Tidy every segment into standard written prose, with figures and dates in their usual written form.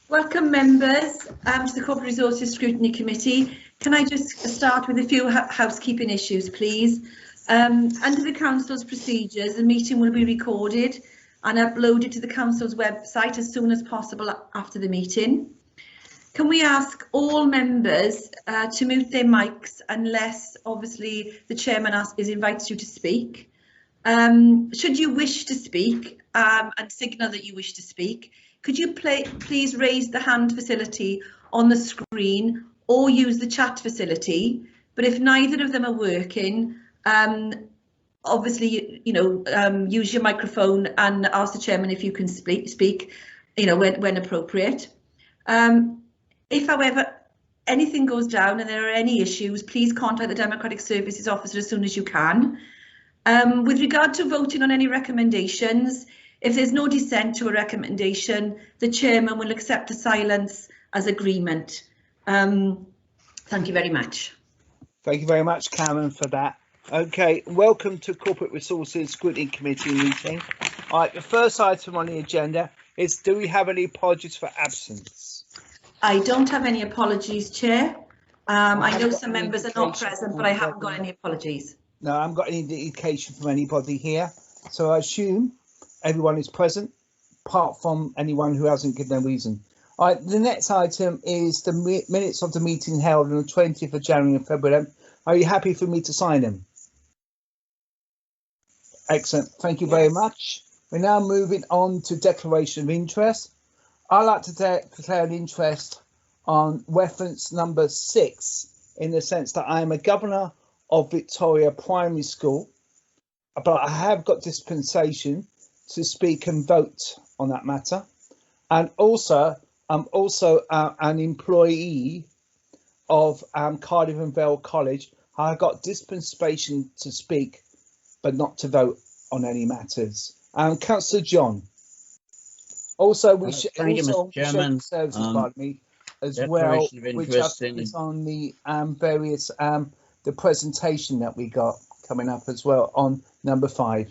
Welcome members to the Corporate Resources Scrutiny Committee. Can I just start with a few housekeeping issues, please? Under the Council's procedures, the meeting will be recorded and uploaded to the Council's website as soon as possible after the meeting. Can we ask all members to mute their mics unless, obviously, the Chairman invites you to speak? Should you wish to speak and signal that you wish to speak, could you please raise the hand facility on the screen or use the chat facility? But if neither of them are working, obviously, use your microphone and ask the Chairman if you can speak, when appropriate. If, however, anything goes down and there are any issues, please contact the Democratic Services Officer as soon as you can. With regard to voting on any recommendations, if there's no dissent to a recommendation, the Chairman will accept a silence as agreement. Thank you very much. Thank you very much, Karen, for that. Okay, welcome to Corporate Resources Scrutiny Committee meeting. All right, the first item on the agenda is, do we have any apologies for absence? I don't have any apologies, Chair. I know some members are not present, but I haven't got any apologies. No, I haven't got any indication from anybody here. So I assume everyone is present, apart from anyone who hasn't given a reason. All right, the next item is the minutes of the meeting held on the 20th of January and February. Are you happy for me to sign them? Excellent, thank you very much. We're now moving on to declaration of interest. I'd like to declare an interest on reference number 6, in the sense that I am a governor of Victoria Primary School, but I have got dispensation to speak and vote on that matter. And also, I'm also an employee of Cardiff and Vale College. I got dispensation to speak, but not to vote on any matters. Councillor John. Also, we should also services, pardon me, as well, which is on the various the presentation that we got coming up as well on number 5.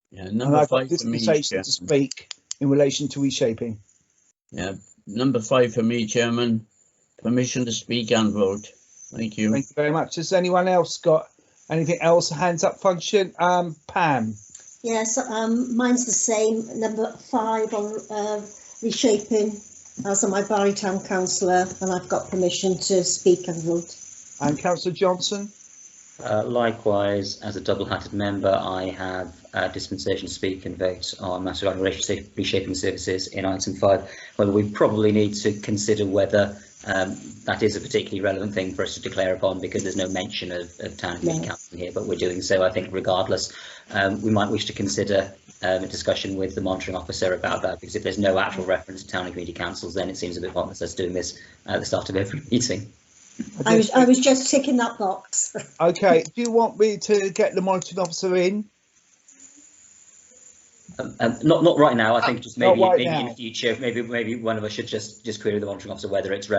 Yeah, number 5 for me, to speak in relation to reshaping. Yeah, number 5 for me, Chairman. Permission to speak and vote. Thank you. Thank you very much. Has anyone else got anything else? Hands up function. Pam. Yes, mine's the same. Number 5 on reshaping. As my Barry Town councillor, and I've got permission to speak and vote. And Councillor Johnson? Likewise, as a double-hatted member, I have dispensation to speak and vote on matter regarding reshaping services in item 5. Whether we probably need to consider whether that is a particularly relevant thing for us to declare upon, because there's no mention of town and community council here, but we're doing so. I think regardless, we might wish to consider a discussion with the monitoring officer about that, because if there's no actual reference to town and community councils, then it seems a bit pointless us doing this at the start of every meeting. I was just ticking that box. Okay, do you want me to get the monitoring officer in? Not right now. I think just maybe in the future. Maybe one of us should just query the monitoring officer whether it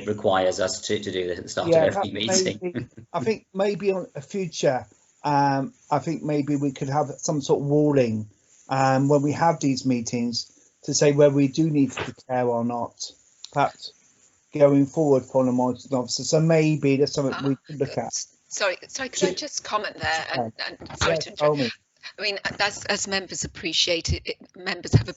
requires us to do this at the start of every meeting. Maybe, I think maybe on a future. I think maybe we could have some sort of ruling when we have these meetings to say whether we do need to declare or not. Perhaps going forward for the monitoring officer. So maybe there's something we could look at. Sorry, could I just comment there? And sorry to interrupt. I mean, as members appreciate it, members have a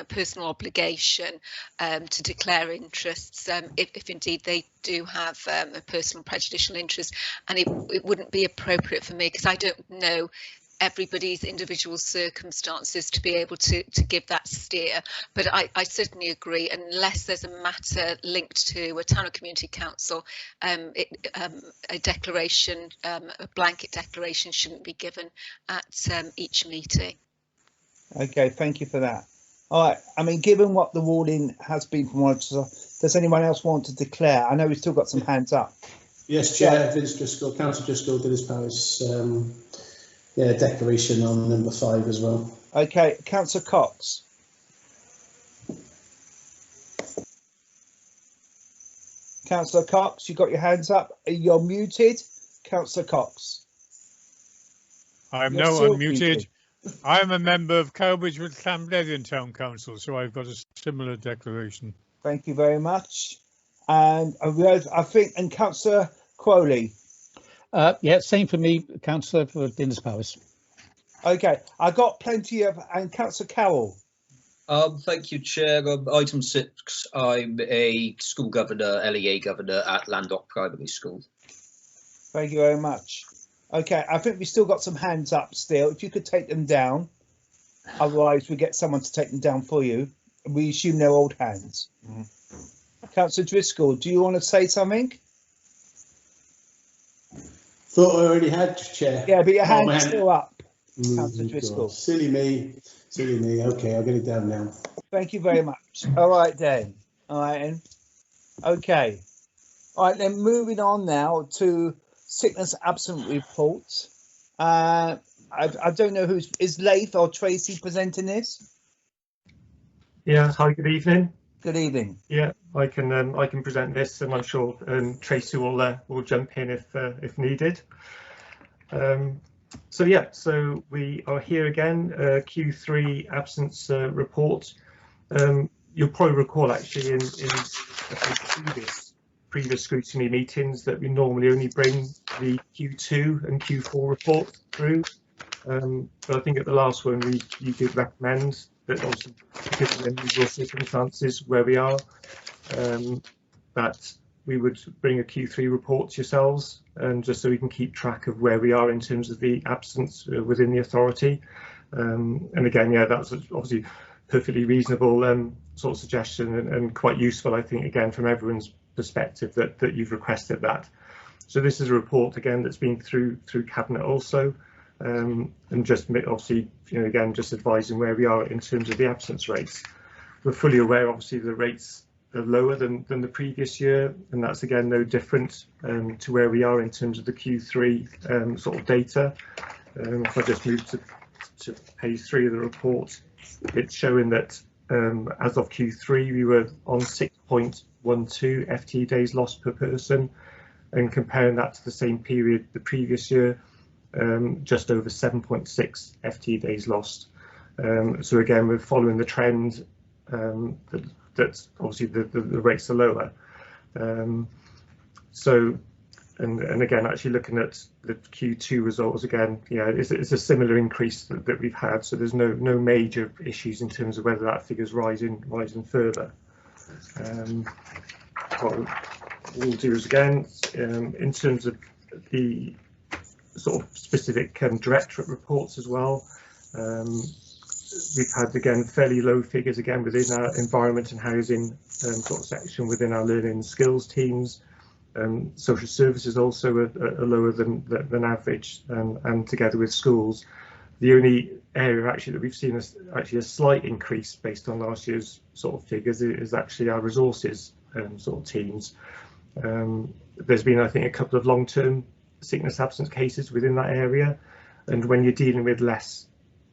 personal obligation to declare interests if indeed they do have a personal prejudicial interest, and it wouldn't be appropriate for me, because I don't know everybody's individual circumstances to be able to give that steer. But I certainly agree, unless there's a matter linked to a town or community council, a declaration, a blanket declaration shouldn't be given at each meeting. Okay, thank you for that. All right, I mean, given what the ruling has been from one, does anyone else want to declare? I know we've still got some hands up. Yes, Chair, Vince Driscoll, Councillor Driscoll did his powers. Declaration on number 5 as well. Okay, Councillor Cox. Councillor Cox, you got your hands up. You're muted, Councillor Cox. I'm now unmuted. I'm a member of Cowbridge with Llanbeddian Town Council, so I've got a similar declaration. Thank you very much. And I think, and Councillor Crowley. Yeah, same for me, Councillor for Dinas Powys. Okay, I got plenty of, and Councillor Carroll. Thank you, Chair. Item 6, I'm a school governor, LEA governor at Landock Primary School. Thank you very much. Okay, I think we still got some hands up still. If you could take them down, otherwise we get someone to take them down for you. We assume they're old hands. Councillor Driscoll, do you want to say something? Thought I already had, Chair. Yeah, but your hand's still up, Councillor Oh, Driscoll. God. Silly me. Okay, I'll get it down now. Thank you very much. All right then. All right then. Okay. All right then. Moving on now to sickness absent reports. I don't know is Leith or Tracy presenting this? Yeah. Hi. Good evening. Good evening. Yeah, I can present this, and I'm sure Tracy will jump in if needed. So yeah, so we are here again, Q3 absence report. You'll probably recall actually in previous scrutiny meetings that we normally only bring the Q2 and Q4 reports through. But I think at the last one you did recommend that, obviously because of the unusual circumstances where we are, that we would bring a Q3 report to yourselves, just so we can keep track of where we are in terms of the absence within the authority. And again, yeah, that's obviously perfectly reasonable sort of suggestion and quite useful, I think, again, from everyone's perspective that you've requested that. So this is a report again that's been through Cabinet also, and just obviously, you know, again, just advising where we are in terms of the absence rates. We're fully aware, obviously, the rates are lower than the previous year, and that's again no different to where we are in terms of the Q3 sort of data. If I just move to page 3 of the report, it's showing that as of Q3 we were on 6.12 FTE days lost per person, and comparing that to the same period the previous year, just over 7.6 FTE days lost. So again, we're following the trend that obviously the rates are lower. So, and again, actually looking at the Q2 results again, yeah, it's a similar increase that we've had. So there's no major issues in terms of whether that figure's rising further. What we'll do is again, in terms of the sort of specific directorate reports as well. We've had again fairly low figures again within our environment and housing sort of section within our learning and skills teams. Social services also are lower than average, and together with schools. The only area actually that we've seen a slight increase based on last year's sort of figures is actually our resources sort of teams. There's been, I think, a couple of long-term sickness absence cases within that area, and when you're dealing with less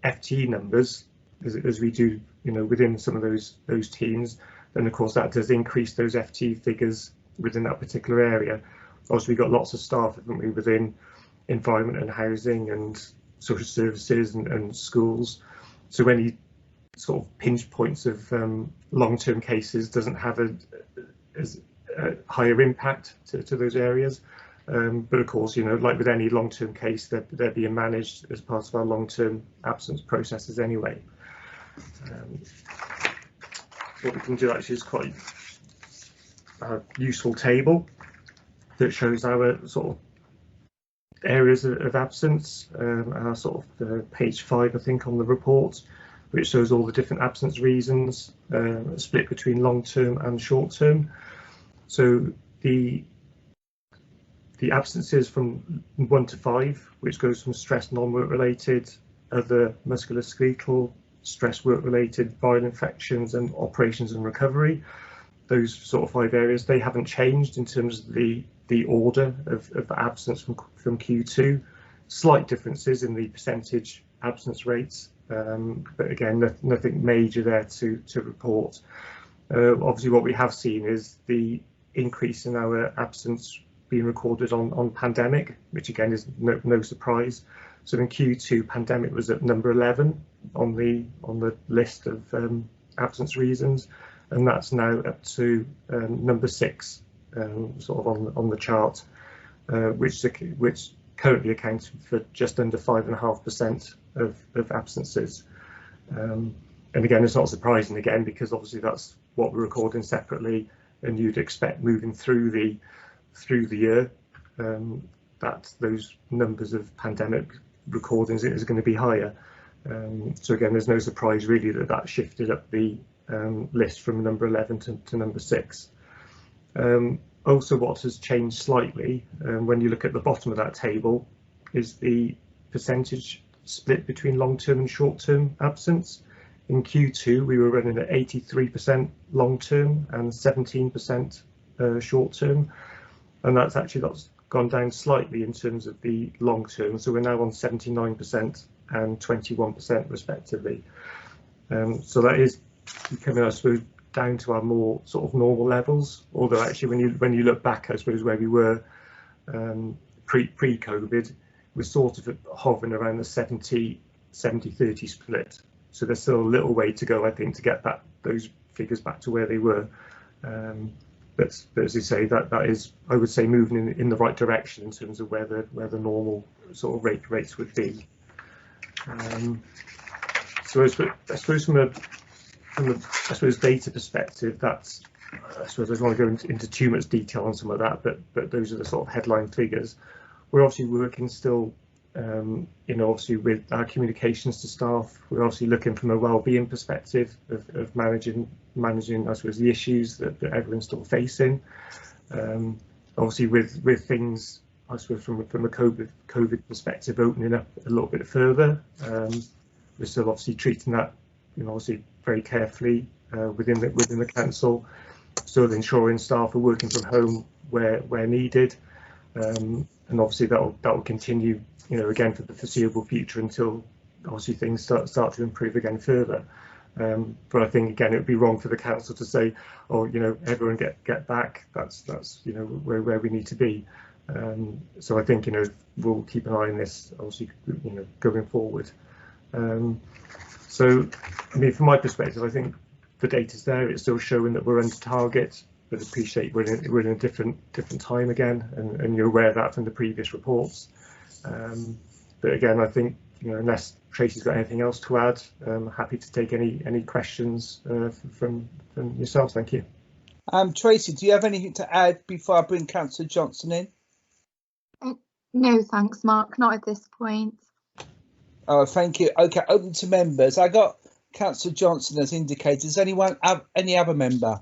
FTE numbers, as we do, you know, within some of those teams, then of course that does increase those FTE figures within that particular area. Also, we've got lots of staff, haven't we, within environment and housing and social services and schools. So any sort of pinch points of long-term cases doesn't have a higher impact to those areas. But of course, you know, like with any long-term case, they're being managed as part of our long-term absence processes anyway. What we can do actually is quite a useful table that shows our sort of areas of absence, our sort of page 5, I think, on the report, which shows all the different absence reasons split between long-term and short-term. So the absences from 1 to 5, which goes from stress non-work related, other musculoskeletal, stress work related, viral infections and operations and recovery, those sort of 5 areas, they haven't changed in terms of the order of absence from Q2. Slight differences in the percentage absence rates, but again, nothing major there to report. Obviously, what we have seen is the increase in our absence being recorded on pandemic, which again is no surprise. So in Q2, pandemic was at number 11 on the list of absence reasons, and that's now up to number 6, sort of on the chart, which currently accounts for just under 5.5% of absences. And again, it's not surprising again, because obviously that's what we're recording separately, and you'd expect moving through the year that those numbers of pandemic recordings is going to be higher. So again, there's no surprise really that shifted up the list from number 11 to number 6. Also, what has changed slightly when you look at the bottom of that table is the percentage split between long-term and short-term absence. In Q2, we were running at 83% long-term and 17% short-term, and that's gone down slightly in terms of the long-term. So we're now on 79% and 21% respectively. So that is becoming, I suppose, down to our more sort of normal levels. Although actually, when you look back, I suppose where we were pre-COVID, we're sort of hovering around the 70-30 split. So there's still a little way to go, I think, to get those figures back to where they were. But as you say, that is, I would say, moving in the right direction in terms of where the normal sort of rates would be. So I suppose from a data perspective, that's, I suppose I don't want to go into too much detail on some of that, but those are the sort of headline figures. We're obviously working still, obviously with our communications to staff. We're obviously looking from a well-being perspective of managing, I suppose, the issues that everyone's still facing. Obviously with things, I suppose, from a COVID perspective, opening up a little bit further. We're still obviously treating that, obviously very carefully within the council, still ensuring staff are working from home where needed, and obviously that will continue, again for the foreseeable future until obviously things start to improve again further. But I think again it would be wrong for the council to say, oh, everyone get back. That's where we need to be. So I think we'll keep an eye on this, obviously, going forward. So I mean, from my perspective, I think the data's there. It's still showing that we're under target, but appreciate we're in a different time again, and you're aware of that from the previous reports. But again, I think unless Tracy's got anything else to add, I'm happy to take any questions from yourselves. Thank you. Tracy, do you have anything to add before I bring Councillor Johnson in? No, thanks, Mark. Not at this point. Oh, thank you. Okay, open to members. I got Councillor Johnson as indicated. Does anyone have any other member?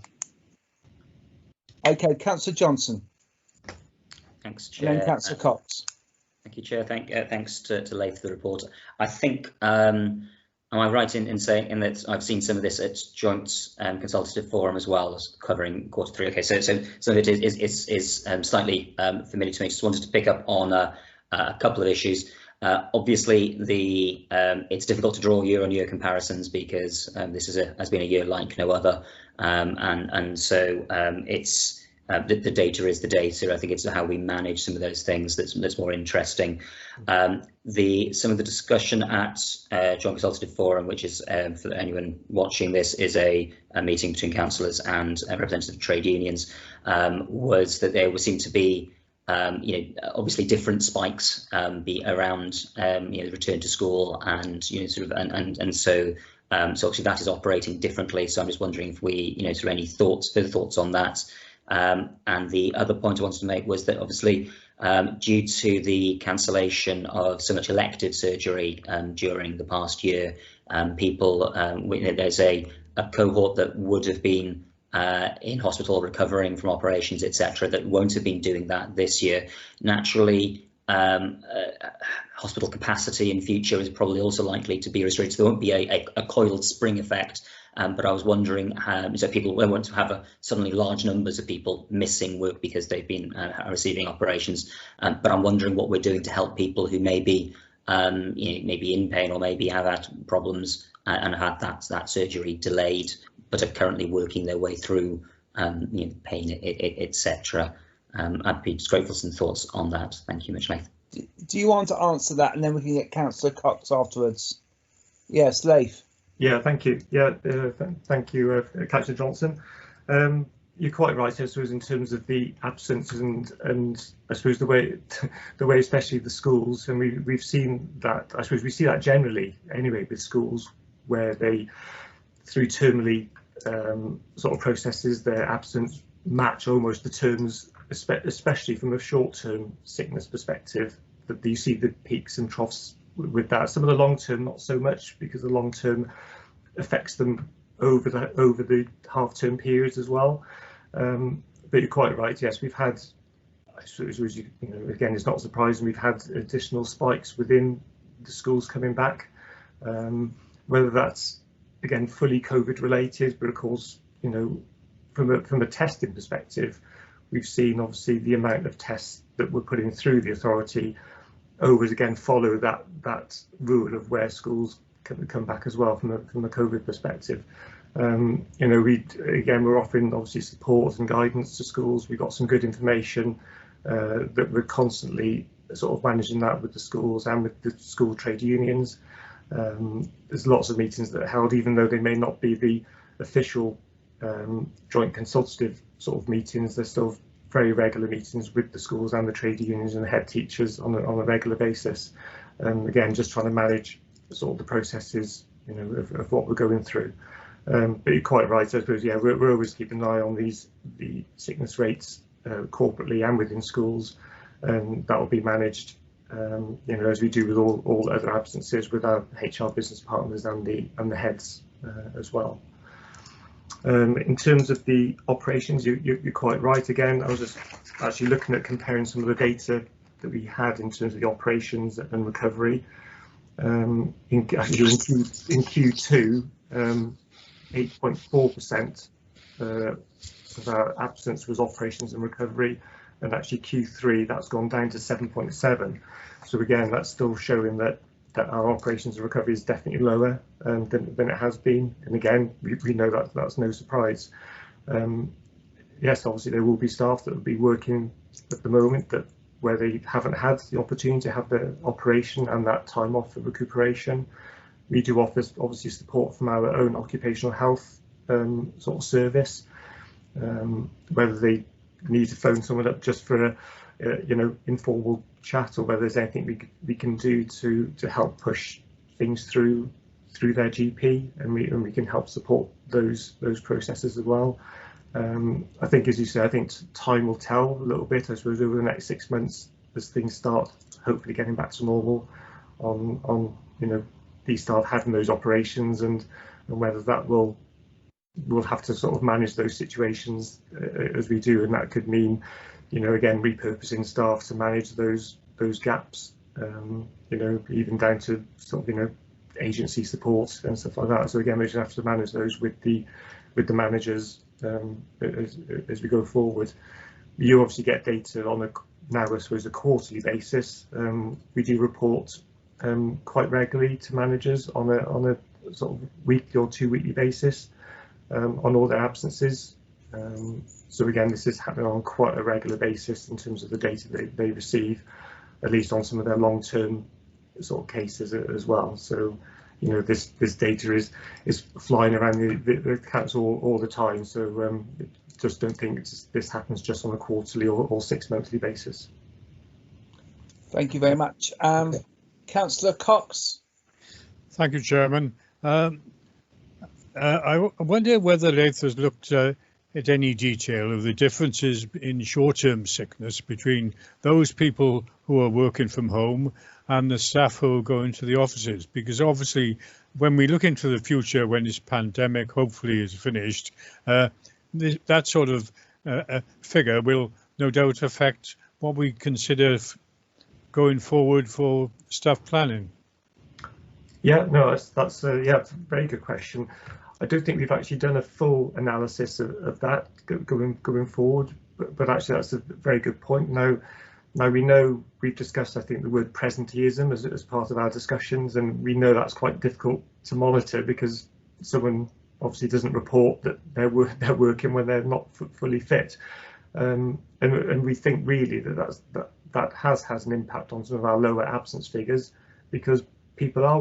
Okay, Councillor Johnson. Thanks, Chair. And then Councillor Cox. Thank you, Chair. Thanks to Leith for the report. I think, am I right in saying that I've seen some of this at joint consultative forum as well as covering Q3? Okay, so some of it is slightly familiar to me. Just wanted to pick up on a couple of issues. Obviously, it's difficult to draw year-on-year comparisons because this has been a year like no other, and so it's the data is the data. I think it's how we manage some of those things that's more interesting. Some of the discussion at Joint Consultative Forum, which is for anyone watching this, is a meeting between councillors and representatives of trade unions, was that there seem to be obviously different spikes be around the return to school and so obviously that is operating differently. So I'm just wondering if we any further thoughts on that. And the other point I wanted to make was that obviously due to the cancellation of so much elective surgery during the past year, people there's a cohort that would have been in hospital recovering from operations, etc., that won't have been doing that this year. Naturally, hospital capacity in future is probably also likely to be restricted. There won't be a coiled spring effect, but I was wondering so people won't have suddenly large numbers of people missing work because they've been receiving operations. But I'm wondering what we're doing to help people who may be maybe in pain or maybe have had problems and had that surgery delayed, but are currently working their way through pain, etc. I'd be just grateful for some thoughts on that. Thank you much, Leith. Do you want to answer that, and then we can get Councillor Cox afterwards? Yes, Leif. Yeah, thank you. Yeah, thank you, Councillor Johnson. You're quite right, I suppose, in terms of the absence and I suppose the way especially the schools, and we've seen that. I suppose we see that generally anyway with schools where they, through termly sort of processes, their absence match almost the terms, especially from a short-term sickness perspective, that you see the peaks and troughs with that. Some of the long-term not so much, because the long-term affects them over the half-term periods as well. But you're quite right. Yes, we've had, I suppose, you know, again, it's not surprising, we've had additional spikes within the schools coming back. Whether that's again fully COVID related, but of course, you know, from a testing perspective, we've seen obviously the amount of tests that we're putting through the authority always again follow that rule of where schools can come back as well from a COVID perspective. You know, we're offering obviously support and guidance to schools. We've got some good information that we're constantly sort of managing that with the schools and with the school trade unions. There's lots of meetings that are held, even though they may not be the official joint consultative sort of meetings. There's still very regular meetings with the schools and the trade unions and the head teachers on a regular basis. Again, just trying to manage sort of the processes, you know, of what we're going through. But you're quite right, I suppose. Yeah, we're always keeping an eye on the sickness rates corporately and within schools, and that will be managed, you know, as we do with all other absences with our HR business partners and the heads as well. In terms of the operations, you're quite right. Again, I was just actually looking at comparing some of the data that we had in terms of the operations and recovery. In Q2, 8.4% of our absence was operations and recovery, and actually Q3 that's gone down to 7.7%. So again, that's still showing that our operations and recovery is definitely lower than it has been. And again, we know that that's no surprise. Yes, obviously there will be staff that will be working at the moment that where they haven't had the opportunity to have the operation and that time off for recuperation. We do offer obviously support from our own occupational health sort of service, whether they need to phone someone up just for a you know, informal chat, or whether there's anything we can do to help push things through their GP, and we can help support those processes as well. I think, as you say, I think time will tell a little bit, I suppose, over the next 6 months as things start hopefully getting back to normal on you know, these staff having those operations, and whether that we'll have to sort of manage those situations as we do, and that could mean, you know, again, repurposing staff to manage those gaps, you know, even down to sort of, you know, agency support and stuff like that. So again, we just have to manage those with the managers as we go forward. You obviously get data on now I suppose a quarterly basis. We do report quite regularly to managers on a sort of weekly or 2 weekly basis on all their absences. So again, this is happening on quite a regular basis in terms of the data they receive, at least on some of their long-term sort of cases as well. So, you know, this data is flying around the council all the time. So just don't think this happens just on a quarterly or 6 monthly basis. Thank you very much. Councillor Cox. Thank you, Chairman. I wonder whether Leith has looked at any detail of the differences in short-term sickness between those people who are working from home and the staff who are going to the offices, because obviously when we look into the future, when this pandemic hopefully is finished, that sort of figure will no doubt affect what we consider going forward for staff planning. Yeah, no, that's a very good question. I don't think we've actually done a full analysis of that going forward, but actually that's a very good point. Now we know we've discussed, I think, the word presenteeism as part of our discussions, and we know that's quite difficult to monitor because someone obviously doesn't report that they're working when they're not fully fit, and we think really that has an impact on some of our lower absence figures, because people are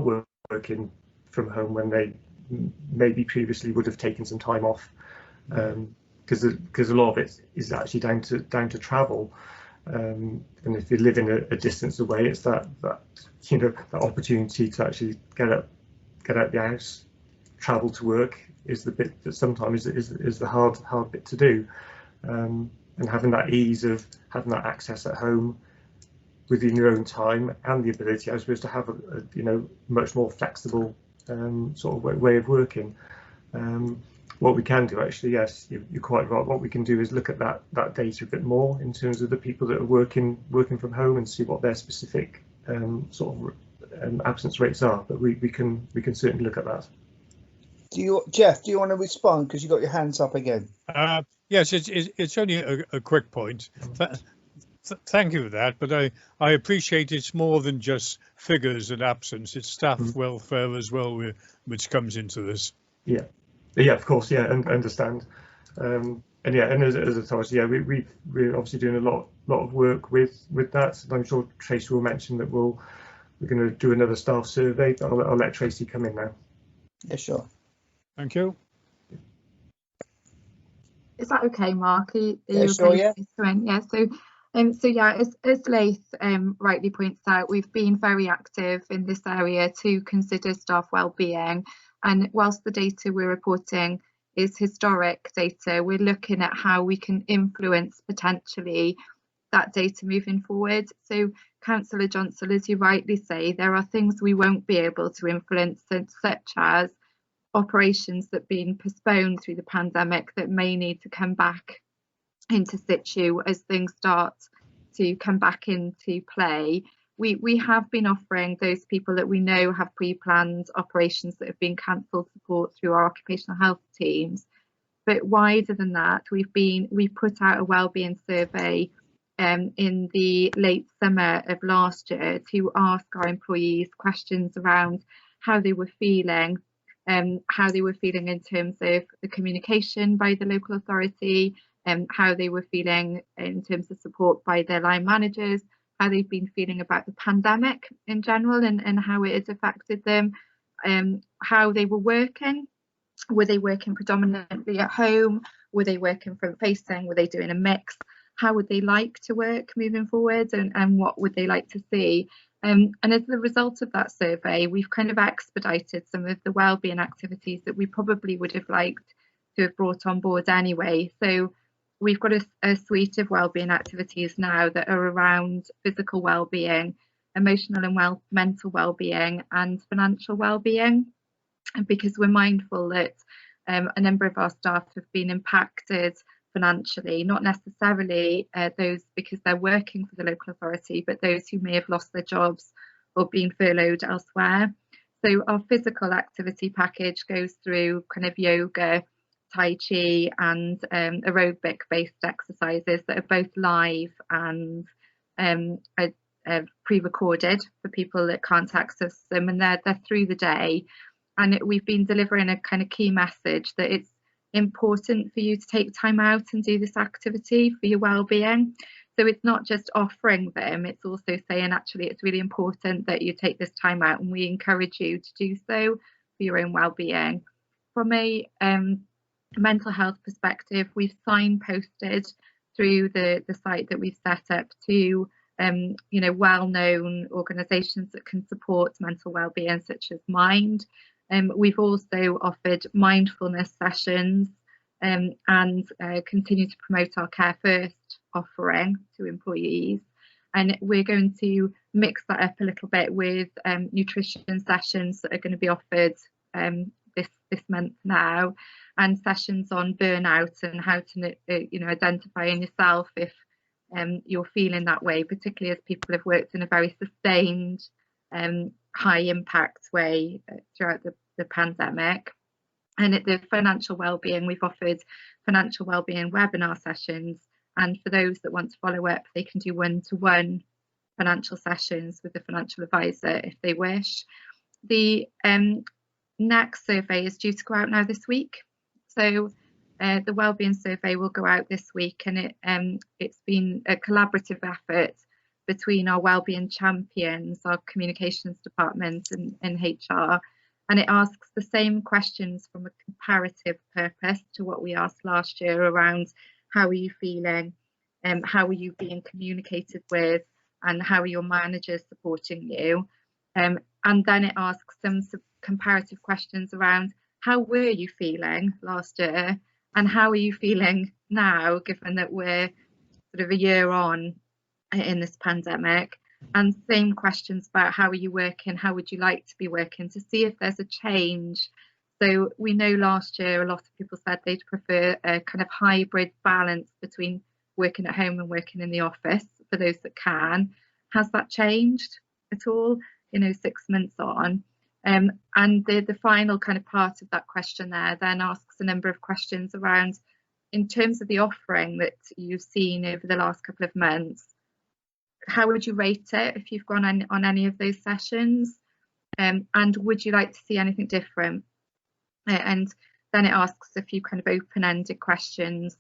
working from home when they maybe previously would have taken some time off, because a lot of it is actually down to travel. And if you live in a distance away, it's that that opportunity to actually get out the house, travel to work is the bit that sometimes is the hard bit to do. And having that ease of having that access at home within your own time, and the ability, I suppose, to have a much more flexible sort of way of working. What we can do, actually, yes, you're quite right. What we can do is look at that data a bit more in terms of the people that are working from home, and see what their specific sort of absence rates are. But we can certainly look at that. Jeff, do you want to respond, because you got your hands up again? Yes, it's only a quick point. Thank you for that, but I appreciate it's more than just figures and absence. It's staff welfare as well, which comes into this. Yeah, of course, yeah, and understand. And yeah, and as authority, yeah, we're obviously doing a lot of work with that. And I'm sure Tracy will mention that we're going to do another staff survey. I'll let Tracy come in now. Yeah, sure. Thank you. Is that okay, Mark? Are you sure, okay? yeah. Yeah. So yeah, as Laith rightly points out, we've been very active in this area to consider staff wellbeing, and whilst the data we're reporting is historic data, we're looking at how we can influence potentially that data moving forward. So Councillor Johnson, as you rightly say, there are things we won't be able to influence, such as operations that have been postponed through the pandemic that may need to come back into situ as things start to come back into play. We have been offering those people that we know have pre-planned operations that have been cancelled support through our occupational health teams. But wider than that, we put out a wellbeing survey in the late summer of last year to ask our employees questions around how they were feeling, how they were feeling in terms of the communication by the local authority, how they were feeling in terms of support by their line managers, how they've been feeling about the pandemic in general and how it has affected them, how they were working. Were they working predominantly at home? Were they working front facing? Were they doing a mix? How would they like to work moving forward, and what would they like to see? And as a result of that survey, we've kind of expedited some of the wellbeing activities that we probably would have liked to have brought on board anyway. So we've got a suite of wellbeing activities now that are around physical wellbeing, emotional and mental wellbeing, and financial wellbeing. And because we're mindful that a number of our staff have been impacted financially, not necessarily those because they're working for the local authority, but those who may have lost their jobs or been furloughed elsewhere. So our physical activity package goes through kind of yoga, Tai Chi and aerobic based exercises that are both live and pre-recorded for people that can't access them, and they're through the day. And we've been delivering a kind of key message that it's important for you to take time out and do this activity for your well-being. So it's not just offering them, it's also saying actually it's really important that you take this time out, and we encourage you to do so for your own well-being. From a mental health perspective, we've signposted through the site that we've set up to well-known organisations that can support mental well-being, such as Mind. We've also offered mindfulness sessions and continue to promote our Care First offering to employees. And we're going to mix that up a little bit with nutrition sessions that are going to be offered this month now, and sessions on burnout and how to identify in yourself if you're feeling that way, particularly as people have worked in a very sustained high impact way throughout the pandemic. And at the financial wellbeing, we've offered financial wellbeing webinar sessions, and for those that want to follow up, they can do one-to-one financial sessions with the financial advisor if they wish. The next survey is due to go out now this week, so the wellbeing survey will go out this week, and it's been a collaborative effort between our wellbeing champions, our communications department and HR, and it asks the same questions from a comparative purpose to what we asked last year around how are you feeling, how are you being communicated with, and how are your managers supporting you, and then it asks some comparative questions around how were you feeling last year and how are you feeling now, given that we're sort of a year on in this pandemic, and same questions about how are you working, how would you like to be working, to see if there's a change. So we know last year a lot of people said they'd prefer a kind of hybrid balance between working at home and working in the office for those that can. Has that changed at all, 6 months on? And the final kind of part of that question there then asks a number of questions around, in terms of the offering that you've seen over the last couple of months, how would you rate it if you've gone on any of those sessions? And would you like to see anything different? And then it asks a few kind of open-ended questions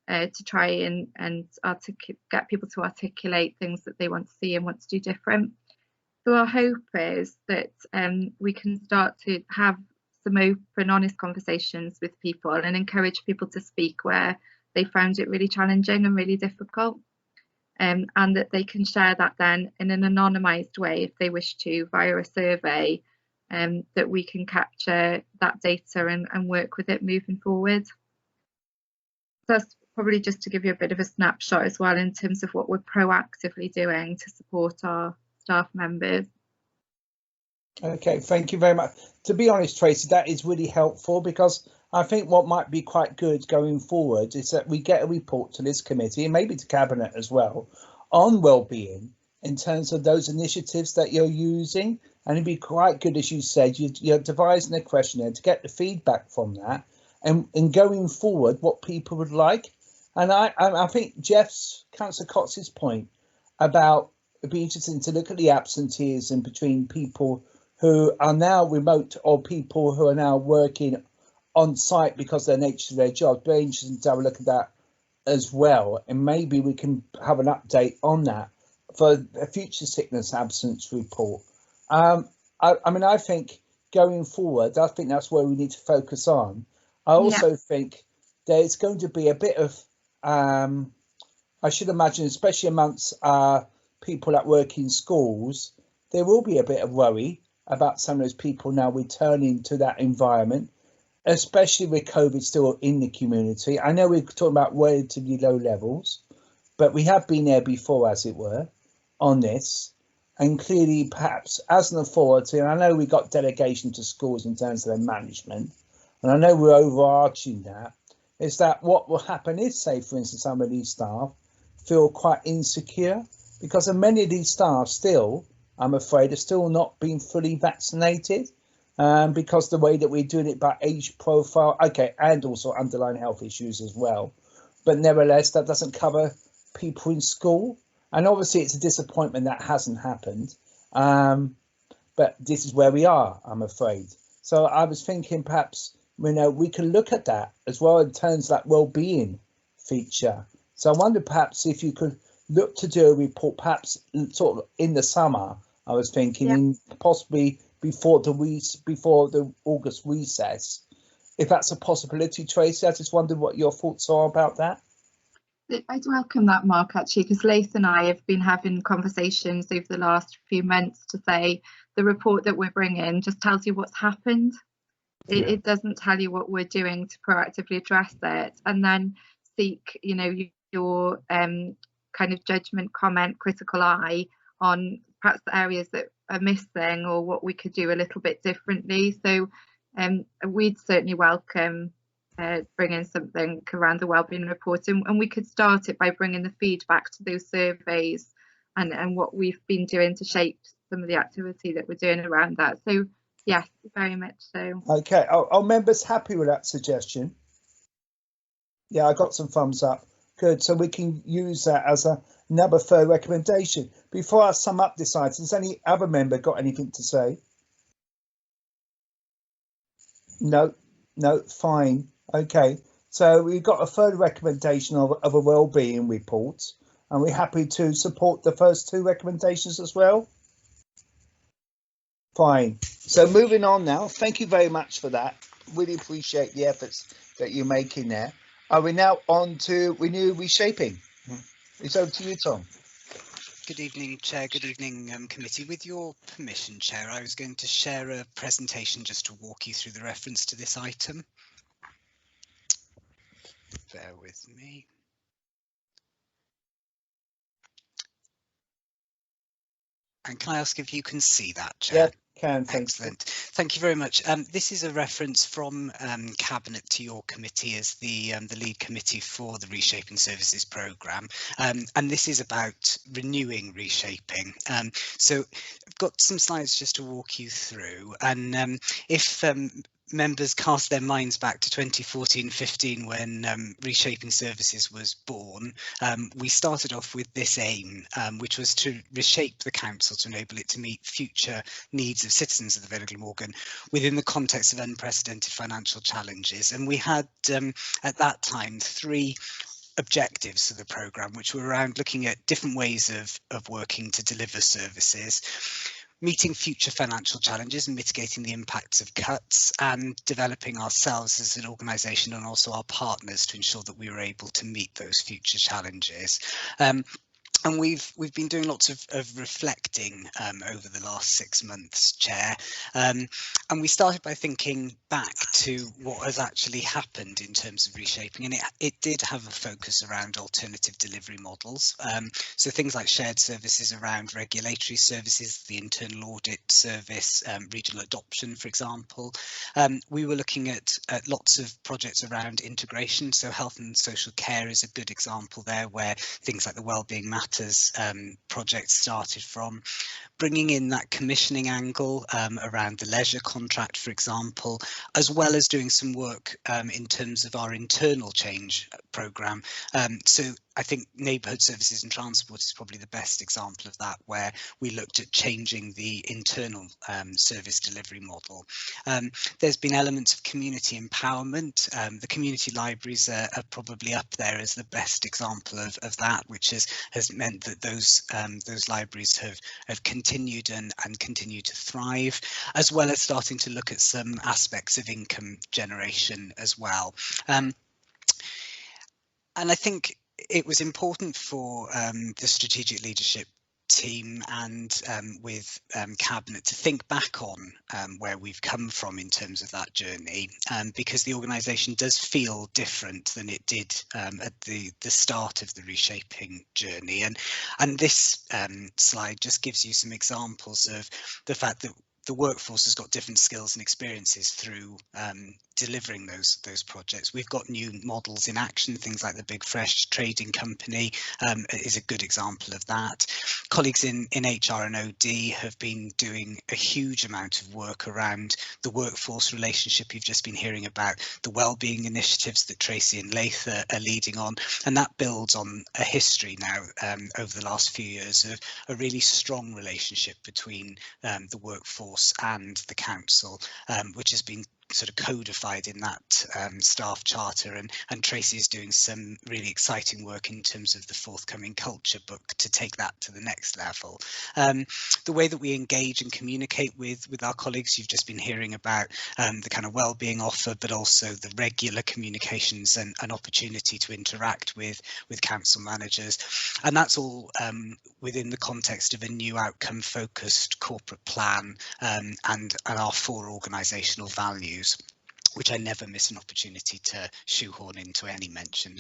to try and get people to articulate things that they want to see and want to do different. So our hope is that we can start to have some open, honest conversations with people and encourage people to speak where they found it really challenging and really difficult, and that they can share that then in an anonymised way if they wish to via a survey, that we can capture that data and work with it moving forward. So that's probably just to give you a bit of a snapshot as well in terms of what we're proactively doing to support our staff members. Okay, thank you very much. To be honest, Tracy, that is really helpful, because I think what might be quite good going forward is that we get a report to this committee and maybe to Cabinet as well on wellbeing in terms of those initiatives that you're using. And it'd be quite good, as you said, you're devising a questionnaire to get the feedback from that and going forward what people would like. And I think Councillor Cox's point about it'd be interesting to look at the absenteeism between people who are now remote or people who are now working on site because of the nature of their job. Very interesting to have a look at that as well, and maybe we can have an update on that for a future sickness absence report. I think going forward, I think that's where we need to focus on. I also think there's going to be a bit of I should imagine, especially amongst people that work in schools, there will be a bit of worry about some of those people now returning to that environment, especially with COVID still in the community. I know we're talking about relatively low levels, but we have been there before, as it were, on this. And clearly, perhaps as an authority, and I know we got delegation to schools in terms of their management, and I know we're overarching that, is that what will happen is, say, for instance, some of these staff feel quite insecure because of many of these staff still, I'm afraid, are still not being fully vaccinated because the way that we're doing it by age profile, okay, and also underlying health issues as well. But nevertheless, that doesn't cover people in school. And obviously it's a disappointment that hasn't happened. But this is where we are, I'm afraid. So I was thinking perhaps, we can look at that as well in terms of that well-being feature. So I wonder perhaps if you could look to do a report, perhaps sort of in the summer, I was thinking, possibly before the August recess, if that's a possibility, Tracy. I just wondered what your thoughts are about that. I'd welcome that, Mark, actually, because Laith and I have been having conversations over the last few months to say the report that we're bringing just tells you what's happened. It doesn't tell you what we're doing to proactively address it, and then seek, your kind of judgment, comment, critical eye on perhaps the areas that are missing or what we could do a little bit differently. So we'd certainly welcome bringing something around the wellbeing report, and we could start it by bringing the feedback to those surveys and what we've been doing to shape some of the activity that we're doing around that. So yes, very much so. Okay, are members happy with that suggestion? Yeah, I got some thumbs up. Good, so we can use that as another third recommendation. Before I sum up this item, has any other member got anything to say? No, fine. Okay, so we've got a third recommendation of a wellbeing report. And we're happy to support the first two recommendations as well. Fine. So moving on now. Thank you very much for that. Really appreciate the efforts that you're making there. Are we now on to Renew Reshaping? It's over to you, Tom. Good evening, Chair. Good evening, Committee. With your permission, Chair, I was going to share a presentation just to walk you through the reference to this item. Bear with me. And can I ask if you can see that, Chair? Yeah, can. Excellent. Thank you very much. This is a reference from Cabinet to your committee as the lead committee for the Reshaping Services programme, and this is about renewing reshaping. So I've got some slides just to walk you through, and if members cast their minds back to 2014-15 when Reshaping Services was born, we started off with this aim, which was to reshape the council to enable it to meet future needs of citizens of the Vale of Glamorgan within the context of unprecedented financial challenges. And we had at that time 3 objectives for the programme, which were around looking at different ways of working to deliver services, meeting future financial challenges and mitigating the impacts of cuts, and developing ourselves as an organisation and also our partners to ensure that we were able to meet those future challenges. And we've been doing lots of reflecting over the last 6 months, Chair, and we started by thinking back to what has actually happened in terms of reshaping, and it did have a focus around alternative delivery models. So things like shared services around regulatory services, the internal audit service, regional adoption, for example. We were looking at lots of projects around integration, so health and social care is a good example there, where things like the Wellbeing Matters project started from, bringing in that commissioning angle around the leisure contract, for example, as well as doing some work in terms of our internal change programme. So I think neighbourhood services and transport is probably the best example of that, where we looked at changing the internal service delivery model. There's been elements of community empowerment. The community libraries are probably up there as the best example of that, which has meant that those libraries have continued and continue to thrive, as well as starting to look at some aspects of income generation as well. And I think it was important for the strategic leadership team and with Cabinet to think back on where we've come from in terms of that journey, because the organisation does feel different than it did at the start of the reshaping journey. And this slide just gives you some examples of the fact that the workforce has got different skills and experiences through delivering those projects. We've got new models in action, things like the Big Fresh Trading Company is a good example of that. Colleagues in HR and OD have been doing a huge amount of work around the workforce relationship. You've just been hearing about the wellbeing initiatives that Tracy and Laith are leading on, and that builds on a history now over the last few years of a really strong relationship between the workforce and the council, which has been sort of codified in that staff charter, and Tracy is doing some really exciting work in terms of the forthcoming culture book to take that to the next level. The way that we engage and communicate with our colleagues, you've just been hearing about the kind of wellbeing offer, but also the regular communications and an opportunity to interact with council managers, and that's all within the context of a new outcome focused corporate plan and our 4 organisational values, which I never miss an opportunity to shoehorn into any mention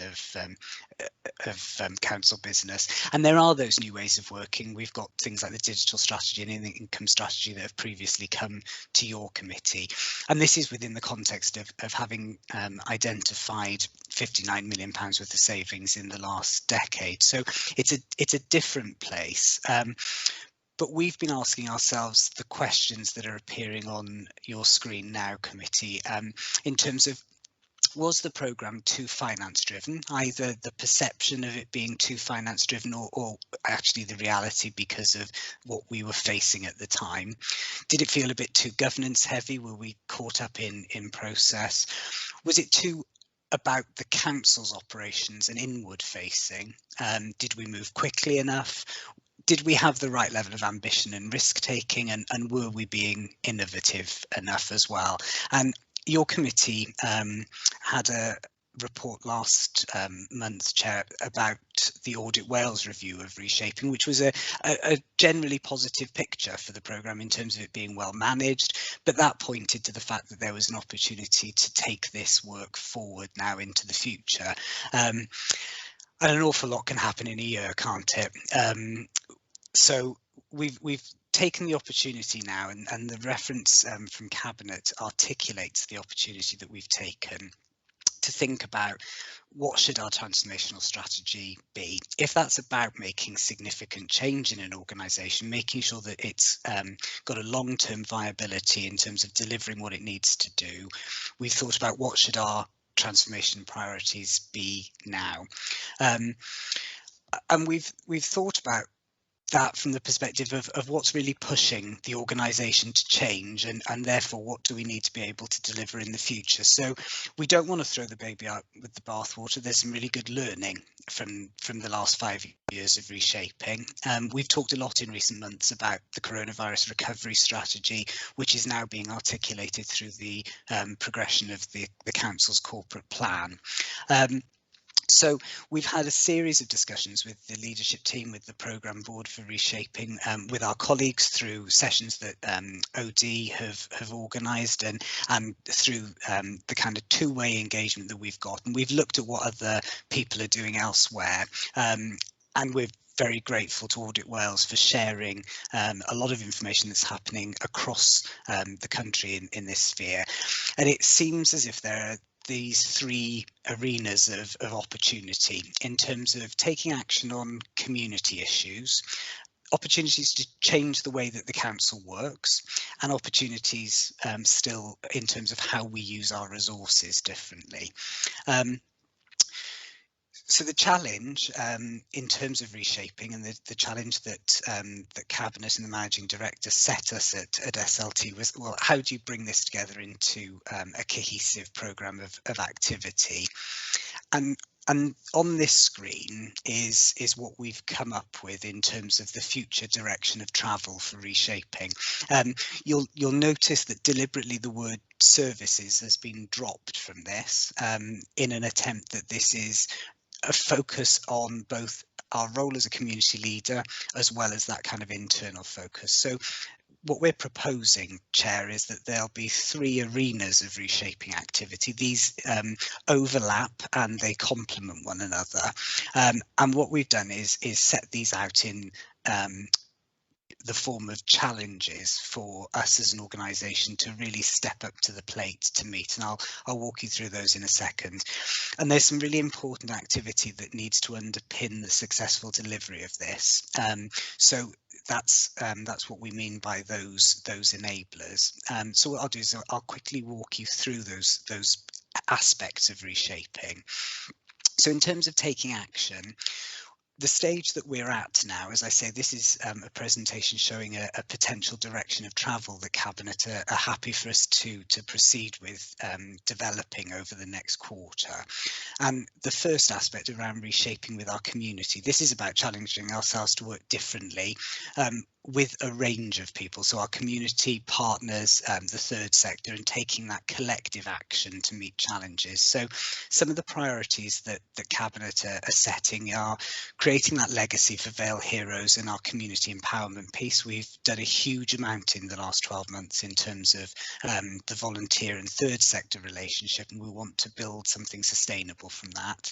of council business. And there are those new ways of working. We've got things like the digital strategy and the income strategy that have previously come to your committee. And this is within the context of having identified £59 million worth of savings in the last decade. So it's a different place. But we've been asking ourselves the questions that are appearing on your screen now, committee, in terms of, was the programme too finance driven, either the perception of it being too finance driven or actually the reality because of what we were facing at the time? Did it feel a bit too governance heavy? Were we caught up in process? Was it too about the council's operations and inward facing. Did we move quickly enough? Did we have the right level of ambition and risk taking, and were we being innovative enough as well? And your committee had a report last month, Chair, about the Audit Wales review of reshaping, which was a generally positive picture for the programme in terms of it being well managed, but that pointed to the fact that there was an opportunity to take this work forward now into the future. And an awful lot can happen in a year, can't it? So we've taken the opportunity now, and the reference from Cabinet articulates the opportunity that we've taken to think about what should our transformational strategy be. If that's about making significant change in an organisation, making sure that it's got a long-term viability in terms of delivering what it needs to do, we've thought about what should our transformation priorities be now. And we've thought about that from the perspective of what's really pushing the organisation to change, and therefore what do we need to be able to deliver in the future. So we don't want to throw the baby out with the bathwater. There's some really good learning from the last 5 years of reshaping. We've talked a lot in recent months about the coronavirus recovery strategy, which is now being articulated through the progression of the council's corporate plan. So we've had a series of discussions with the leadership team, with the programme board for reshaping, with our colleagues through sessions that OD have organised, and through the kind of two-way engagement that we've got. And we've looked at what other people are doing elsewhere, and we're very grateful to Audit Wales for sharing a lot of information that's happening across the country in this sphere. And it seems as if there are these three arenas of opportunity in terms of taking action on community issues, opportunities to change the way that the council works, and opportunities still in terms of how we use our resources differently. So the challenge in terms of reshaping, and the challenge that that Cabinet and the Managing Director set us at SLT was, well, how do you bring this together into a cohesive programme of activity? And on this screen is what we've come up with in terms of the future direction of travel for reshaping. You'll notice that deliberately the word services has been dropped from this in an attempt that this is a focus on both our role as a community leader as well as that kind of internal focus. So what we're proposing, Chair, is that there'll be three arenas of reshaping activity. These overlap and they complement one another. And what we've done is set these out in the form of challenges for us as an organisation to really step up to the plate to meet, and I'll walk you through those in a second. And there's some really important activity that needs to underpin the successful delivery of this. So that's what we mean by those enablers. So what I'll do is I'll quickly walk you through those aspects of reshaping. So in terms of taking action, the stage that we're at now, as I say, this is a presentation showing a potential direction of travel that Cabinet are happy for us to proceed with developing over the next quarter. And the first aspect around reshaping with our community, this is about challenging ourselves to work differently with a range of people, so our community partners, the third sector, and taking that collective action to meet challenges. So some of the priorities that Cabinet are setting are creating that legacy for Vale Heroes in our community empowerment piece. We've done a huge amount in the last 12 months in terms of the volunteer and third sector relationship, and we want to build something sustainable from that.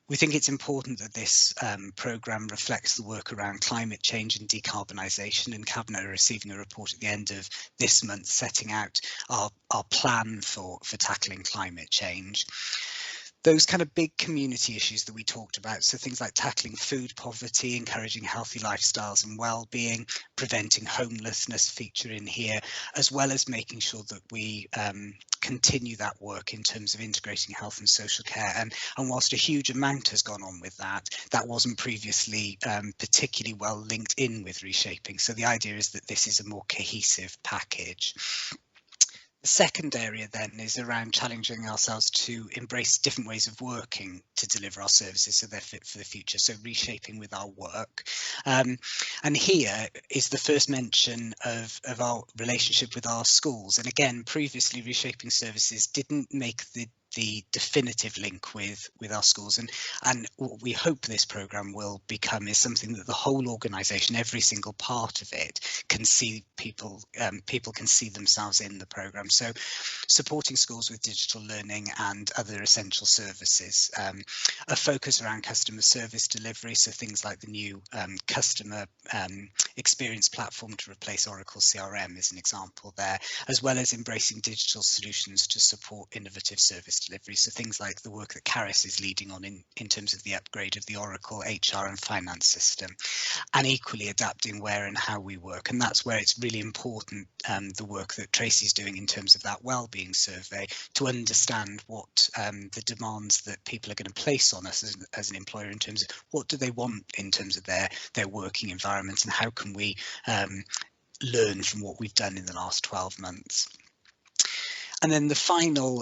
We think it's important that this programme reflects the work around climate change and decarbonisation, and Cabinet are receiving a report at the end of this month setting out our plan for tackling climate change. Those kind of big community issues that we talked about, so things like tackling food poverty, encouraging healthy lifestyles and well-being, preventing homelessness feature in here, as well as making sure that we continue that work in terms of integrating health and social care. And whilst a huge amount has gone on with that, that wasn't previously particularly well linked in with reshaping. So the idea is that this is a more cohesive package. The Second area then is around challenging ourselves to embrace different ways of working to deliver our services so they're fit for the future, so reshaping with our work. And here is the first mention of our relationship with our schools. And again, previously reshaping services didn't make the definitive link with our schools, and what we hope this programme will become is something that the whole organisation, every single part of it, can see people can see themselves in the programme. So supporting schools with digital learning and other essential services, a focus around customer service delivery, so things like the new customer experience platform to replace Oracle CRM is an example there, as well as embracing digital solutions to support innovative service delivery, so things like the work that Caris is leading on in terms of the upgrade of the Oracle HR and finance system, and equally adapting where and how we work. And that's where it's really important, the work that Tracy's doing in terms of that wellbeing survey, to understand what the demands that people are going to place on us as an employer in terms of what do they want in terms of their working environment, and how can we learn from what we've done in the last 12 months. And then the final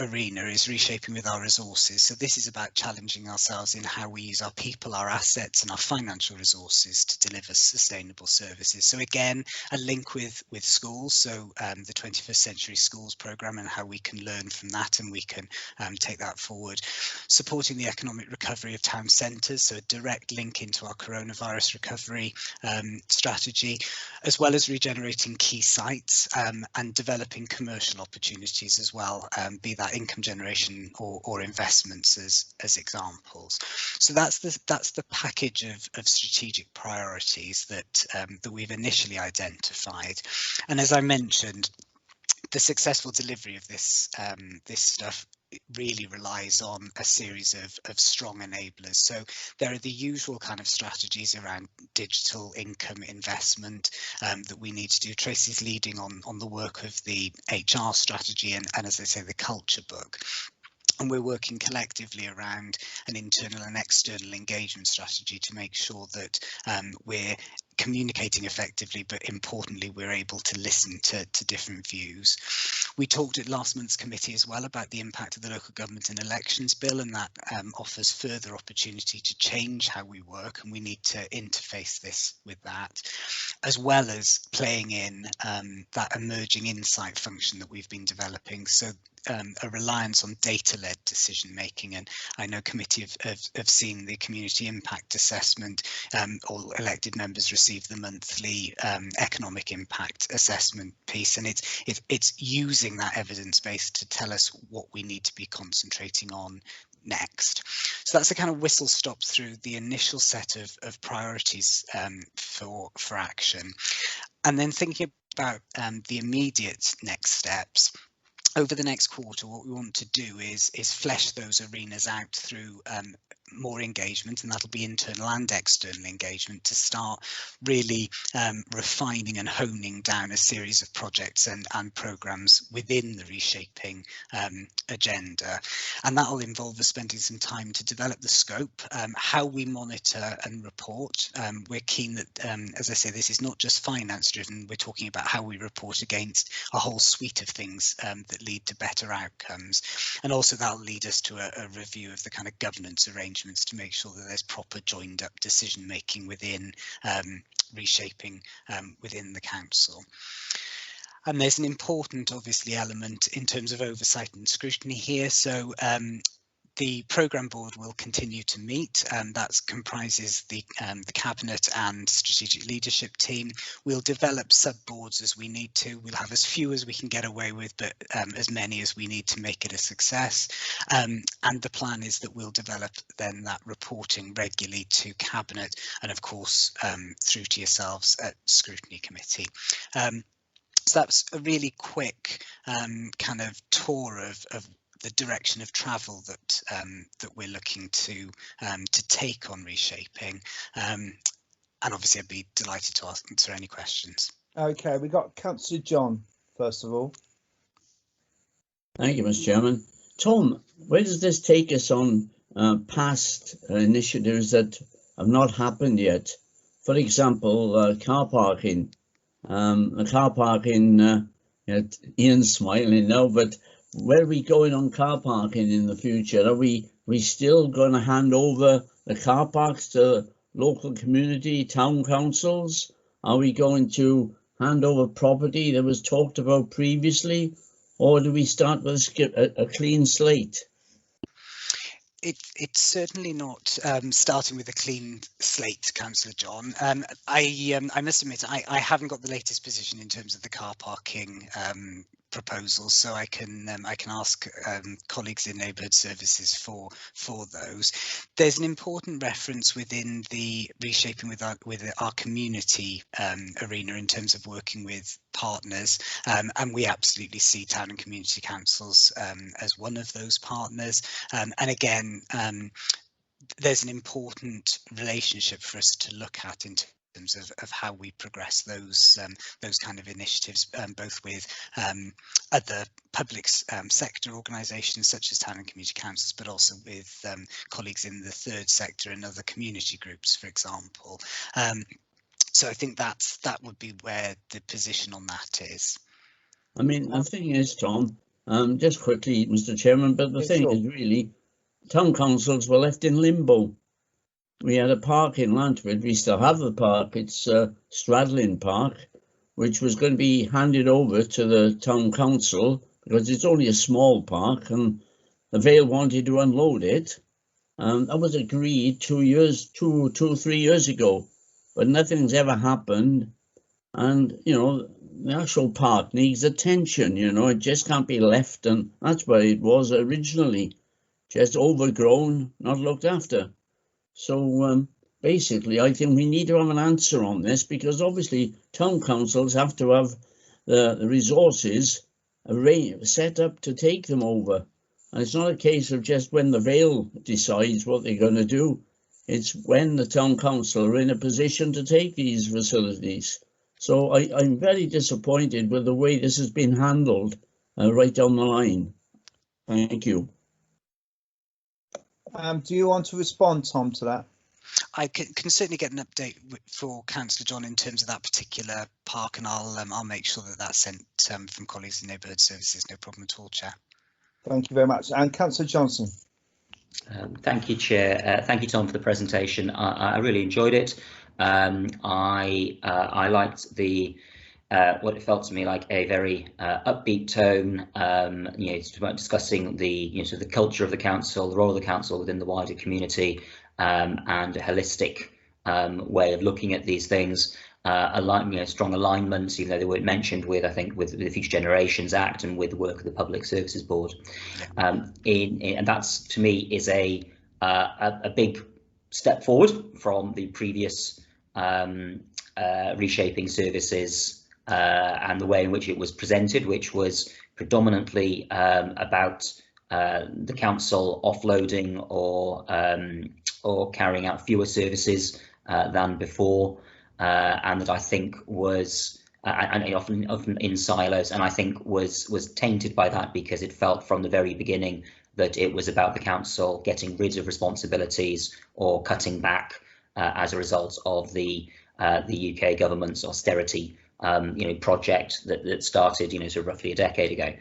arena is reshaping with our resources. So this is about challenging ourselves in how we use our people, our assets and our financial resources to deliver sustainable services. So again, a link with schools, so the 21st Century Schools programme and how we can learn from that, and we can take that forward. Supporting the economic recovery of town centres, so a direct link into our coronavirus recovery strategy, as well as regenerating key sites and developing commercial opportunities as well, be that income generation or investments as examples. So that's the package of strategic priorities that we've initially identified. And as I mentioned, the successful delivery of this stuff really relies on a series of strong enablers. So there are the usual kind of strategies around digital income investment that we need to do. Tracy's leading on the work of the HR strategy and as I say, the culture book. And we're working collectively around an internal and external engagement strategy to make sure that we're communicating effectively, but importantly, we're able to listen to different views. We talked at last month's committee as well about the impact of the Local Government and Elections Bill, and that offers further opportunity to change how we work, and we need to interface this with that, as well as playing in that emerging insight function that we've been developing. So a reliance on data-led decision making, and I know committee have seen the community impact assessment. All elected members receive the monthly economic impact assessment piece, and it's using that evidence base to tell us what we need to be concentrating on next. So that's a kind of whistle stop through the initial set of priorities for action, and then thinking about the immediate next steps. Over the next quarter, what we want to do is flesh those arenas out through more engagement, and that'll be internal and external engagement, to start really refining and honing down a series of projects and programmes within the reshaping agenda. And that will involve us spending some time to develop the scope, how we monitor and report. We're keen that, as I say, this is not just finance driven, we're talking about how we report against a whole suite of things that lead to better outcomes. And also that'll lead us to a review of the kind of governance arrangements to make sure that there's proper joined up decision making within reshaping within the council. And there's an important, obviously, element in terms of oversight and scrutiny here. So the programme board will continue to meet, that comprises the cabinet and strategic leadership team. We'll develop sub-boards as we need to. We'll have as few as we can get away with, but as many as we need to make it a success. And the plan is that we'll develop then that reporting regularly to cabinet and of course through to yourselves at Scrutiny Committee. So that's a really quick kind of tour of the direction of travel that that we're looking to take on reshaping, and obviously I'd be delighted to answer any questions. Okay, we got Councillor John first of all. Thank you, Mr. Chairman. Tom, where does this take us on past initiatives that have not happened yet? For example, car parking. The car parking Yeah, Ian's smiling now, but where are we going on car parking in the future? Are we still going to hand over the car parks to local community, town councils? Are we going to hand over property that was talked about previously? Or do we start with a clean slate? It's certainly not starting with a clean slate, Councillor John. I must admit I haven't got the latest position in terms of the car parking proposals, so I can ask colleagues in neighbourhood services for those. There's an important reference within the reshaping with our community arena in terms of working with partners, and we absolutely see town and community councils as one of those partners. And again, there's an important relationship for us to look at in terms of how we progress those kind of initiatives, both with other public sector organisations such as town and community councils, but also with colleagues in the third sector and other community groups, for example. So I think that would be where the position on that is. I mean, the thing is, Tom, just quickly, Mr. Chairman, but the thing is really, town councils were left in limbo. We had a park in Lantford, we still have the park, it's Stradlin Park, which was going to be handed over to the town council because it's only a small park and the Vale wanted to unload it. That was agreed 3 years ago, but nothing's ever happened. And, you know, the actual park needs attention, you know, it just can't be left, and that's where it was originally, just overgrown, not looked after. So basically, I think we need to have an answer on this, because obviously town councils have to have the resources set up to take them over. And it's not a case of just when the Vale decides what they're going to do. It's when the town council are in a position to take these facilities. So I'm very disappointed with the way this has been handled right down the line. Thank you. Do you want to respond, Tom, to that? I can certainly get an update for Councillor John in terms of that particular park, and I'll make sure that that's sent from colleagues in neighbourhood services. No problem at all, Chair. Thank you very much. And Councillor Johnson. Thank you, Chair. Thank you, Tom, for the presentation. I really enjoyed it. I liked the what it felt to me like a very upbeat tone. You know, discussing the sort of the culture of the council, the role of the council within the wider community, and a holistic way of looking at these things. Strong alignment, even though they weren't mentioned, with I think with the Future Generations Act and with the work of the Public Services Board. And that's, to me, is a big step forward from the previous reshaping services and the way in which it was presented, which was predominantly about the council offloading or carrying out fewer services than before, and that I think was and often in silos, and I think was tainted by that, because it felt from the very beginning that it was about the council getting rid of responsibilities or cutting back as a result of the UK government's austerity project that started sort of roughly a decade ago.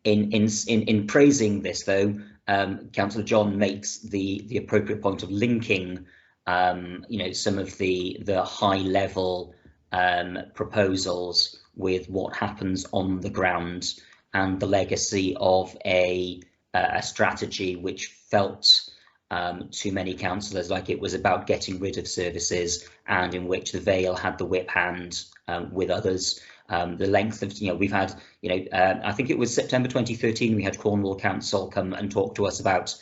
In praising this, though, Councillor John makes the appropriate point of linking some of the high level proposals with what happens on the ground, and the legacy of a strategy which felt to many councillors like it was about getting rid of services, and in which the Vale had the whip hand with others. The length of, we've had, I think it was September 2013, we had Cornwall Council come and talk to us about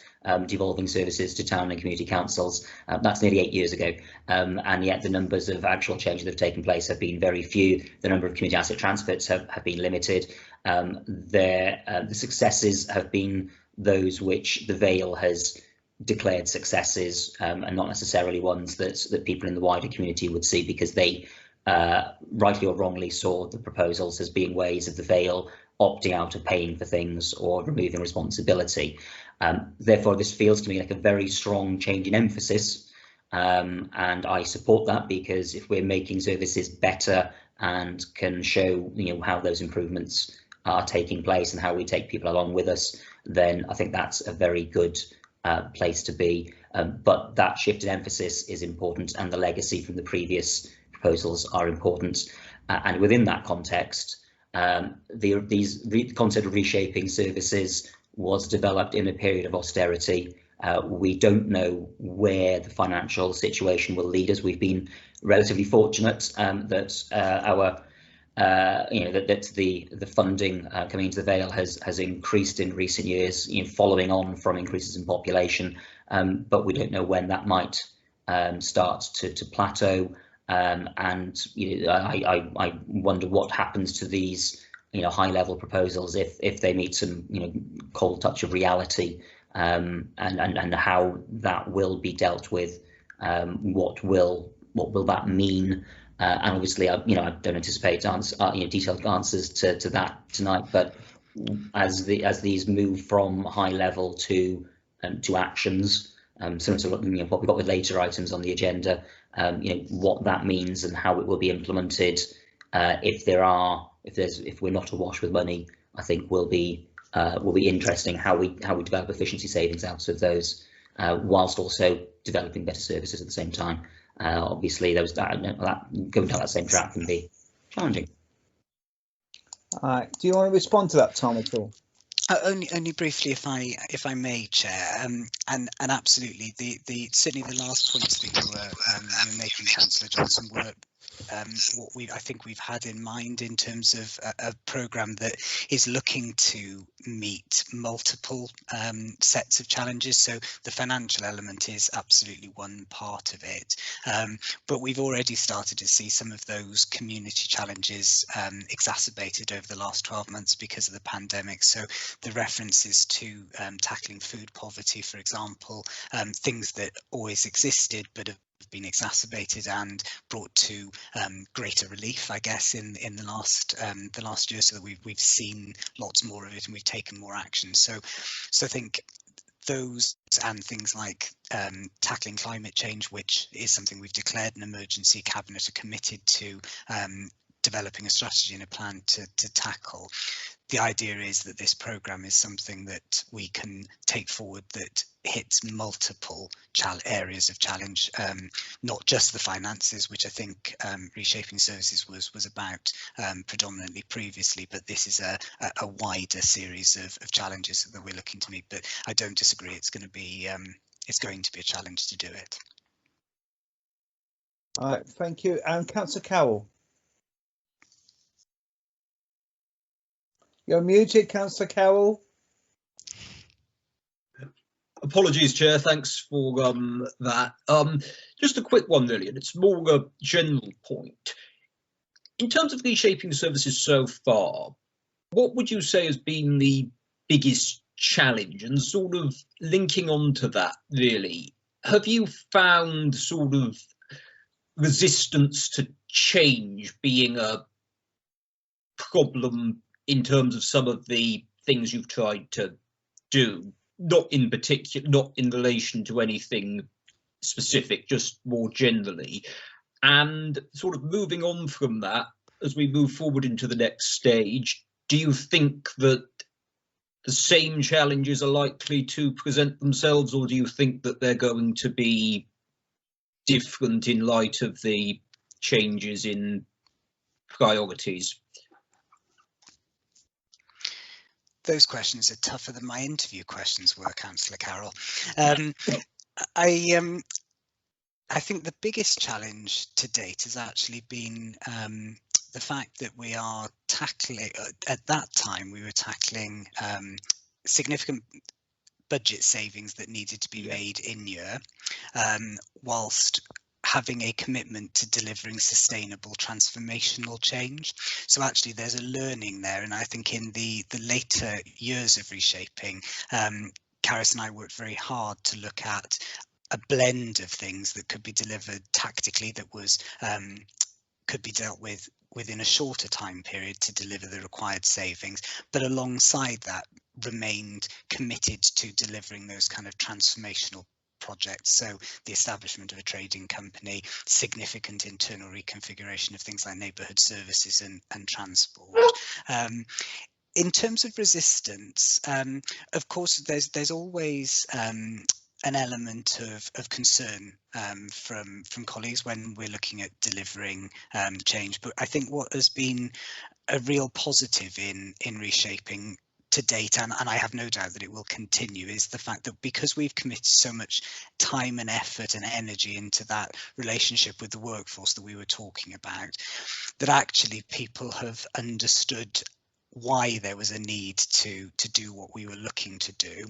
devolving services to town and community councils. That's nearly 8 years ago, and yet the numbers of actual changes that have taken place have been very few. The number of community asset transfers have been limited. The successes have been those which the Vale has declared successes, and not necessarily ones that people in the wider community would see, because they rightly or wrongly saw the proposals as being ways of the Vale opting out of paying for things or removing responsibility. Therefore, this feels to me like a very strong change in emphasis, and I support that, because if we're making services better and can show how those improvements are taking place and how we take people along with us, then I think that's a very good place to be. But that shift in emphasis is important, and the legacy from the previous proposals are important. And within that context, the concept of reshaping services was developed in a period of austerity. We don't know where the financial situation will lead us. We've been relatively fortunate that our that the funding coming into the Vale has increased in recent years, following on from increases in population, but we don't know when that might start to plateau. And I wonder what happens to these high-level proposals if they meet some cold touch of reality, and how that will be dealt with. What will that mean? And obviously, I don't anticipate detailed answers to that tonight. But as these move from high level to actions, similar to what we've got with later items on the agenda, what that means and how it will be implemented. If we're not awash with money, I think will be interesting how we develop efficiency savings out of those, whilst also developing better services at the same time. Obviously, going down that same track can be challenging. Do you want to respond to that, Tom, at all? Only briefly, if I may, Chair, and absolutely, certainly the last points that you were making, Councillor Johnson, were what I think we've had in mind in terms of a programme that is looking to meet multiple sets of challenges. So the financial element is absolutely one part of it, but we've already started to see some of those community challenges exacerbated over the last 12 months because of the pandemic. So the references to tackling food poverty, for example, things that always existed but have been exacerbated and brought to greater relief, I guess, in the last year, so that we've seen lots more of it and we've taken more action. So I think those and things like tackling climate change, which is something we've declared an emergency, Cabinet are committed to developing a strategy and a plan to tackle. The idea is that this programme is something that we can take forward that hits multiple areas of challenge, not just the finances, which I think Reshaping Services was about predominantly previously, but this is a wider series of challenges that we're looking to meet. But I don't disagree, it's going to be a challenge to do it. All right, thank you. And Councillor Carroll. You're muted, Councillor Carroll. Apologies, Chair. Thanks for that. Just a quick one, really, and it's more a general point. In terms of reshaping services so far, what would you say has been the biggest challenge? And sort of linking on to that, really, have you found sort of resistance to change being a problem in terms of some of the things you've tried to do? Not in particular, not in relation to anything specific, just more generally. And sort of moving on from that, as we move forward into the next stage, do you think that the same challenges are likely to present themselves, or do you think that they're going to be different in light of the changes in priorities? Those questions are tougher than my interview questions were, Councillor Carroll. I think the biggest challenge to date has actually been the fact that we are tackling, at that time, we were tackling significant budget savings that needed to be made in year, whilst having a commitment to delivering sustainable transformational change. So actually there's a learning there, and I think in the later years of reshaping, Karis and I worked very hard to look at a blend of things that could be delivered tactically, that was could be dealt with within a shorter time period to deliver the required savings, but alongside that remained committed to delivering those kind of transformational projects. So the establishment of a trading company, significant internal reconfiguration of things like neighbourhood services and transport. In terms of resistance, of course, there's always an element of concern from colleagues when we're looking at delivering change. But I think what has been a real positive in reshaping to date, and I have no doubt that it will continue, is the fact that because we've committed so much time and effort and energy into that relationship with the workforce that we were talking about, that actually people have understood why there was a need to do what we were looking to do,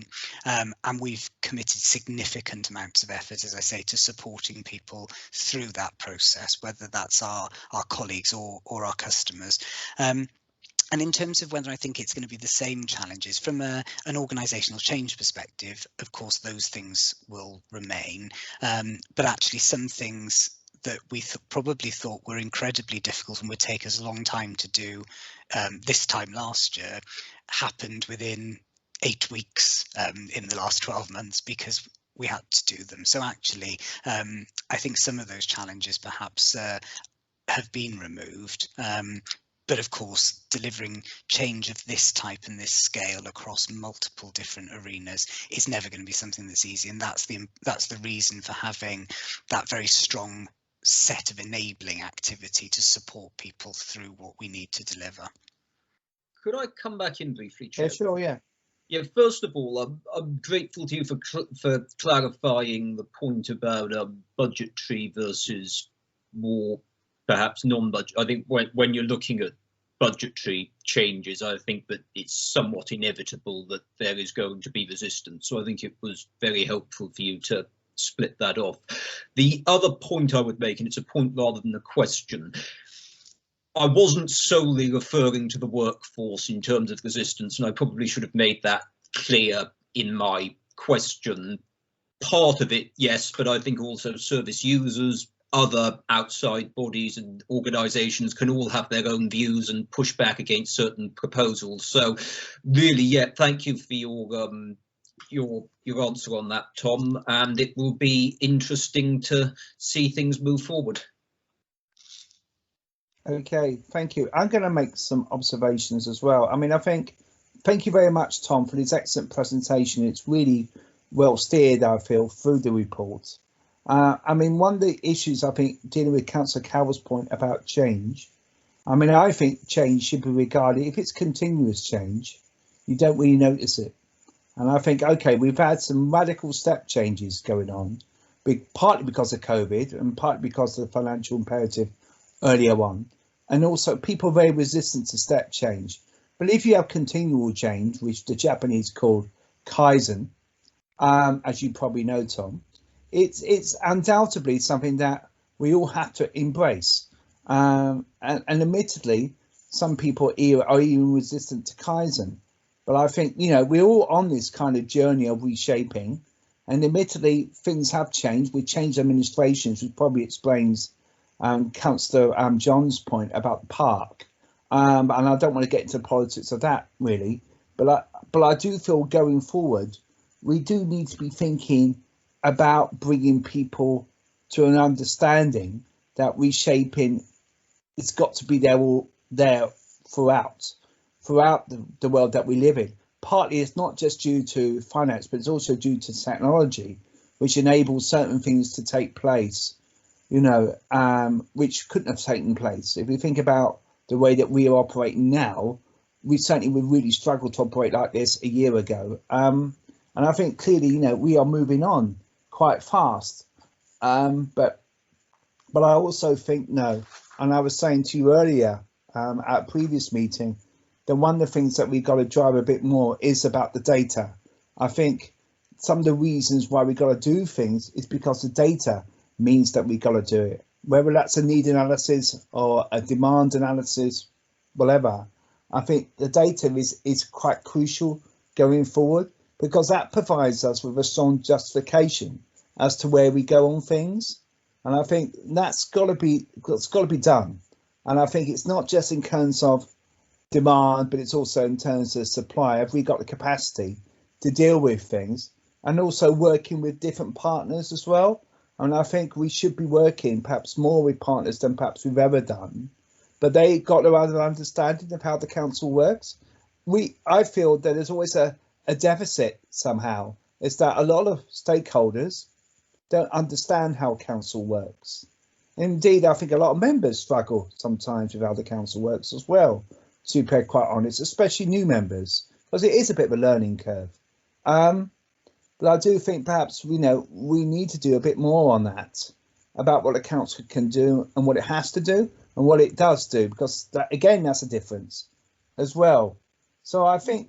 and we've committed significant amounts of effort, as I say, to supporting people through that process, whether that's our colleagues or our customers. And in terms of whether I think it's going to be the same challenges from an organisational change perspective, of course, those things will remain, but actually some things that we probably thought were incredibly difficult and would take us a long time to do this time last year happened within 8 weeks in the last 12 months because we had to do them. So actually, I think some of those challenges perhaps have been removed. But of course, delivering change of this type and this scale across multiple different arenas is never going to be something that's easy. And that's the reason for having that very strong set of enabling activity to support people through what we need to deliver. Could I come back in briefly, Chair? Yeah, sure, yeah. Yeah, first of all, I'm grateful to you for clarifying the point about budgetary versus more perhaps non-budget. I think when you're looking at budgetary changes, I think that it's somewhat inevitable that there is going to be resistance. So I think it was very helpful for you to split that off. The other point I would make, and it's a point rather than a question, I wasn't solely referring to the workforce in terms of resistance, and I probably should have made that clear in my question. Part of it, yes, but I think also service users, other outside bodies and organisations can all have their own views and push back against certain proposals. So really, yeah, thank you for your answer on that, Tom, and it will be interesting to see things move forward. Okay, thank you. I'm going to make some observations as well. I mean, I think, thank you very much, Tom, for this excellent presentation. It's really well steered, I feel, through the report. I mean, one of the issues, I think, dealing with Councillor Calvert's point about change, I mean, I think change should be regarded, if it's continuous change, you don't really notice it. And I think, okay, we've had some radical step changes going on, partly because of COVID and partly because of the financial imperative earlier on. And also people are very resistant to step change. But if you have continual change, which the Japanese call Kaizen, as you probably know, Tom, it's undoubtedly something that we all have to embrace. And admittedly, some people are even resistant to Kaizen. But I think, you know, we're all on this kind of journey of reshaping. And admittedly, things have changed. We changed administrations, which probably explains Councillor John's point about the park. And I don't want to get into politics of that, really. But I do feel going forward, we do need to be thinking about bringing people to an understanding that reshaping, it's got to be there throughout the world that we live in. Partly it's not just due to finance, but it's also due to technology, which enables certain things to take place, you know, which couldn't have taken place. If you think about the way that we are operating now, we certainly would really struggle to operate like this a year ago. And I think clearly, you know, we are moving on quite fast. But I also think, no, and I was saying to you earlier at a previous meeting, that one of the things that we've got to drive a bit more is about the data. I think some of the reasons why we got to do things is because the data means that we got to do it, whether that's a need analysis or a demand analysis, whatever. I think the data is quite crucial going forward, because that provides us with a strong justification as to where we go on things. And I think that's got to be done. And I think it's not just in terms of demand, but it's also in terms of supply. Have we got the capacity to deal with things? and also working with different partners as well. And I think we should be working perhaps more with partners than perhaps we've ever done, but they got a rather understanding of how the council works. I feel that there's always a deficit somehow. It's that a lot of stakeholders don't understand how council works. Indeed, I think a lot of members struggle sometimes with how the council works as well, to be quite honest, especially new members, because it is a bit of a learning curve. But I do think perhaps, we need to do a bit more on that, about what the council can do and what it has to do and what it does do, because that, again, that's a difference as well. So I think,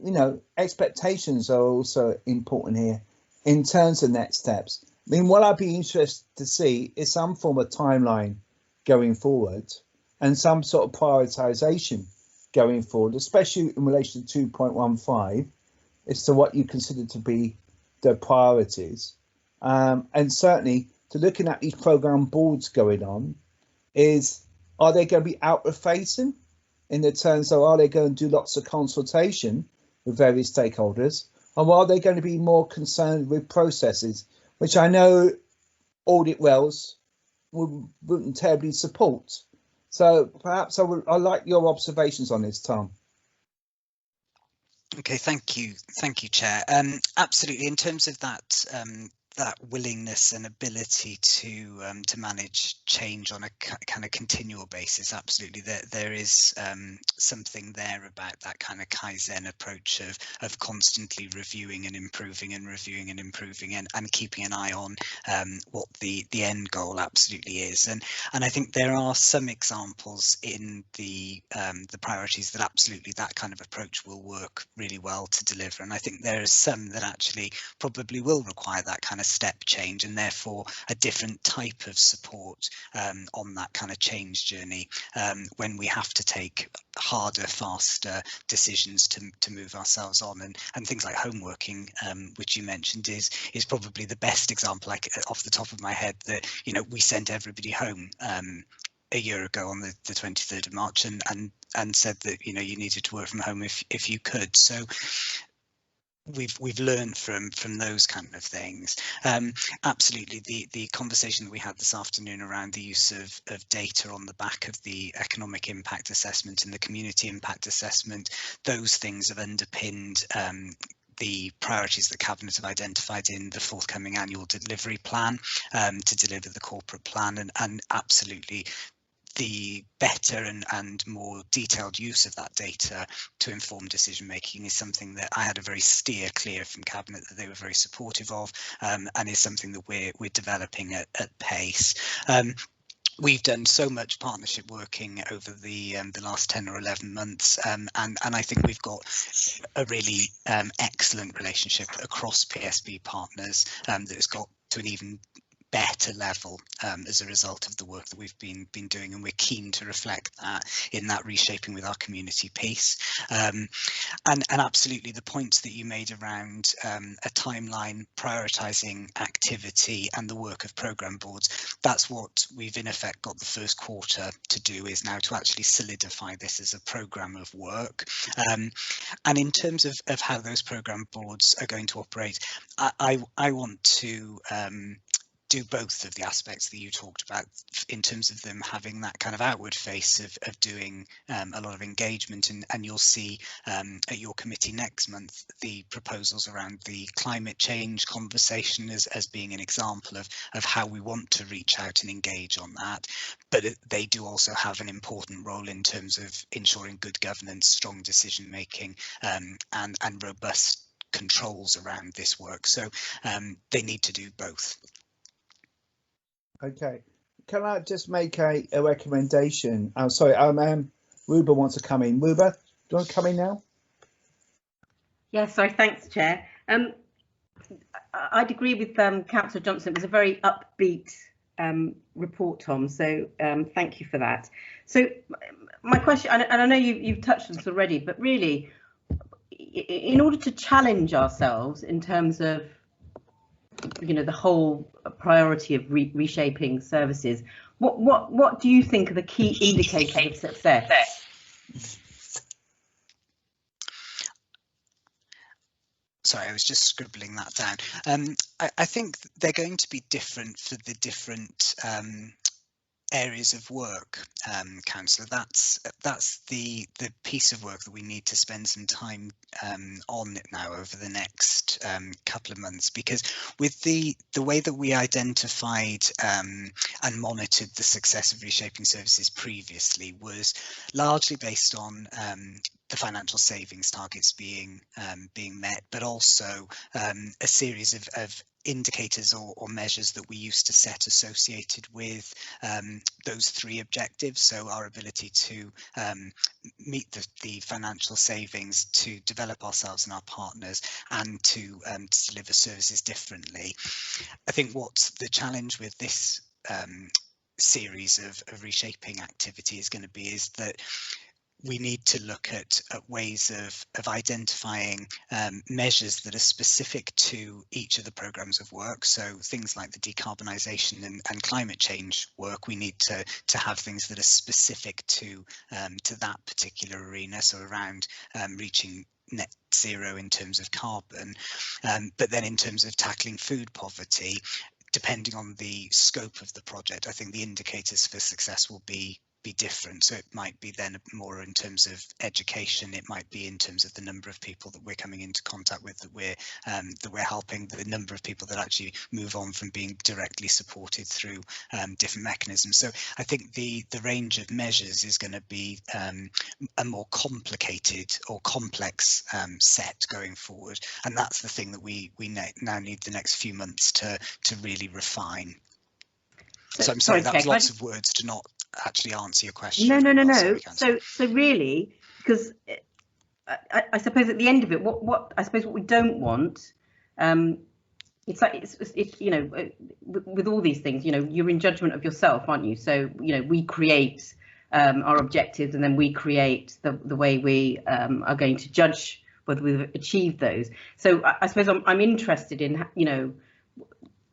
expectations are also important here in terms of next steps. I mean, what I'd be interested to see is some form of timeline going forward and some sort of prioritisation going forward, especially in relation to 2.15, as to what you consider to be the priorities. And certainly to looking at these programme boards going on, are they going to be outward facing in the terms of, are they going to do lots of consultation with various stakeholders, or are they going to be more concerned with processes, which I know audit wells wouldn't terribly support? So perhaps I'd like your observations on this, Tom. Okay, thank you, Chair. Absolutely, in terms of that that willingness and ability to manage change on a kind of continual basis, absolutely, there is something there about that kind of Kaizen approach of constantly reviewing and improving and reviewing and improving and keeping an eye on what the end goal absolutely is. And I think there are some examples in the priorities that absolutely that kind of approach will work really well to deliver. And I think there are some that actually probably will require that kind of step change, and therefore a different type of support on that kind of change journey when we have to take harder, faster decisions to move ourselves on. And things like home working, which you mentioned, is probably the best example, like off the top of my head, that we sent everybody home a year ago on the 23rd of March and said that you needed to work from home if you could. So we've learned from those kind of things. Absolutely, the conversation that we had this afternoon around the use of data on the back of the economic impact assessment and the community impact assessment, those things have underpinned the priorities that Cabinet have identified in the forthcoming annual delivery plan to deliver the corporate plan, and absolutely the better and more detailed use of that data to inform decision making is something that I had a very steer clear from Cabinet that they were very supportive of, and is something that we're developing at pace. We've done so much partnership working over the last 10 or 11 months, and I think we've got a really excellent relationship across PSB partners that has got to an even better level as a result of the work that we've been doing, and we're keen to reflect that in that reshaping with our community piece. And absolutely the points that you made around a timeline, prioritising activity and the work of programme boards, that's what we've in effect got the first quarter to do, is now to actually solidify this as a programme of work. And in terms of how those programme boards are going to operate, I want to do both of the aspects that you talked about, in terms of them having that kind of outward face of doing a lot of engagement, and you'll see at your committee next month the proposals around the climate change conversation as being an example of how we want to reach out and engage on that. But they do also have an important role in terms of ensuring good governance, strong decision making, and robust controls around this work. So they need to do both. Okay, can I just make a recommendation? I'm sorry, Ruba wants to come in. Ruba, do you want to come in now? Yeah, sorry, thanks, Chair. I'd agree with Councillor Johnson. It was a very upbeat report, Tom, so thank you for that. So my question, and I know you've touched on this already, but really, in order to challenge ourselves in terms of the whole priority of reshaping services, what do you think are the key indicators of success? sorry, I was just scribbling that down. I think they're going to be different for the different areas of work, Councillor. That's the piece of work that we need to spend some time on it now over the next couple of months, because with the way that we identified and monitored the success of reshaping services previously was largely based on the financial savings targets being met, but also a series of indicators or measures that we used to set associated with those three objectives. So our ability to meet the financial savings, to develop ourselves and our partners, and to deliver services differently. I think what's the challenge with this series of reshaping activity is going to be is that we need to look at ways of identifying measures that are specific to each of the programmes of work. So things like the decarbonisation and climate change work, we need to have things that are specific to that particular arena, so around reaching net zero in terms of carbon. But then in terms of tackling food poverty, depending on the scope of the project, I think the indicators for success will be different. So it might be then more in terms of education, it might be in terms of the number of people that we're coming into contact with, that we're helping, the number of people that actually move on from being directly supported through different mechanisms. So I think the range of measures is going to be a more complicated or complex set going forward, and that's the thing that we now need the next few months to really refine. So I'm sorry, that was lots of words to not actually answer your question. No. Sorry, so really, because I suppose at the end of it, what we don't want, it's like it's you know, with all these things, you know, you're in judgment of yourself, aren't you? So you know, we create our objectives, and then we create the way we are going to judge whether we've achieved those. So I suppose I'm interested in, you know,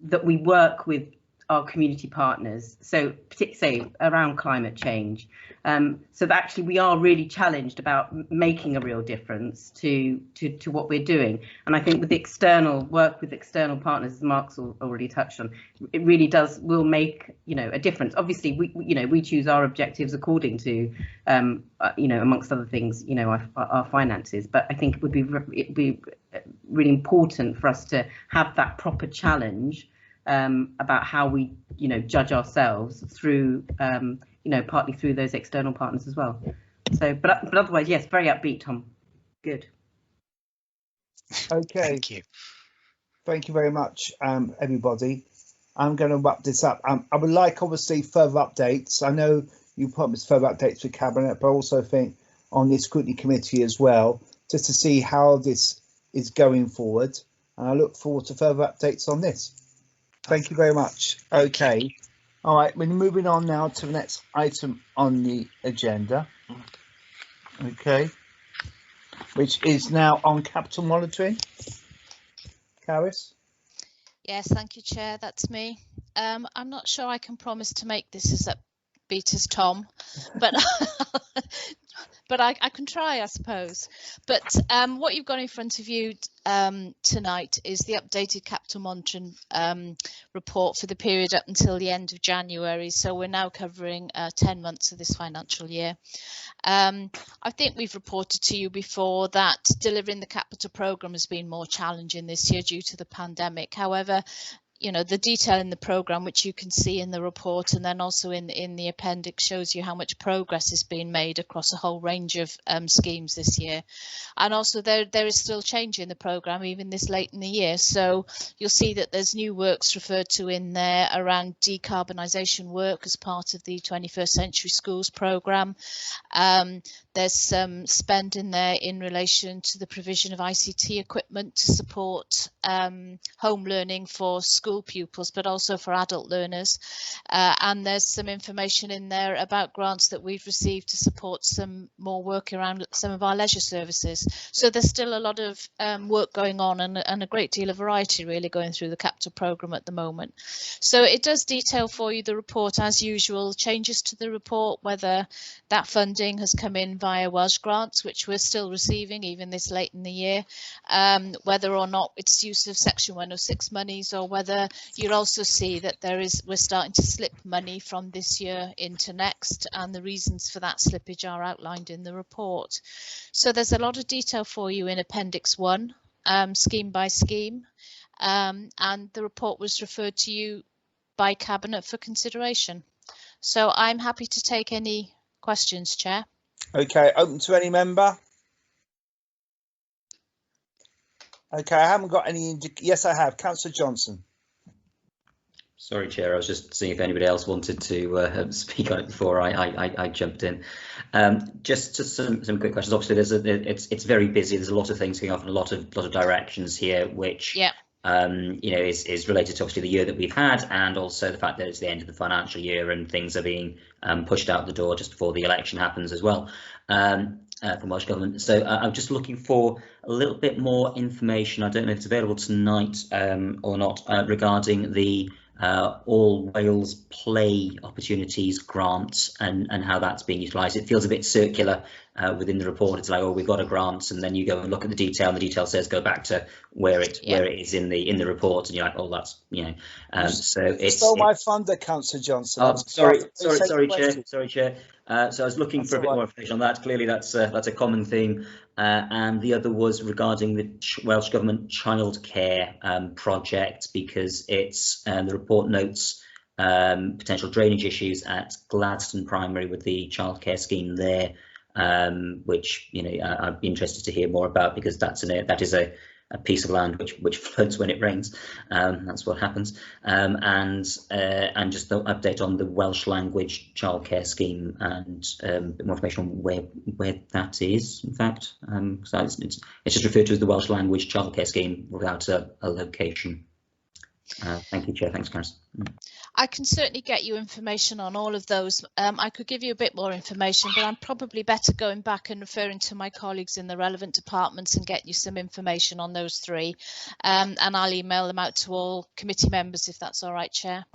that we work with our community partners, so particularly around climate change, so that actually we are really challenged about making a real difference to what we're doing. And I think with the external work with external partners, as Mark's already touched on, it really will make, you know, a difference. Obviously we choose our objectives according to you know, amongst other things, you know, our finances, but I think it'd be really important for us to have that proper challenge about how we, you know, judge ourselves through, you know, partly through those external partners as well. So, but otherwise, yes, very upbeat, Tom. Good. Okay. Thank you very much, everybody. I'm going to wrap this up. I would like, obviously, further updates. I know you promised further updates for Cabinet, but I also think on the Scrutiny Committee as well, just to see how this is going forward. And I look forward to further updates on this. Thank you very much. Okay. All right, we're moving on now to the next item on the agenda. Okay. Which is now on capital monitoring. Caris? Yes, thank you, Chair. That's me. I'm not sure I can promise to make this as upbeat as Tom, but but I can try, I suppose. But what you've got in front of you tonight is the updated capital monitoring report for the period up until the end of January. So we're now covering 10 months of this financial year. I think we've reported to you before that delivering the capital programme has been more challenging this year due to the pandemic. However, you know, the detail in the programme, which you can see in the report and then also in the appendix, shows you how much progress has been made across a whole range of schemes this year. And also there is still change in the programme even this late in the year. So you'll see that there's new works referred to in there around decarbonisation work as part of the 21st Century Schools programme. There's some spend in there in relation to the provision of ICT equipment to support home learning for schools school pupils, but also for adult learners. And there's some information in there about grants that we've received to support some more work around some of our leisure services. So there's still a lot of work going on, and a great deal of variety really going through the capital programme at the moment. So it does detail for you the report as usual, changes to the report, whether that funding has come in via Welsh grants, which we're still receiving even this late in the year, whether or not it's use of Section 106 monies, or whether you'll also see that we're starting to slip money from this year into next, and the reasons for that slippage are outlined in the report. So there's a lot of detail for you in Appendix 1, scheme by scheme, and the report was referred to you by Cabinet for consideration. So I'm happy to take any questions, Chair. Okay, open to any member. Okay, I haven't got any. Yes, I have. Councillor Johnson. Sorry, Chair, I was just seeing if anybody else wanted to speak on it before I jumped in. Just some quick questions. Obviously, it's very busy. There's a lot of things going off in a lot of directions here, which you know, is related to obviously the year that we've had, and also the fact that it's the end of the financial year and things are being pushed out the door just before the election happens as well. From Welsh Government. So I'm just looking for a little bit more information. I don't know if it's available tonight or not, regarding the All Wales Play Opportunities grant and how that's being utilised. It feels a bit circular within the report. It's like, oh, we've got a grant, and then you go and look at the detail, and the detail says go back to where it is in the report, and you're like, oh, that's, you know. So it's stole my thunder, Councillor Johnson. Oh, sorry, Chair. So I was looking for a bit more information on that. Clearly, that's a common theme. And the other was regarding the Welsh Government childcare project, because it's the report notes potential drainage issues at Gladstone Primary with the childcare scheme there, which, you know, I'd be interested to hear more about, because that is a piece of land which floods when it rains. That's what happens. And just the update on the Welsh language childcare scheme, and a bit more information on where that is, in fact. So it's just referred to as the Welsh language childcare scheme without a location. Thank you, Chair. Thanks, Karis. I can certainly get you information on all of those. I could give you a bit more information, but I'm probably better going back and referring to my colleagues in the relevant departments and get you some information on those three. And I'll email them out to all committee members if that's all right, Chair.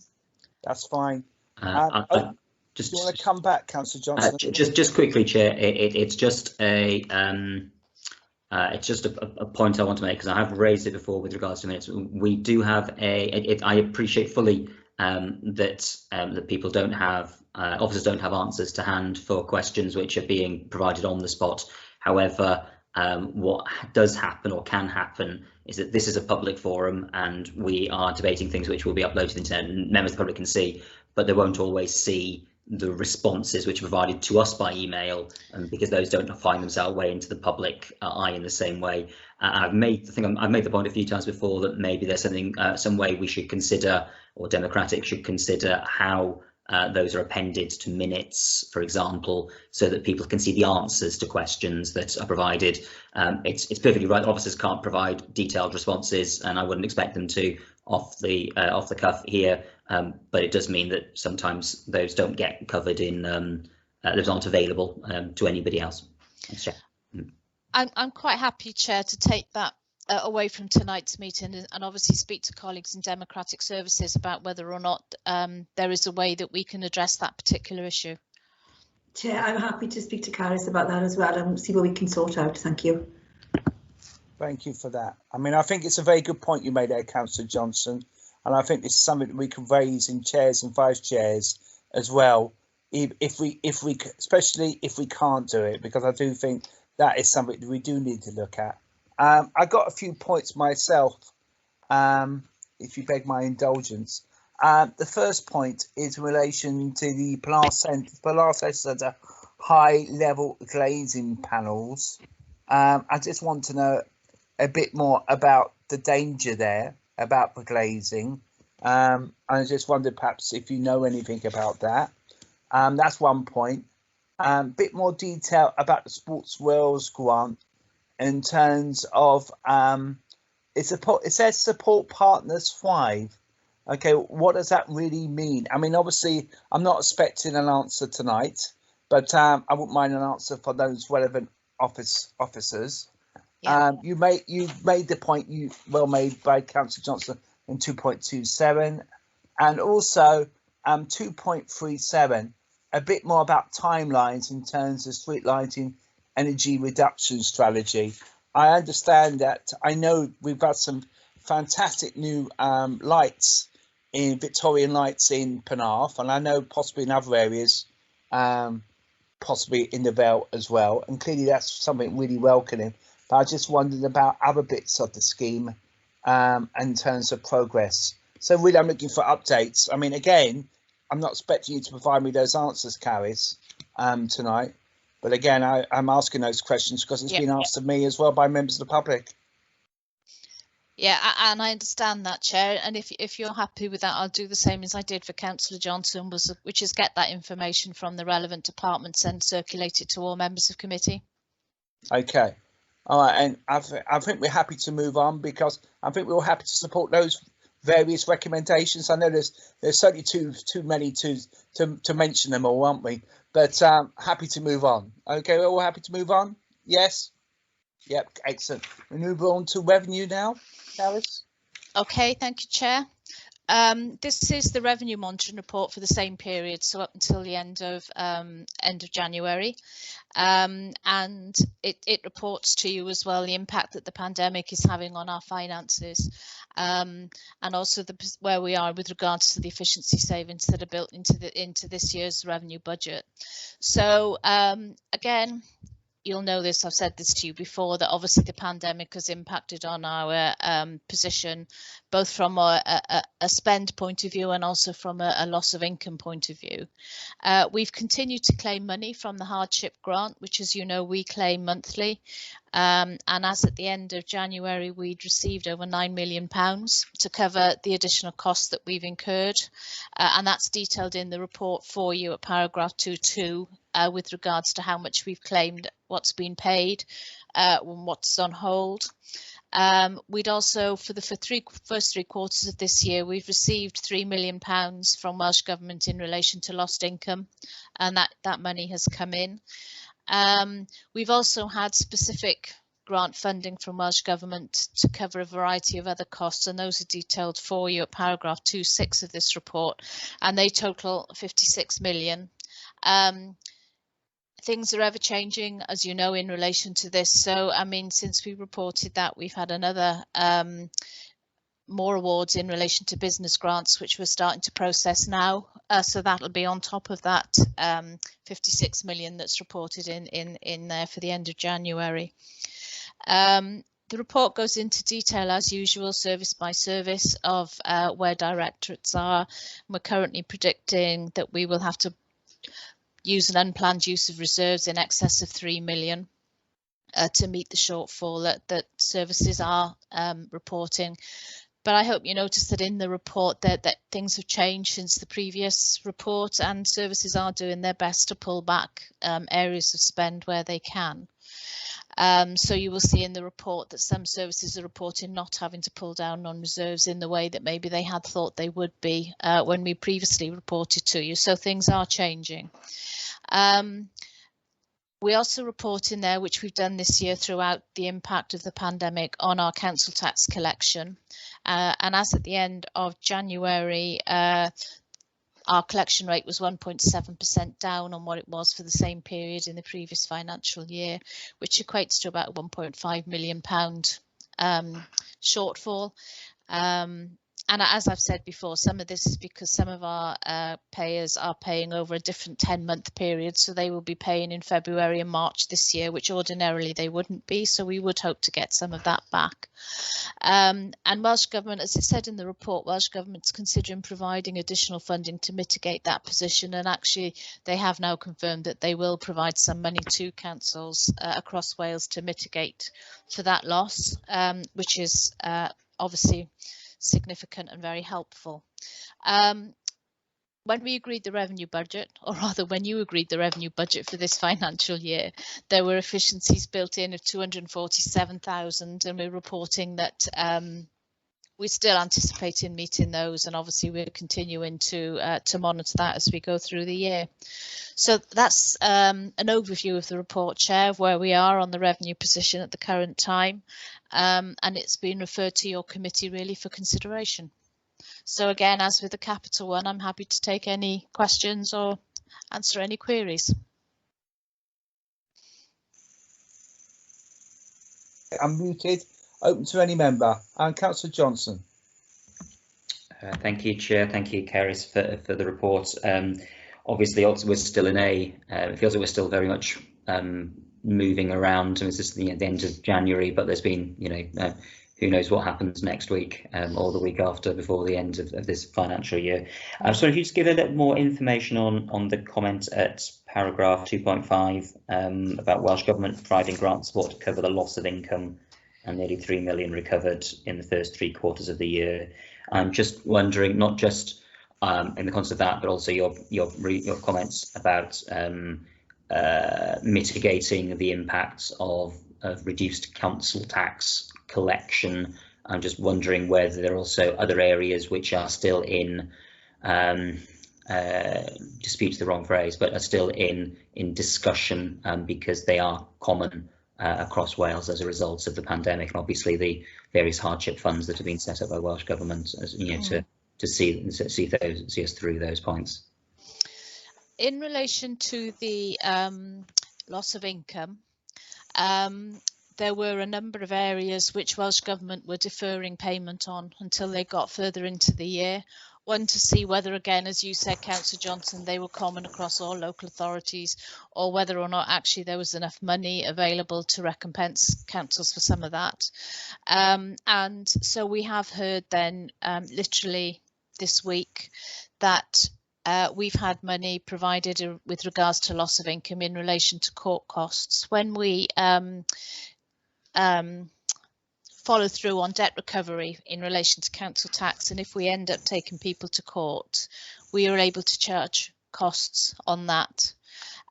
That's fine. Do you want to come back, Councillor Johnson? Just quickly, Chair. It's just a point I want to make, because I have raised it before with regards to minutes. We do have I appreciate fully that people don't have, officers don't have answers to hand for questions which are being provided on the spot. However, what does happen or can happen is that this is a public forum, and we are debating things which will be uploaded to the internet, and members of the public can see, but they won't always see the responses which are provided to us by email, because those don't find themselves way into the public eye in the same way. I've made the point a few times before that maybe there's something, some way we should consider, or Democratic should consider, how those are appended to minutes, for example, so that people can see the answers to questions that are provided. It's perfectly right, officers can't provide detailed responses, and I wouldn't expect them to off the cuff here, but it does mean that sometimes those don't get covered in, those aren't available to anybody else. Thanks, Chair. I'm quite happy, Chair, to take that away from tonight's meeting and obviously speak to colleagues in Democratic Services about whether or not there is a way that we can address that particular issue. Chair, I'm happy to speak to Caris about that as well and see what we can sort out. Thank you. Thank you for that. I mean, I think it's a very good point you made there, Councillor Johnson, and I think this is something that we can raise in chairs and vice chairs as well, if we especially if we can't do it, because I do think that is something that we do need to look at. I got a few points myself, if you beg my indulgence. The first point is in relation to the placenta high level glazing panels. I just want to know a bit more about the danger there, about the glazing. I just wondered perhaps if you know anything about that. That's one point. Bit more detail about the Sports Wales grant in terms of it says support partners 5. Okay, what does that really mean? I mean, obviously, I'm not expecting an answer tonight, but I wouldn't mind an answer for those relevant officers. Yeah. You made the point you well made by Councillor Johnson in 2.27, and also 2.37. A bit more about timelines in terms of street lighting energy reduction strategy. I understand that. I know we've got some fantastic new lights in Victorian lights in Penarth, and I know possibly in other areas, possibly in the Vale as well. And clearly that's something really welcoming. But I just wondered about other bits of the scheme in terms of progress. So really, I'm looking for updates. I mean, again, I'm not expecting you to provide me those answers, Caris, tonight. But again, I'm asking those questions because it's been asked of me as well by members of the public. Yeah, and I understand that, Chair. And if you're happy with that, I'll do the same as I did for Councillor Johnson, which is get that information from the relevant departments and circulate it to all members of committee. Okay. All right. And I think we're happy to move on because I think we're all happy to support those various recommendations. I know there's certainly too many to mention them all, aren't we? But happy to move on. Okay, we're all happy to move on. Yes. Yep. Excellent. We move on to revenue now. Alice. Okay, thank you, Chair. This is the revenue monitoring report for the same period, so up until the end of January, and it reports to you as well the impact that the pandemic is having on our finances, and also where we are with regards to the efficiency savings that are built into this year's revenue budget. So again, you'll know this, I've said this to you before, that obviously the pandemic has impacted on our position, both from a spend point of view and also from a loss of income point of view. We've continued to claim money from the hardship grant, which, as you know, we claim monthly. And as at the end of January, we'd received over £9 million to cover the additional costs that we've incurred. And that's detailed in the report for you at paragraph 2.2 with regards to how much we've claimed, what's been paid, and what's on hold. We'd also, for the first three quarters of this year, we've received £3 million from Welsh Government in relation to lost income, and that money has come in. We've also had specific grant funding from Welsh Government to cover a variety of other costs, and those are detailed for you at paragraph 2.6 of this report, and they total 56 million. Things are ever changing, as you know, in relation to this. So, I mean, since we reported that, we've had another more awards in relation to business grants, which we're starting to process now. So that'll be on top of that 56 million that's reported in there for the end of January. The report goes into detail, as usual, service by service of where directorates are. We're currently predicting that we will have to use an unplanned use of reserves in excess of 3 million to meet the shortfall that services are reporting. But I hope you notice that in the report that things have changed since the previous report, and services are doing their best to pull back areas of spend where they can. So you will see in the report that some services are reporting not having to pull down on reserves in the way that maybe they had thought they would be when we previously reported to you. So things are changing. We also report in there, which we've done this year throughout, the impact of the pandemic on our council tax collection. And as at the end of January, our collection rate was 1.7% down on what it was for the same period in the previous financial year, which equates to about £1.5 million shortfall. And as I've said before, some of this is because some of our payers are paying over a different 10-month period, so they will be paying in February and March this year, which ordinarily they wouldn't be, so we would hope to get some of that back. And Welsh Government, as it said in the report, Welsh Government's considering providing additional funding to mitigate that position, and actually they have now confirmed that they will provide some money to councils across Wales to mitigate for that loss, which is obviously significant and very helpful. When we agreed the revenue budget, or rather when you agreed the revenue budget for this financial year, there were efficiencies built in of 247,000, and we're reporting that we're still anticipating meeting those, and obviously we're continuing to monitor that as we go through the year. So that's an overview of the report, Chair, of where we are on the revenue position at the current time, and it's been referred to your committee really for consideration. So again, as with the capital one, I'm happy to take any questions or answer any queries. Unmuted, open to any member. And Councillor Johnson. Thank you, Chair. Thank you, Caris, for the report. Obviously, also we're still in it feels like we're still very much moving around. It's just the end of January, but there's been, who knows what happens next week or the week after before the end of this financial year. So if you just give a little more information on the comment at paragraph 2.5 about Welsh Government providing grant support to cover the loss of income and nearly 3 million recovered in the first 3 quarters of the year. I'm just wondering, not just in the context of that, but also your comments about mitigating the impacts of reduced council tax collection. I'm just wondering whether there are also other areas which are still in dispute's the wrong phrase, but are still in discussion because they are common across Wales as a result of the pandemic, and obviously the various hardship funds that have been set up by Welsh Government, as to see us through those points. In relation to the loss of income, there were a number of areas which Welsh Government were deferring payment on until they got further into the year. One, to see whether, again, as you said, Councillor Johnson, they were common across all local authorities, or whether or not actually there was enough money available to recompense councils for some of that. And so we have heard then literally this week that we've had money provided with regards to loss of income in relation to court costs. When we follow through on debt recovery in relation to council tax, and if we end up taking people to court, we are able to charge costs on that.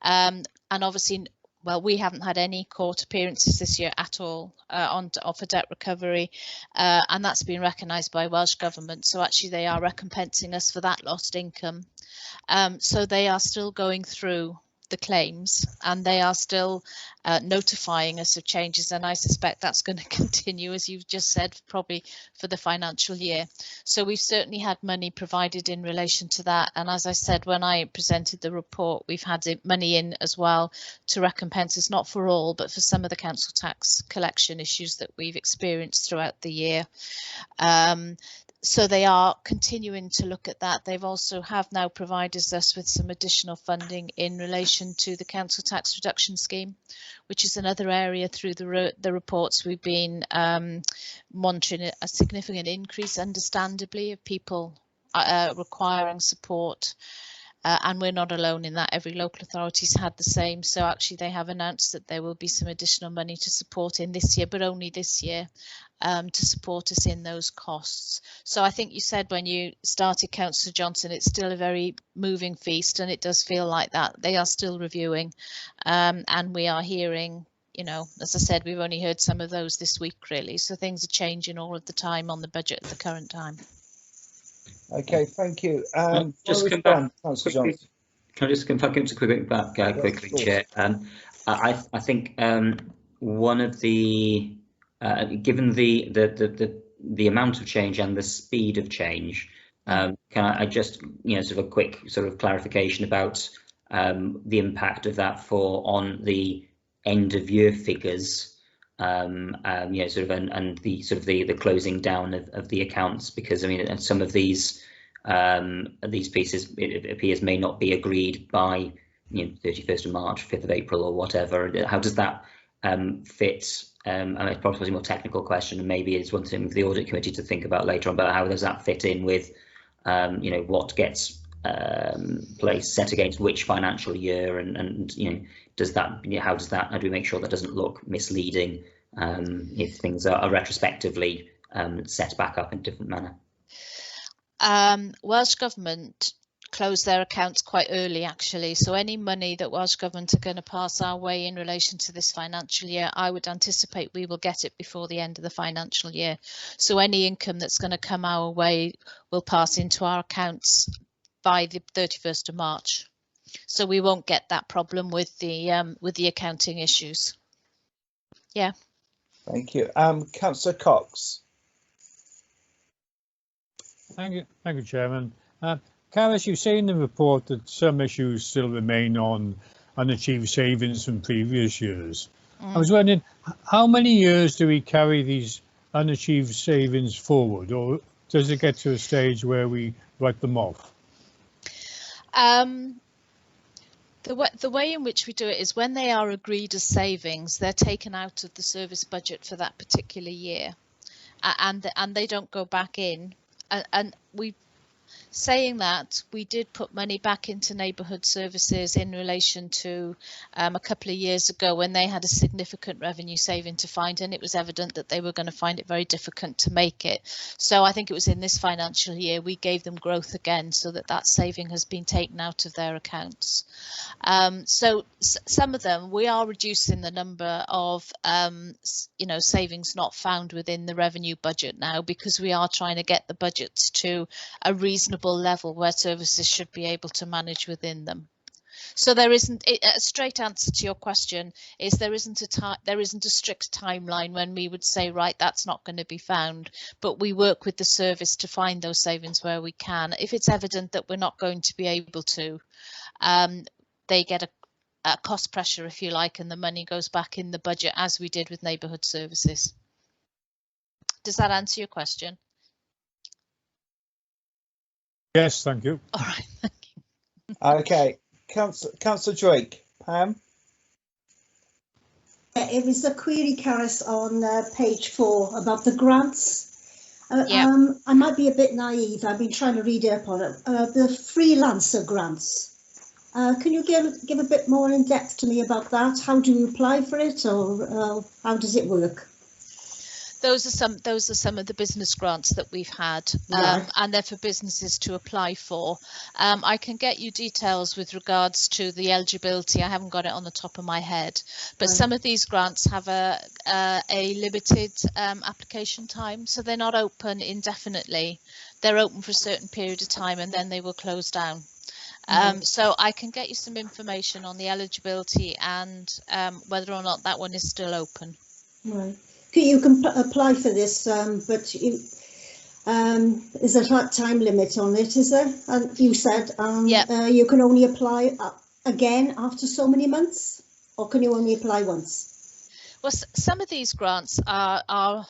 And obviously, well, we haven't had any court appearances this year at all for debt recovery, and that's been recognised by Welsh Government. So actually they are recompensing us for that lost income. So they are still going through the claims, and they are still notifying us of changes, and I suspect that's going to continue, as you've just said, probably for the financial year. So we've certainly had money provided in relation to that, and as I said when I presented the report, we've had money in as well to recompense us, not for all, but for some of the council tax collection issues that we've experienced throughout the year. So they are continuing to look at that. They've also have now provided us with some additional funding in relation to the council tax reduction scheme, which is another area through the reports we've been monitoring a significant increase, understandably, of people requiring support. And we're not alone in that. Every local authority's had the same. So actually they have announced that there will be some additional money to support in this year, but only this year, to support us in those costs. So I think you said when you started, Councillor Johnson, it's still a very moving feast, and it does feel like that. They are still reviewing, and we are hearing, as I said, we've only heard some of those this week, really. So things are changing all of the time on the budget at the current time. Okay, thank you. Just come back. Can I just come back into quickly, Chair? I think one of the given the amount of change and the speed of change, can I just sort of a quick sort of clarification about the impact of that on the end of year figures, and the closing down of the accounts, because I mean some of these pieces, it appears, may not be agreed by 31st of March, 5th of April, or whatever. How does that fit? And it's probably a more technical question, and maybe it's one thing for the audit committee to think about later on. But how does that fit in with what gets set against which financial year, and does that how do we make sure that doesn't look misleading if things are retrospectively set back up in a different manner? Welsh Government closed their accounts quite early, actually. So any money that Welsh Government are going to pass our way in relation to this financial year, I would anticipate we will get it before the end of the financial year. So any income that's going to come our way will pass into our accounts by the 31st of March. So we won't get that problem with the accounting issues. Yeah. Thank you. Councillor Cox. Thank you, Chairman. Carys, you say in the report that some issues still remain on unachieved savings from previous years. I was wondering, how many years do we carry these unachieved savings forward, or does it get to a stage where we write them off? The way in which we do it is when they are agreed as savings, they're taken out of the service budget for that particular year, and they don't go back in. And we, saying that, we did put money back into neighbourhood services in relation to a couple of years ago when they had a significant revenue saving to find, and it was evident that they were going to find it very difficult to make it. So I think it was in this financial year we gave them growth again, so that saving has been taken out of their accounts. So some of them, we are reducing the number of savings not found within the revenue budget now, because we are trying to get the budgets to a reasonable level where services should be able to manage within them. So there isn't a straight answer to your question is there isn't a strict timeline when we would say, right, that's not going to be found, but we work with the service to find those savings where we can. If it's evident that we're not going to be able to, they get a cost pressure, if you like, and the money goes back in the budget as we did with neighbourhood services. Does that answer your question? Yes, thank you. All right, thank you. Okay, Councillor Drake. Pam? It was a query, Carys, on page 4 about the grants. I might be a bit naive. I've been trying to read up on it. The freelancer grants. Can you give a bit more in depth to me about that? How do you apply for it, or how does it work? Those are some of the business grants that we've had, and they're for businesses to apply for. I can get you details with regards to the eligibility. I haven't got it on the top of my head, but some of these grants have a limited application time, so they're not open indefinitely. They're open for a certain period of time and then they will close down. So I can get you some information on the eligibility and whether or not that one is still open. Right. You can apply for this, but is there a time limit on it, is there? And you said you can only apply again after so many months, or can you only apply once? Well, some of these grants are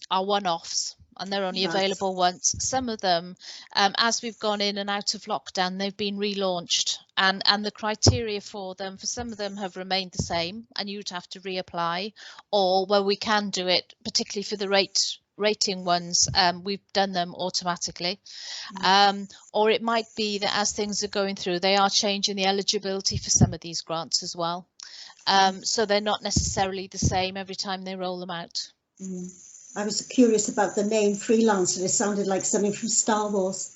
one-offs, and they're only available once. Some of them, as we've gone in and out of lockdown, they've been relaunched, and the criteria for them, for some of them, have remained the same, and you'd have to reapply, or where we can do it, particularly for the rating ones, we've done them automatically. Or it might be that as things are going through, they are changing the eligibility for some of these grants as well. So they're not necessarily the same every time they roll them out. I was curious about the name freelancer. It sounded like something from Star Wars.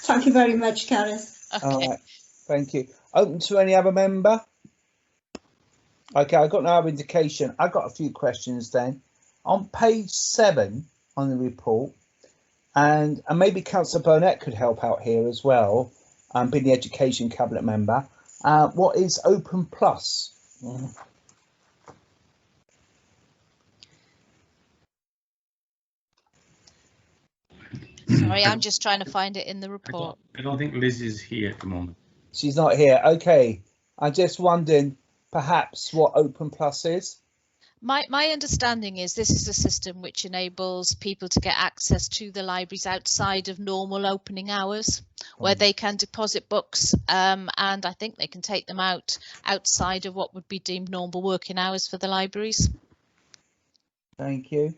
Thank you very much, Carys. Okay. All right, thank you. Open to any other member? Okay, I got no other indication. I got a few questions then. On page 7 on the report, and maybe Councillor Burnett could help out here as well, being the Education Cabinet member. What is Open Plus? Sorry, I'm just trying to find it in the report. I don't think Liz is here at the moment. She's not here. Okay, I'm just wondering perhaps what Open Plus is. My understanding is this is a system which enables people to get access to the libraries outside of normal opening hours, where they can deposit books, and I think they can take them out outside of what would be deemed normal working hours for the libraries. Thank you.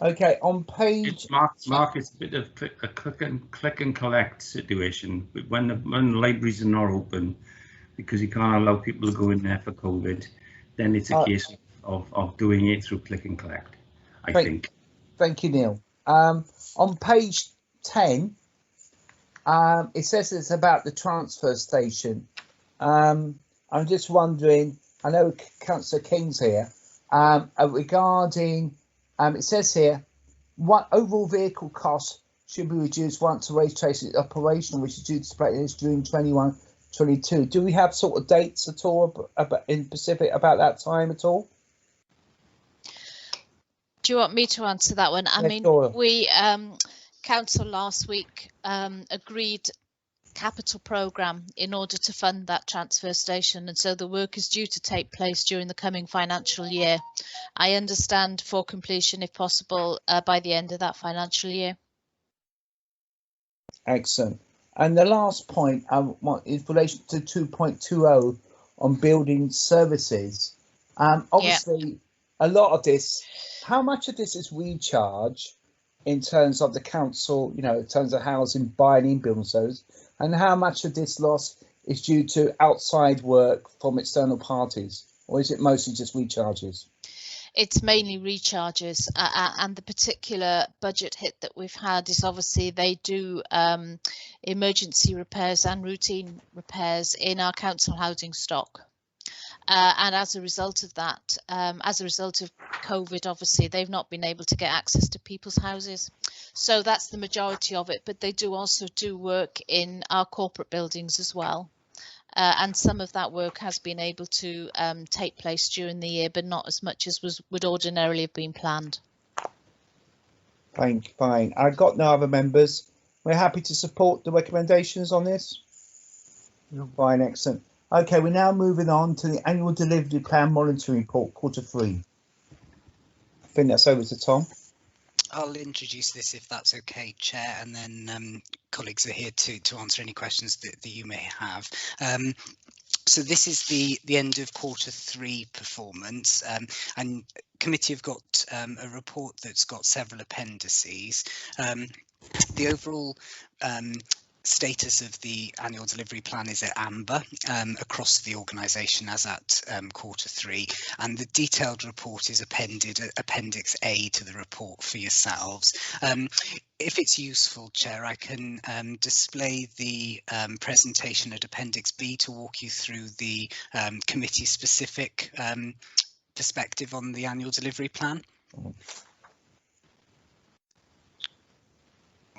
Okay, on page... Mark, it's a bit of a click and collect situation. When the libraries are not open, because you can't allow people to go in there for COVID, then it's a case of doing it through click and collect, I think. Thank you, Neil. On page 10, It says it's about the transfer station. I'm just wondering, I know Councillor King's here, regarding, it says here, what overall vehicle costs should be reduced once the race trace is operational, which is due to take place June 21-22. Do we have sort of dates at all in specific about that time at all? Do you want me to answer that one? I mean, sure. we council last week agreed capital programme in order to fund that transfer station, and so the work is due to take place during the coming financial year. I understand for completion, if possible, by the end of that financial year. Excellent. And the last point I want is relation to 2.20 on building services. Obviously, a lot of this, how much of this is recharge in terms of the council, you know, in terms of housing, buying in building services, and how much of this loss is due to outside work from external parties, or is it mostly just recharges? It's mainly recharges, and the particular budget hit that we've had is obviously they do emergency repairs and routine repairs in our council housing stock. And as a result of that, as a result of COVID, obviously, they've not been able to get access to people's houses. So that's the majority of it, but they do also do work in our corporate buildings as well. And some of that work has been able to take place during the year, but not as much as would ordinarily have been planned. Fine. I've got no other members. We're happy to support the recommendations on this. Fine, excellent. Okay, we're now moving on to the annual delivery plan monitoring report, Q3. I think that's over to Tom. I'll introduce this if that's okay, Chair, and then colleagues are here to answer any questions that you may have. So this is the end of Q3 performance, and committee have got a report that's got several appendices. The overall status of the annual delivery plan is at amber across the organisation as at Q3, and the detailed report is appended Appendix A to the report for yourselves. If it's useful, Chair, I can display the presentation at Appendix B to walk you through the committee-specific perspective on the annual delivery plan,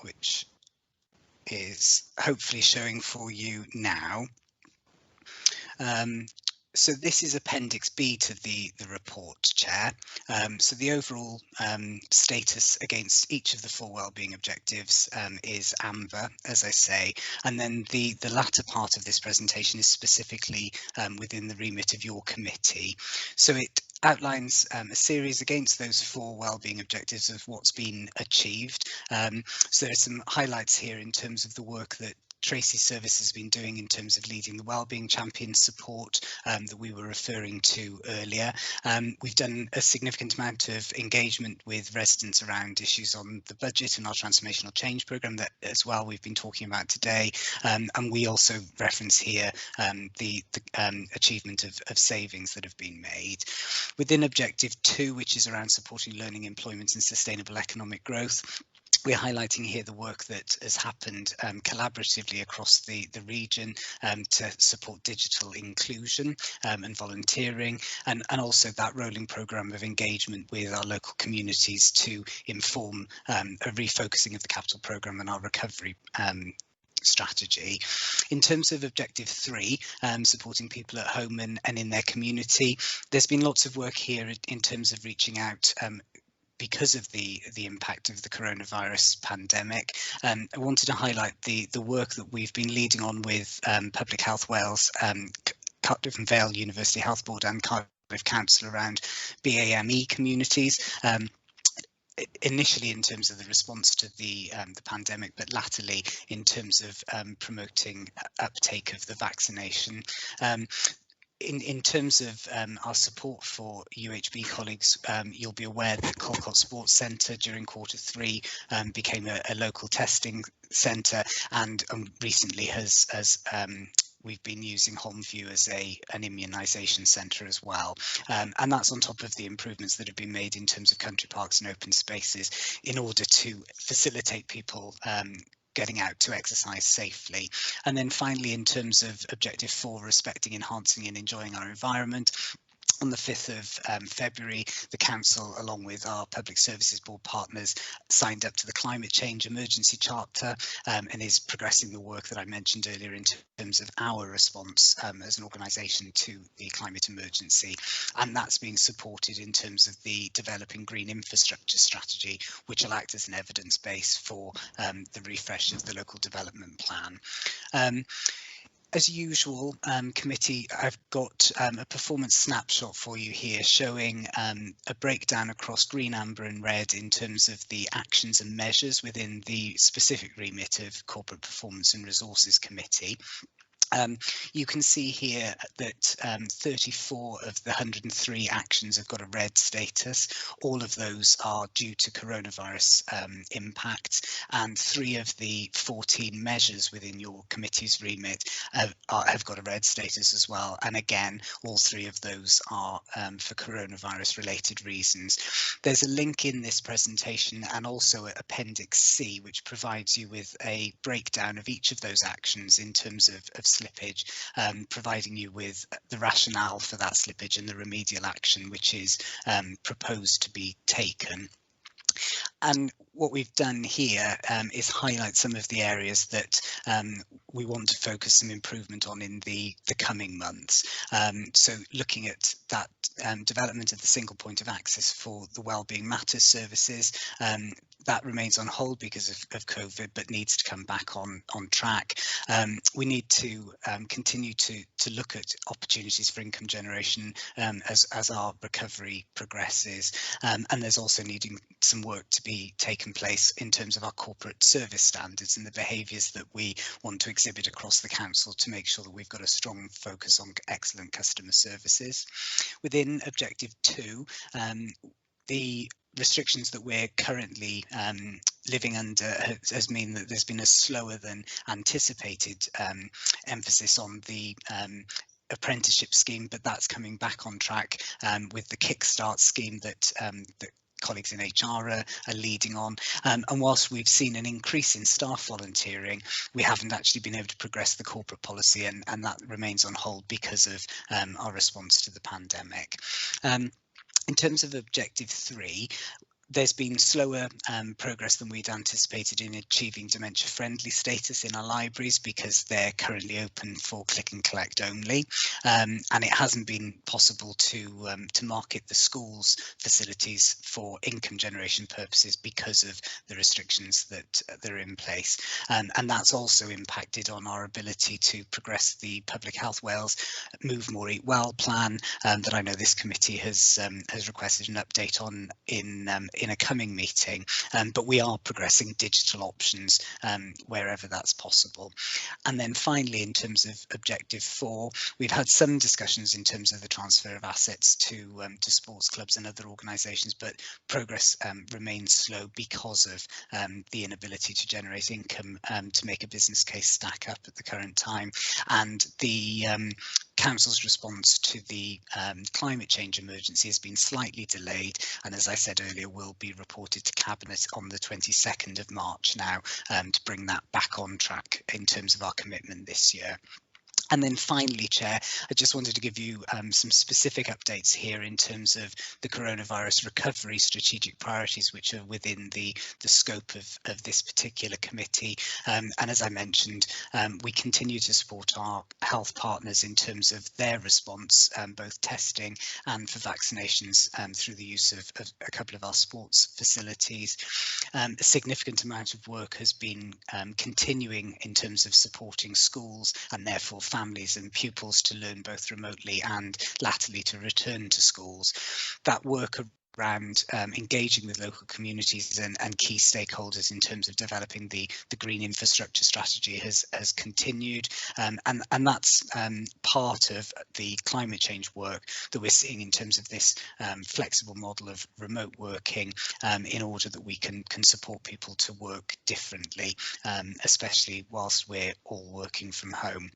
which is hopefully showing for you now. So this is Appendix B to the report, Chair. So the overall status against each of the 4 wellbeing objectives is amber, as I say, and then the latter part of this presentation is specifically within the remit of your committee. So it outlines a series against those 4 wellbeing objectives of what's been achieved. So there are some highlights here in terms of the work that Tracy's service has been doing in terms of leading the wellbeing champion support that we were referring to earlier. We've done a significant amount of engagement with residents around issues on the budget and our transformational change programme that as well we've been talking about today, and we also reference here the achievement of savings that have been made. Within Objective 2, which is around supporting learning, employment and sustainable economic growth, we're highlighting here the work that has happened collaboratively across the region to support digital inclusion and volunteering, and also that rolling programme of engagement with our local communities to inform a refocusing of the capital programme and our recovery strategy. In terms of Objective 3, supporting people at home and in their community, there's been lots of work here in terms of reaching out because of the impact of the coronavirus pandemic. I wanted to highlight the work that we've been leading on with Public Health Wales, Cardiff and Vale University Health Board and Cardiff Council around BAME communities. Initially in terms of the response to the pandemic, but latterly in terms of promoting uptake of the vaccination. In terms of our support for UHB colleagues, you'll be aware that Colcott Sports Centre during Q3 became a local testing centre, and recently has we've been using Holmview as an immunisation centre as well, and that's on top of the improvements that have been made in terms of country parks and open spaces in order to facilitate people getting out to exercise safely. And then finally, in terms of objective 4, respecting, enhancing and enjoying our environment, on the 5th of February, the Council, along with our Public Services Board partners, signed up to the Climate Change Emergency Charter and is progressing the work that I mentioned earlier in terms of our response as an organisation to the climate emergency. And that's being supported in terms of the developing green infrastructure strategy, which will act as an evidence base for the refresh of the local development plan. As usual, committee, I've got a performance snapshot for you here showing a breakdown across green, amber and red in terms of the actions and measures within the specific remit of Corporate Performance and Resources Committee. You can see here that 34 of the 103 actions have got a red status. All of those are due to coronavirus impacts, and 3 of the 14 measures within your committee's remit have got a red status as well. And again, all 3 of those are for coronavirus related reasons. There's a link in this presentation and also Appendix C, which provides you with a breakdown of each of those actions in terms of slippage, providing you with the rationale for that slippage and the remedial action which is proposed to be taken. And what we've done here is highlight some of the areas that we want to focus some improvement on in the coming months. So looking at that development of the single point of access for the Wellbeing Matters services, that remains on hold because of COVID, but needs to come back on track. We need to continue to look at opportunities for income generation as our recovery progresses, and there's also needing some work to be taken place in terms of our corporate service standards and the behaviours that we want to exhibit across the council to make sure that we've got a strong focus on excellent customer services. Within Objective 2, the restrictions that we're currently living under has meant that there's been a slower than anticipated emphasis on the apprenticeship scheme, but that's coming back on track with the Kickstart scheme that colleagues in HR are leading on. And whilst we've seen an increase in staff volunteering, we haven't actually been able to progress the corporate policy, and that remains on hold because of our response to the pandemic. In terms of Objective 3, there's been slower progress than we'd anticipated in achieving dementia-friendly status in our libraries because they're currently open for click and collect only, and it hasn't been possible to market the schools facilities for income generation purposes because of the restrictions that are in place, and that's also impacted on our ability to progress the Public Health Wales Move More Eat Well plan that I know this committee has requested an update on in a coming meeting, but we are progressing digital options wherever that's possible. And then finally, in terms of Objective 4, we've had some discussions in terms of the transfer of assets to sports clubs and other organisations, but progress remains slow because of the inability to generate income to make a business case stack up at the current time, and the Council's response to the climate change emergency has been slightly delayed, and as I said earlier, will be reported to Cabinet on the 22nd of March now to bring that back on track in terms of our commitment this year. And then finally, Chair, I just wanted to give you some specific updates here in terms of the coronavirus recovery strategic priorities, which are within the scope of this particular committee. And as I mentioned, we continue to support our health partners in terms of their response, both testing and for vaccinations through the use of a couple of our sports facilities. A significant amount of work has been continuing in terms of supporting schools and therefore families and pupils to learn both remotely and latterly to return to schools. That work around engaging with local communities and key stakeholders in terms of developing the green infrastructure strategy has continued, and that's part of the climate change work that we're seeing in terms of this flexible model of remote working in order that we can support people to work differently, especially whilst we're all working from home.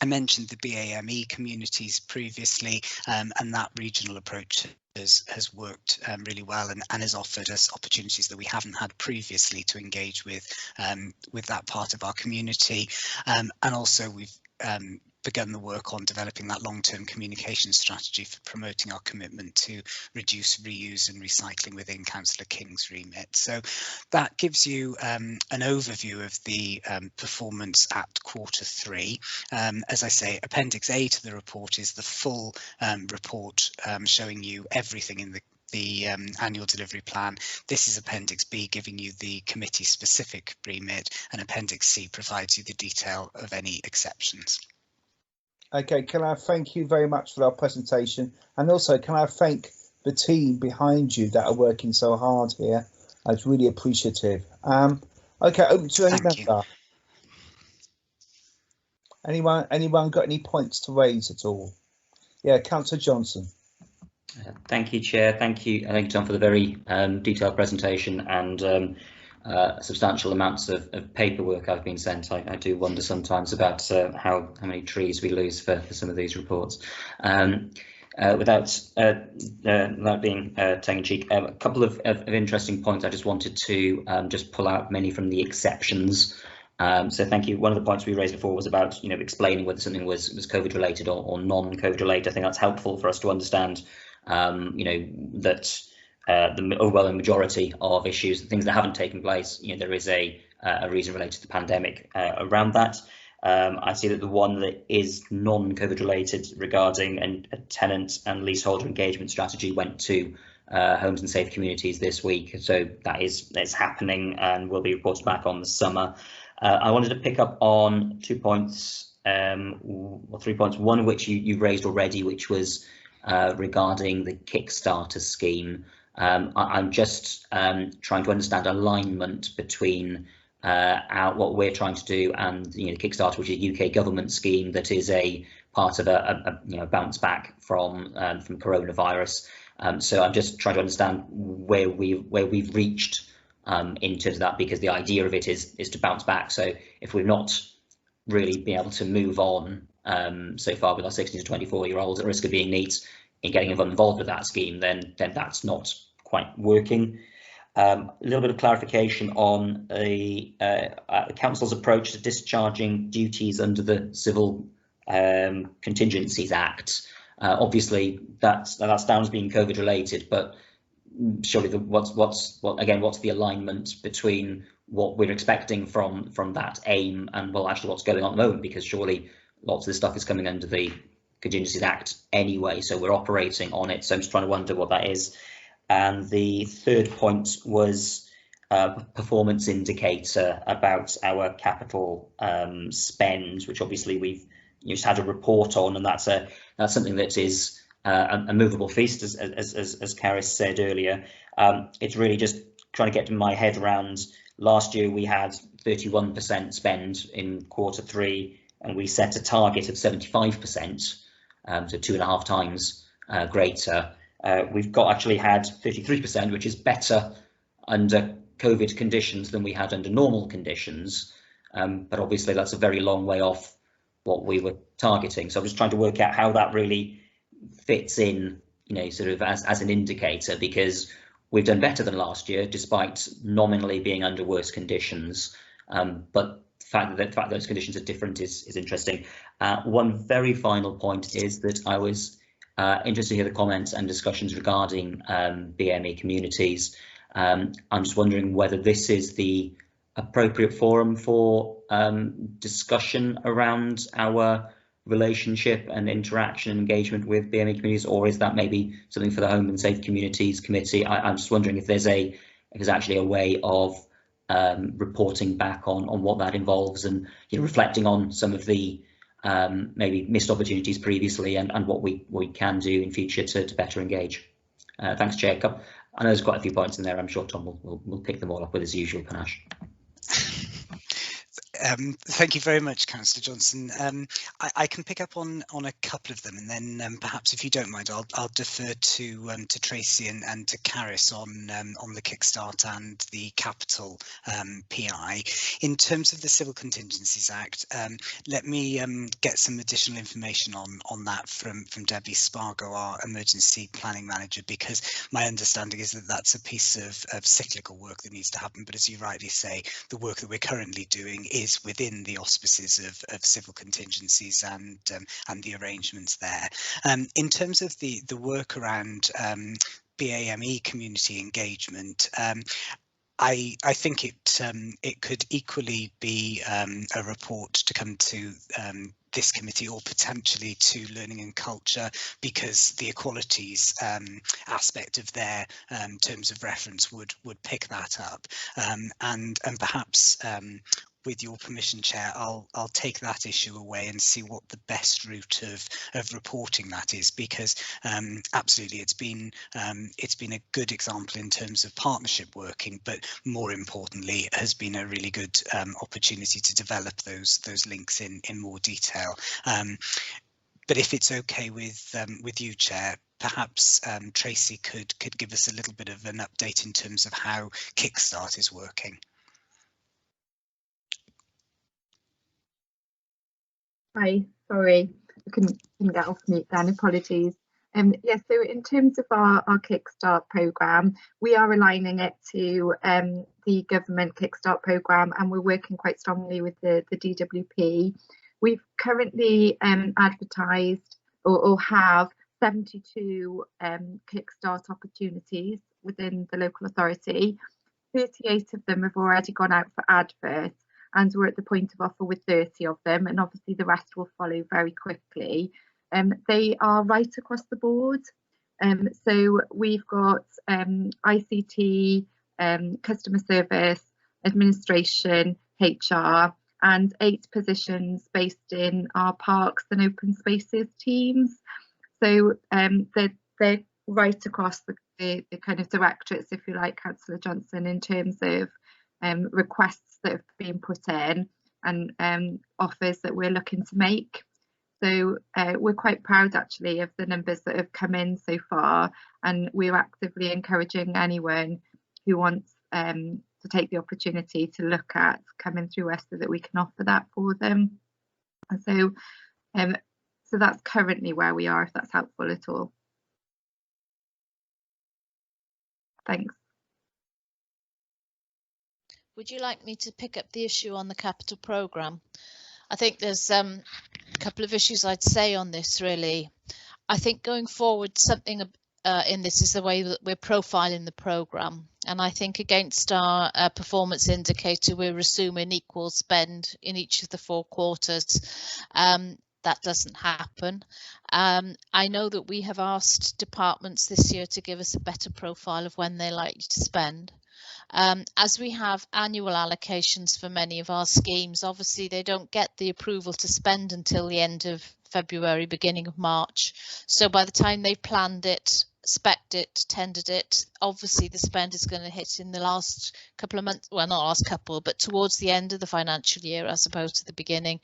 I mentioned the BAME communities previously, and that regional approach has worked really well and has offered us opportunities that we haven't had previously to engage with that part of our community. And also we've begun the work on developing that long-term communication strategy for promoting our commitment to reduce, reuse and recycling within Councillor King's remit. So that gives you an overview of the performance at Q3. As I say, Appendix A to the report is the full report showing you everything in the annual delivery plan. This is Appendix B, giving you the committee specific remit, and Appendix C provides you the detail of any exceptions. Okay, can I thank you very much for our presentation, and also can I thank the team behind you that are working so hard here. I was really appreciative. Okay, open to any member. Anyone got any points to raise at all? Yeah, Councillor Johnson. Thank you, Chair. Thank you, Tom, for the very detailed presentation and substantial amounts of paperwork I've been sent. I do wonder sometimes about how many trees we lose for some of these reports. Without being tongue-in-cheek, a couple of interesting points I just wanted to just pull out, many from the exceptions. So thank you. One of the points we raised before was about explaining whether something was COVID related or non-COVID related. I think that's helpful for us to understand that the overwhelming majority of issues, things that haven't taken place, there is a reason related to the pandemic around that. I see that the one that is non-COVID related regarding a tenant and leaseholder engagement strategy went to Homes and Safe Communities this week, so that's happening and will be reported back on the summer. I wanted to pick up on 2 points, or 3 points, one of which you raised already, which was regarding the Kickstarter scheme. I'm just trying to understand alignment between what we're trying to do and the Kickstarter, which is a UK government scheme that is a part of a bounce back from coronavirus. So I'm just trying to understand where we've reached in terms of that, because the idea of it is to bounce back. So if we've not really been able to move on so far with our 16 to 24-year-olds at risk of being neat in getting involved with that scheme, then that's not quite working. A little bit of clarification on the council's approach to discharging duties under the Civil Contingencies Act. Obviously, that's down as being COVID related, but surely what's the alignment between what we're expecting from that aim and actually what's going on at the moment, because surely lots of this stuff is coming under the Contingencies Act anyway, so we're operating on it. So I'm just trying to wonder what that is. And the third point was a performance indicator about our capital spend, which obviously we've just had a report on, and that's something that is a movable feast, as Karis said earlier. It's really just trying to get my head around. Last year we had 31% spend in Q3, and we set a target of 75%, so 2.5 times greater. We've actually had 33%, which is better under COVID conditions than we had under normal conditions, but obviously that's a very long way off what we were targeting. So I'm just trying to work out how that really fits in, sort of as an indicator, because we've done better than last year despite nominally being under worse conditions, but the fact that those conditions are different is interesting. One very final point is that I was interested to hear the comments and discussions regarding BME communities. I'm just wondering whether this is the appropriate forum for discussion around our relationship and interaction and engagement with BME communities, or is that maybe something for the Home and Safe Communities Committee? I'm just wondering if there's actually a way of reporting back on what that involves, and reflecting on some of the maybe missed opportunities previously and what we can do in future to better engage. Thanks, Chair. I know there's quite a few points in there. I'm sure Tom will pick them all up with his usual panache. Thank you very much, Councillor Johnson. I can pick up on a couple of them, and then perhaps, if you don't mind, I'll defer to Tracy and to Caris on the Kickstart and the Capital PI. In terms of the Civil Contingencies Act, let me get some additional information on that from Debbie Spargo, our Emergency Planning Manager, because my understanding is that that's a piece of cyclical work that needs to happen. But as you rightly say, the work that we're currently doing is within the auspices of civil contingencies and the arrangements there. In terms of the work around BAME community engagement, I think it could equally be a report to come to this committee, or potentially to Learning and Culture, because the equalities aspect of their terms of reference would pick that up, and perhaps with your permission, Chair, I'll take that issue away and see what the best route of reporting that is, because absolutely it's been a good example in terms of partnership working, but more importantly has been a really good opportunity to develop those links in more detail. But if it's okay with you, Chair, perhaps Tracy could give us a little bit of an update in terms of how Kickstart is working. Hi, sorry, I couldn't get off mute then, apologies. Yeah, so in terms of our Kickstart programme, we are aligning it to the government Kickstart programme, and we're working quite strongly with the DWP. We've currently advertised or have 72 Kickstart opportunities within the local authority. 38 of them have already gone out for adverts, and we're at the point of offer with 30 of them, and obviously the rest will follow very quickly. They are right across the board. So we've got ICT, customer service, administration, HR, and 8 positions based in our parks and open spaces teams. So they're right across the kind of directorates, if you like, Councillor Johnson, in terms of requests that have been put in and offers that we're looking to make. So we're quite proud actually of the numbers that have come in so far, and we're actively encouraging anyone who wants to take the opportunity to look at coming through us so that we can offer that for them. And so that's currently where we are, if that's helpful at all. Thanks. Would you like me to pick up the issue on the capital programme? I think there's a couple of issues I'd say on this, really. I think going forward, something in this is the way that we're profiling the programme. And I think against our performance indicator, we're assuming equal spend in each of the 4 quarters. That doesn't happen. I know that we have asked departments this year to give us a better profile of when they like to spend. As we have annual allocations for many of our schemes, obviously they don't get the approval to spend until the end of February, beginning of March. So by the time they've planned it, spec'd it, tendered it, obviously the spend is going to hit in the last couple of months, well, not last couple, but towards the end of the financial year as opposed to the beginning.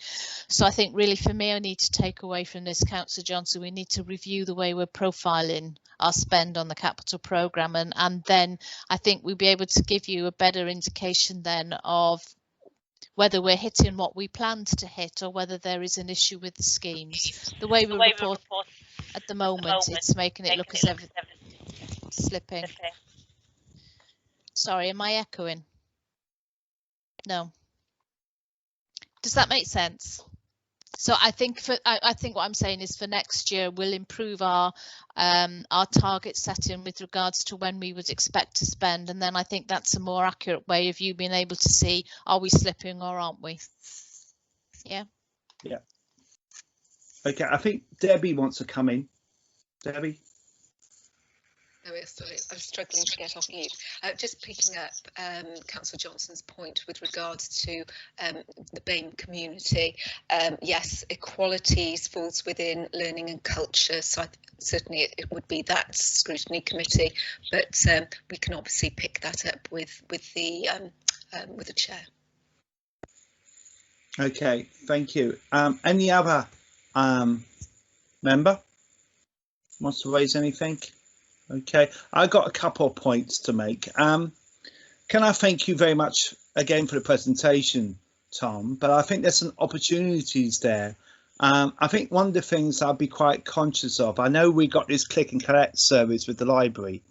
So I think really for me, I need to take away from this, Councillor Johnson, we need to review the way we're profiling our spend on the capital programme, and then I think we'll be able to give you a better indication then of whether we're hitting what we planned to hit or whether there is an issue with the schemes. The way we report at the moment, it's making it look as if it's slipping. Sorry, am I echoing? No. Does that make sense? So I think what I'm saying is for next year we'll improve our target setting with regards to when we would expect to spend, and then I think that's a more accurate way of you being able to see, are we slipping or aren't we? Yeah. Yeah. Okay, I think Debbie wants to come in. Debbie. Oh, sorry, I was struggling to get off mute. Just picking up Councillor Johnson's point with regards to the BAME community. Yes, equalities falls within learning and culture, so certainly it would be that scrutiny committee, but we can obviously pick that up with the chair. Okay, thank you. Any other member wants to raise anything? Okay, I got a couple of points to make. Can I thank you very much again for the presentation, Tom? But I think there's some opportunities there. I think one of the things I'll be quite conscious of, I know we got this click and collect service with the library,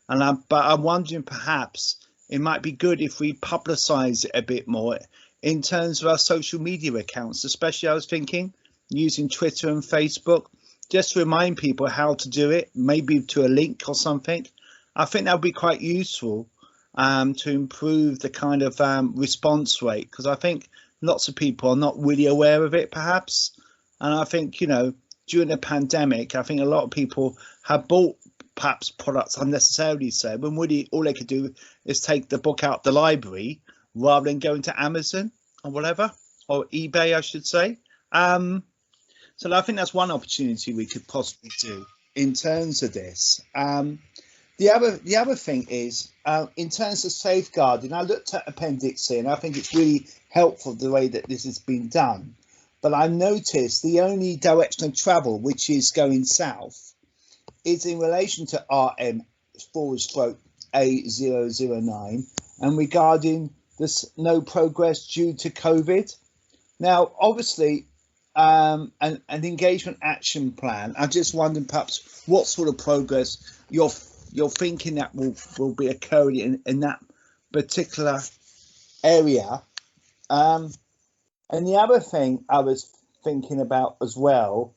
but I'm wondering perhaps it might be good if we publicise it a bit more in terms of our social media accounts, especially I was thinking using Twitter and Facebook, just to remind people how to do it, maybe to a link or something. I think that would be quite useful to improve the kind of response rate, because I think lots of people are not really aware of it perhaps. And I think, you know, during the pandemic, I think a lot of people have bought perhaps products unnecessarily so, when really all they could do is take the book out the library rather than going to Amazon or whatever, or eBay, I should say. So I think that's one opportunity we could possibly do in terms of this. The other thing is, in terms of safeguarding, I looked at Appendix C and I think it's really helpful the way that this has been done. But I noticed the only direction of travel, which is going south, is in relation to RM/A009 and regarding this no progress due to COVID. Now, obviously, an engagement action plan. I just wondered perhaps what sort of progress you're thinking that will be occurring in that particular area. And the other thing I was thinking about as well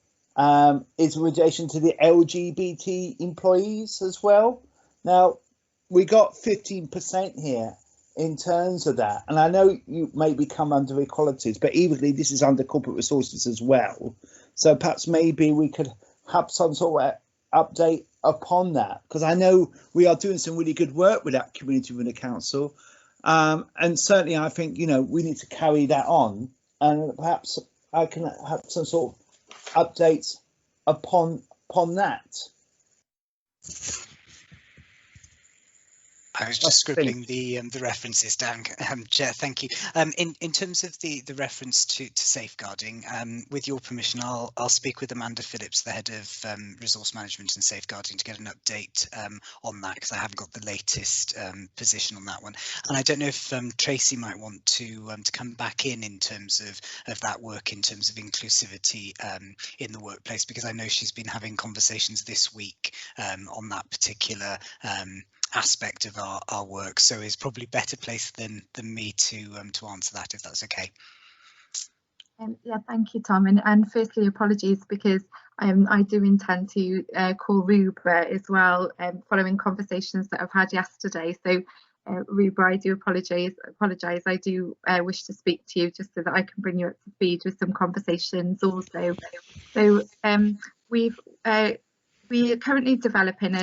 is in relation to the LGBT employees as well. Now, we got 15% here in terms of that. And I know you maybe come under equalities, but equally this is under corporate resources as well. So perhaps maybe we could have some sort of update upon that, because I know we are doing some really good work with that community within the council. And certainly I think, you know, we need to carry that on, and perhaps I can have some sort of updates upon that. I was just scribbling the references down, Chair. Thank you. In terms of the reference to safeguarding, with your permission, I'll speak with Amanda Phillips, the head of resource management and safeguarding, to get an update on that, because I haven't got the latest position on that one. And I don't know if Tracy might want to come back in terms of that work, in terms of inclusivity in the workplace, because I know she's been having conversations this week on that particular aspect of our work, so is probably better placed than me to answer that, if that's okay. Yeah, thank you, Tom, and firstly apologies, because I do intend to call Ruba as well, following conversations that I've had yesterday. So Ruba, I do apologise. I do wish to speak to you just so that I can bring you up to speed with some conversations also. So we are currently developing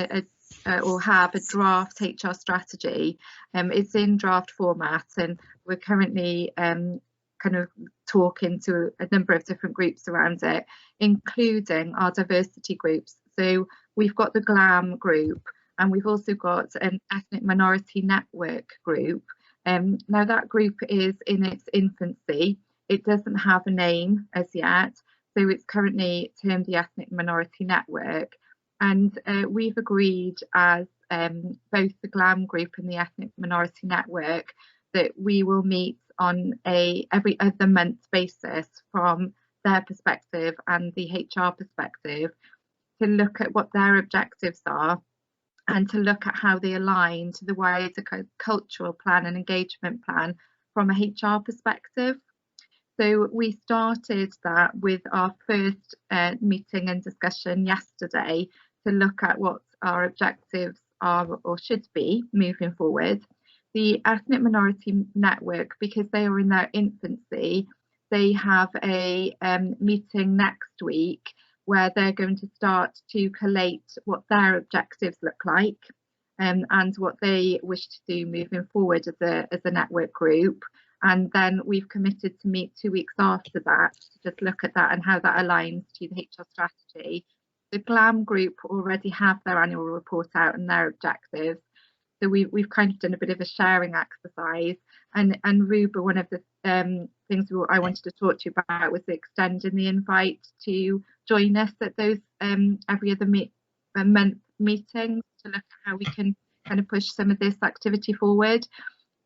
or have a draft HR strategy. It's in draft format, and we're currently kind of talking to a number of different groups around it, including our diversity groups. So we've got the GLAM group, and we've also got an ethnic minority network group. Now that group is in its infancy. It doesn't have a name as yet, so it's currently termed the Ethnic Minority Network. And we've agreed as both the GLAM group and the Ethnic Minority Network that we will meet on a every other month basis from their perspective and the HR perspective, to look at what their objectives are and to look at how they align to the wider cultural plan and engagement plan from a HR perspective. So we started that with our first meeting and discussion yesterday, to look at what our objectives are or should be moving forward. The Ethnic Minority Network, because they are in their infancy, they have a meeting next week where they're going to start to collate what their objectives look like, and what they wish to do moving forward as a network group. And then we've committed to meet 2 weeks after that to just look at that and how that aligns to the HR strategy. The GLAM group already have their annual report out and their objectives. So we've kind of done a bit of a sharing exercise. And Ruba, one of the things I wanted to talk to you about was extending the invite to join us at those every other month meetings to look at how we can kind of push some of this activity forward.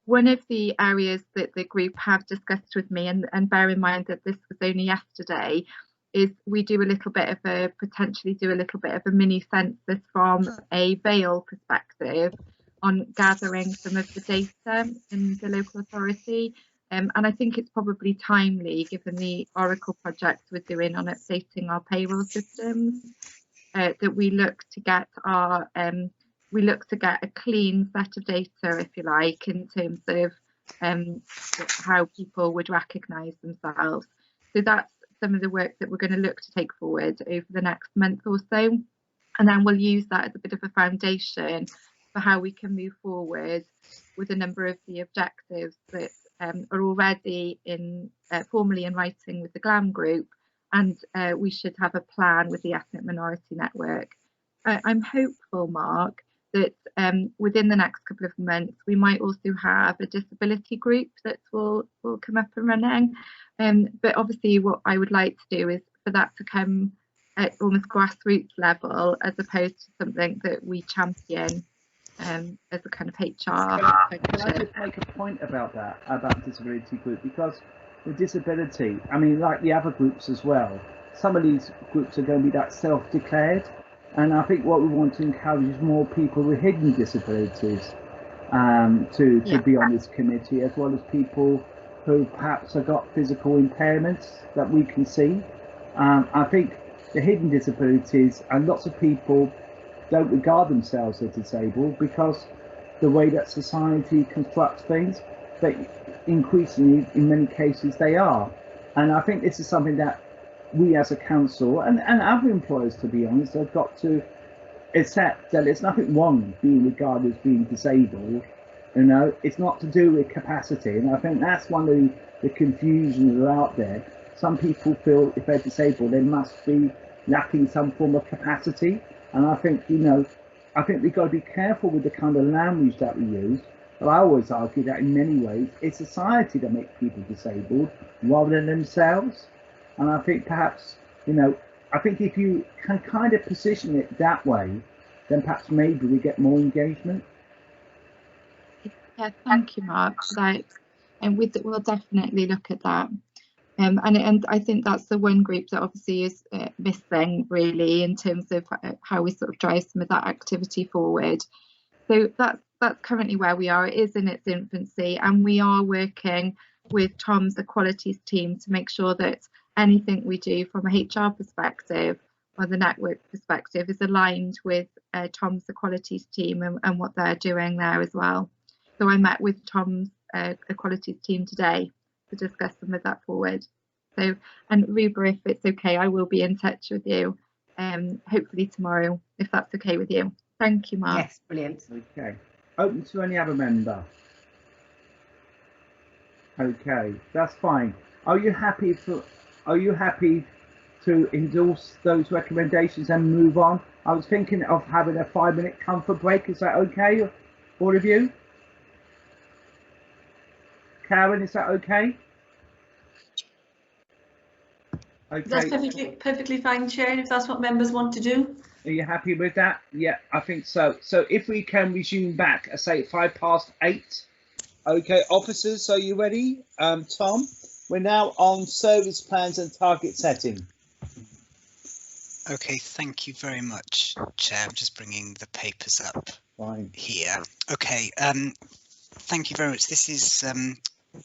One of the areas that the group have discussed with me, and bear in mind that this was only yesterday, is we do potentially do a little bit of a mini census from a Vale perspective on gathering some of the data in the local authority. And I think it's probably timely, given the Oracle project we're doing on updating our payroll systems, that we look to get a clean set of data, if you like, in terms of how people would recognise themselves. So that's some of the work that we're going to look to take forward over the next month or so, and then we'll use that as a bit of a foundation for how we can move forward with a number of the objectives that are already formally in writing with the GLAM group, and we should have a plan with the Ethnic Minority Network. I'm hopeful, Mark, that within the next couple of months we might also have a disability group that will come up and running. But obviously what I would like to do is for that to come at almost grassroots level, as opposed to something that we champion as a kind of HR. Can I just make a point about that, about disability group? Because with disability, I mean, like the other groups as well, some of these groups are going to be that self-declared. And I think what we want to encourage is more people with hidden disabilities to be on this committee, as well as people who perhaps have got physical impairments that we can see. I think the hidden disabilities, and lots of people don't regard themselves as disabled because the way that society constructs things, but increasingly in many cases they are. And I think this is something that we as a council and other employers, to be honest, have got to accept that there's nothing wrong being regarded as being disabled. You know, it's not to do with capacity, and I think that's one of the confusions that are out there. Some people feel if they're disabled they must be lacking some form of capacity, and I think, you know, I think we've got to be careful with the kind of language that we use. But I always argue that in many ways it's society that makes people disabled rather than themselves. And I think perhaps, you know, I think if you can kind of position it that way, then perhaps maybe we get more engagement. Yeah, thank you, Mark, for that. And we'll definitely look at that. And I think that's the one group that obviously is missing, really, in terms of how we sort of drive some of that activity forward. So that's currently where we are. It is in its infancy, and we are working with Tom's Equalities team to make sure that anything we do from a HR perspective or the network perspective is aligned with Tom's Equalities team and what they're doing there as well. So I met with Tom's Equalities team today to discuss some of that forward. So, and Ruba, if it's okay, I will be in touch with you hopefully tomorrow, if that's okay with you. Thank you, Mark. Yes, brilliant. Okay. Open to any other member? Okay, that's fine. Are you happy to endorse those recommendations and move on? I was thinking of having a 5-minute comfort break. Is that okay, all of you? Karen, is that okay? Okay. That's perfectly fine, Chair, if that's what members want to do. Are you happy with that? Yeah, I think so. So if we can resume back, I say 8:05. Okay, officers, are you ready? Tom, we're now on service plans and target setting. Okay, thank you very much, Chair. I'm just bringing the papers up here. Okay, thank you very much. This is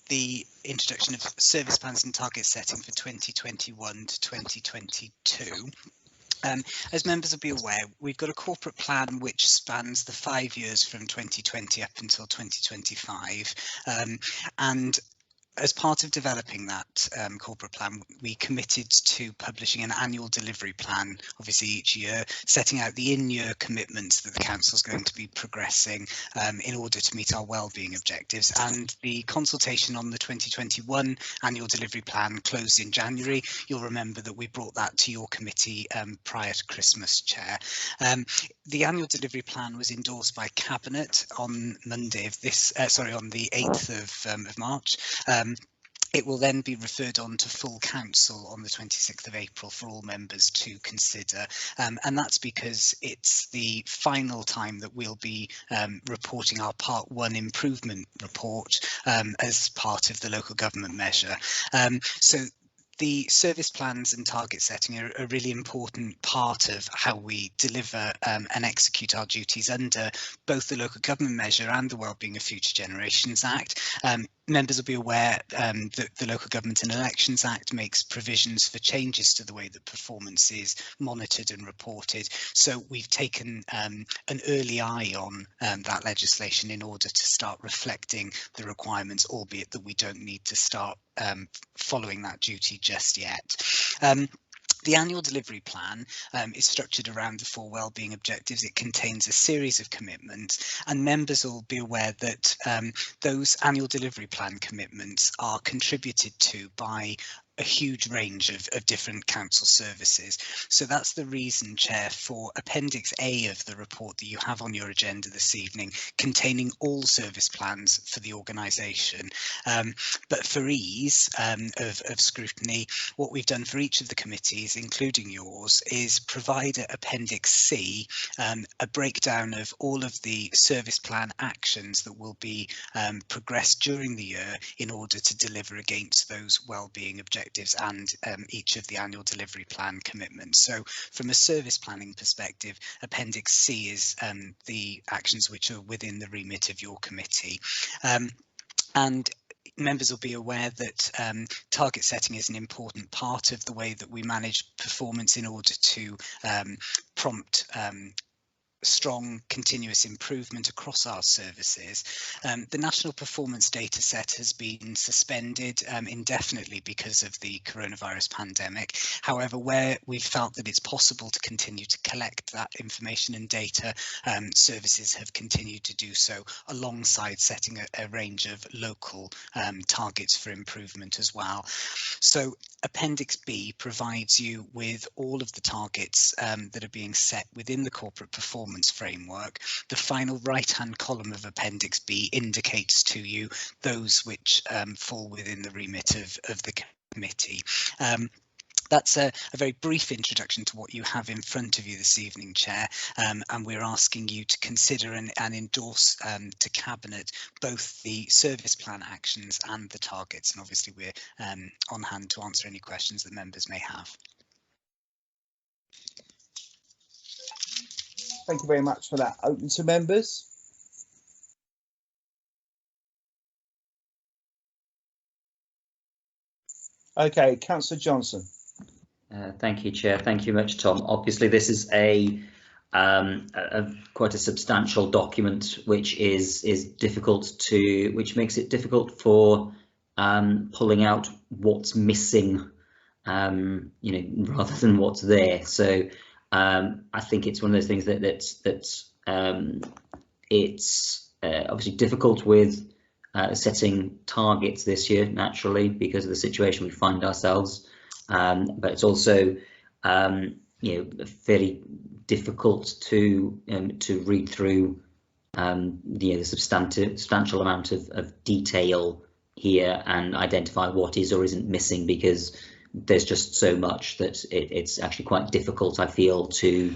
the introduction of service plans and target setting for 2021 to 2022. As members will be aware, we've got a corporate plan which spans the 5 years from 2020 up until 2025, and as part of developing that corporate plan, we committed to publishing an annual delivery plan, obviously each year, setting out the in-year commitments that the council is going to be progressing in order to meet our wellbeing objectives. And the consultation on the 2021 annual delivery plan closed in January. You'll remember that we brought that to your committee prior to Christmas, Chair. The annual delivery plan was endorsed by Cabinet on Monday of this, on the 8th of March. It will then be referred on to full council on the 26th of April for all members to consider, and that's because it's the final time that we'll be reporting our Part 1 improvement report as part of the local government measure. So the service plans and target setting are a really important part of how we deliver and execute our duties under both the local government measure and the Wellbeing of Future Generations Act. Members will be aware that the Local Government and Elections Act makes provisions for changes to the way that performance is monitored and reported. So we've taken an early eye on that legislation in order to start reflecting the requirements, albeit that we don't need to start following that duty just yet. The annual delivery plan is structured around the 4 wellbeing objectives. It contains a series of commitments, and members will be aware that those annual delivery plan commitments are contributed to by a huge range of different council services. So that's the reason, Chair, for Appendix A of the report that you have on your agenda this evening, containing all service plans for the organisation. But for ease of scrutiny, what we've done for each of the committees, including yours, is provide Appendix C, a breakdown of all of the service plan actions that will be progressed during the year in order to deliver against those wellbeing objectives and each of the annual delivery plan commitments. So from a service planning perspective, Appendix C is the actions which are within the remit of your committee. And members will be aware that target setting is an important part of the way that we manage performance in order to prompt strong continuous improvement across our services. The national performance data set has been suspended indefinitely because of the coronavirus pandemic. However, where we've felt that it's possible to continue to collect that information and data, services have continued to do so alongside setting a range of local targets for improvement as well. So Appendix B provides you with all of the targets that are being set within the corporate performance framework. The final right-hand column of Appendix B indicates to you those which fall within the remit of the committee. That's a very brief introduction to what you have in front of you this evening, Chair, and we're asking you to consider and endorse to Cabinet both the service plan actions and the targets, and obviously we're on hand to answer any questions that members may have. Thank you very much for that. Open to members. Okay, Councillor Johnson. Thank you, Chair. Thank you much, Tom. Obviously, this is quite a substantial document, which makes it difficult for pulling out what's missing, rather than what's there. So I think it's one of those things it's obviously difficult with setting targets this year, naturally, because of the situation we find ourselves. But it's also, fairly difficult to read through, the substantial amount of detail here and identify what is or isn't missing, because there's just so much that it's actually quite difficult, I feel, to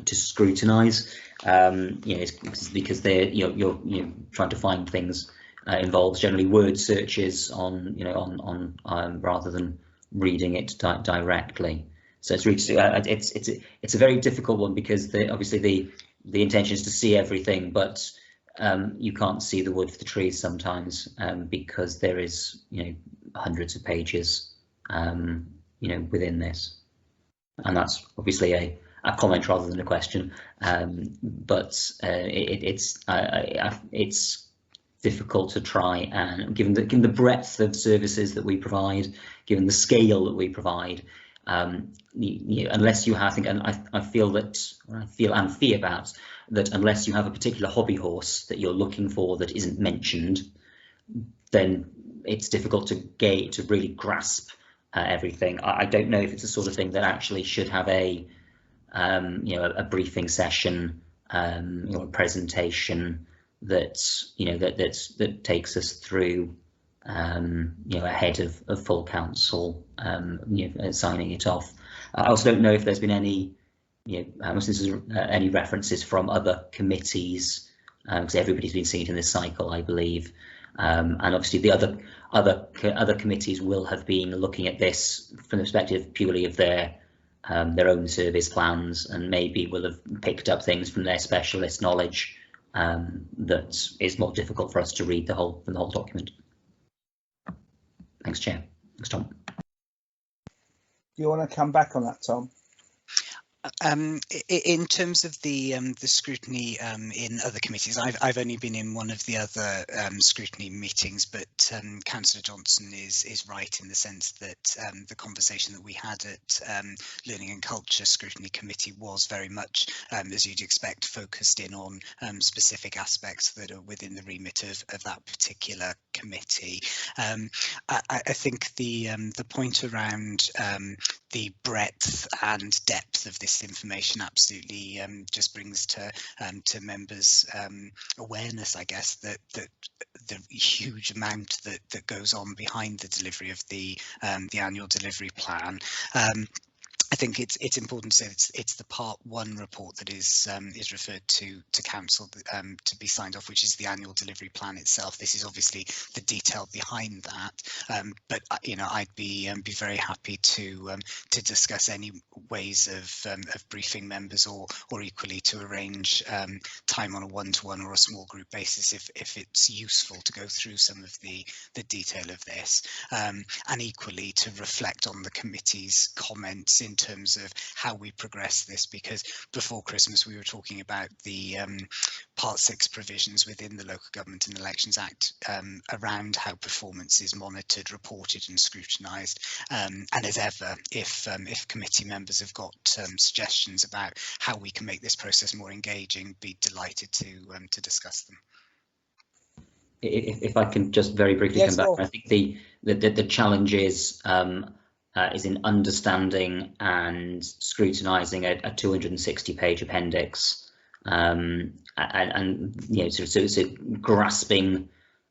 scrutinise. It's because you're trying to find things involves generally word searches on rather than reading it directly. So it's a very difficult one, because obviously the intention is to see everything, but you can't see the wood for the trees sometimes, because there is hundreds of pages within this, and that's obviously a comment rather than a question, but it's difficult to try and, given the breadth of services that we provide, given the scale that we provide, unless you have, I think, and I feel and fear about that, unless you have a particular hobby horse that you're looking for that isn't mentioned, then it's difficult to really grasp everything. I don't know if it's the sort of thing that actually should have a briefing session, a presentation that that takes us through, ahead of full council, signing it off. I also don't know if there's been any, any references from other committees, because everybody's been seen in this cycle, I believe, and obviously the other committees will have been looking at this from the perspective purely of their own service plans, and maybe will have picked up things from their specialist knowledge that is more difficult for us to read from the whole document. Thanks, Chair. Thanks, Tom. Do you want to come back on that, Tom? In terms of the scrutiny in other committees, I've only been in one of the other scrutiny meetings, but Councillor Johnson is right in the sense that the conversation that we had at Learning and Culture Scrutiny Committee was very much, as you'd expect, focused in on specific aspects that are within the remit of that particular committee. I think the point around the breadth and depth of this information absolutely just brings to members awareness, I guess, that the huge amount that goes on behind the delivery of the annual delivery plan. I think it's important to say it's the Part 1 report that is referred to council to be signed off, which is the annual delivery plan itself. This is obviously the detail behind that, but I'd be very happy to discuss any ways of briefing members, or equally to arrange time on a one-to-one or a small group basis if it's useful to go through some of the detail of this, and equally to reflect on the committee's comments in terms of how we progress this, because before Christmas we were talking about the Part 6 provisions within the Local Government and Elections Act around how performance is monitored, reported and scrutinised, and as ever, if committee members have got suggestions about how we can make this process more engaging, be delighted to discuss them. If I can just very briefly come back, I think the challenge is in understanding and scrutinising a 260-page appendix, and so grasping.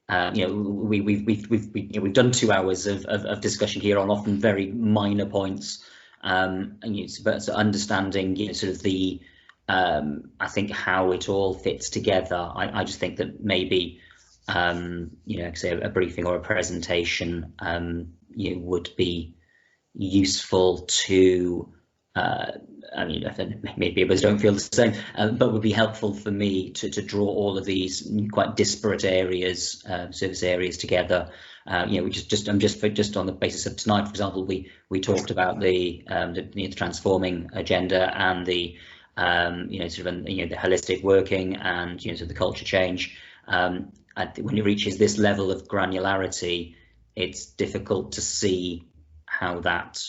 We've done 2 hours of discussion here on often very minor points, but so understanding sort of the I think how it all fits together. I just think that maybe say a briefing or a presentation would be useful to maybe others don't feel the same, but would be helpful for me to draw all of these quite disparate areas, service areas together. Just on the basis of tonight, for example, we talked about the transforming agenda and the the holistic working and sort of the culture change. When it reaches this level of granularity, it's difficult to see how that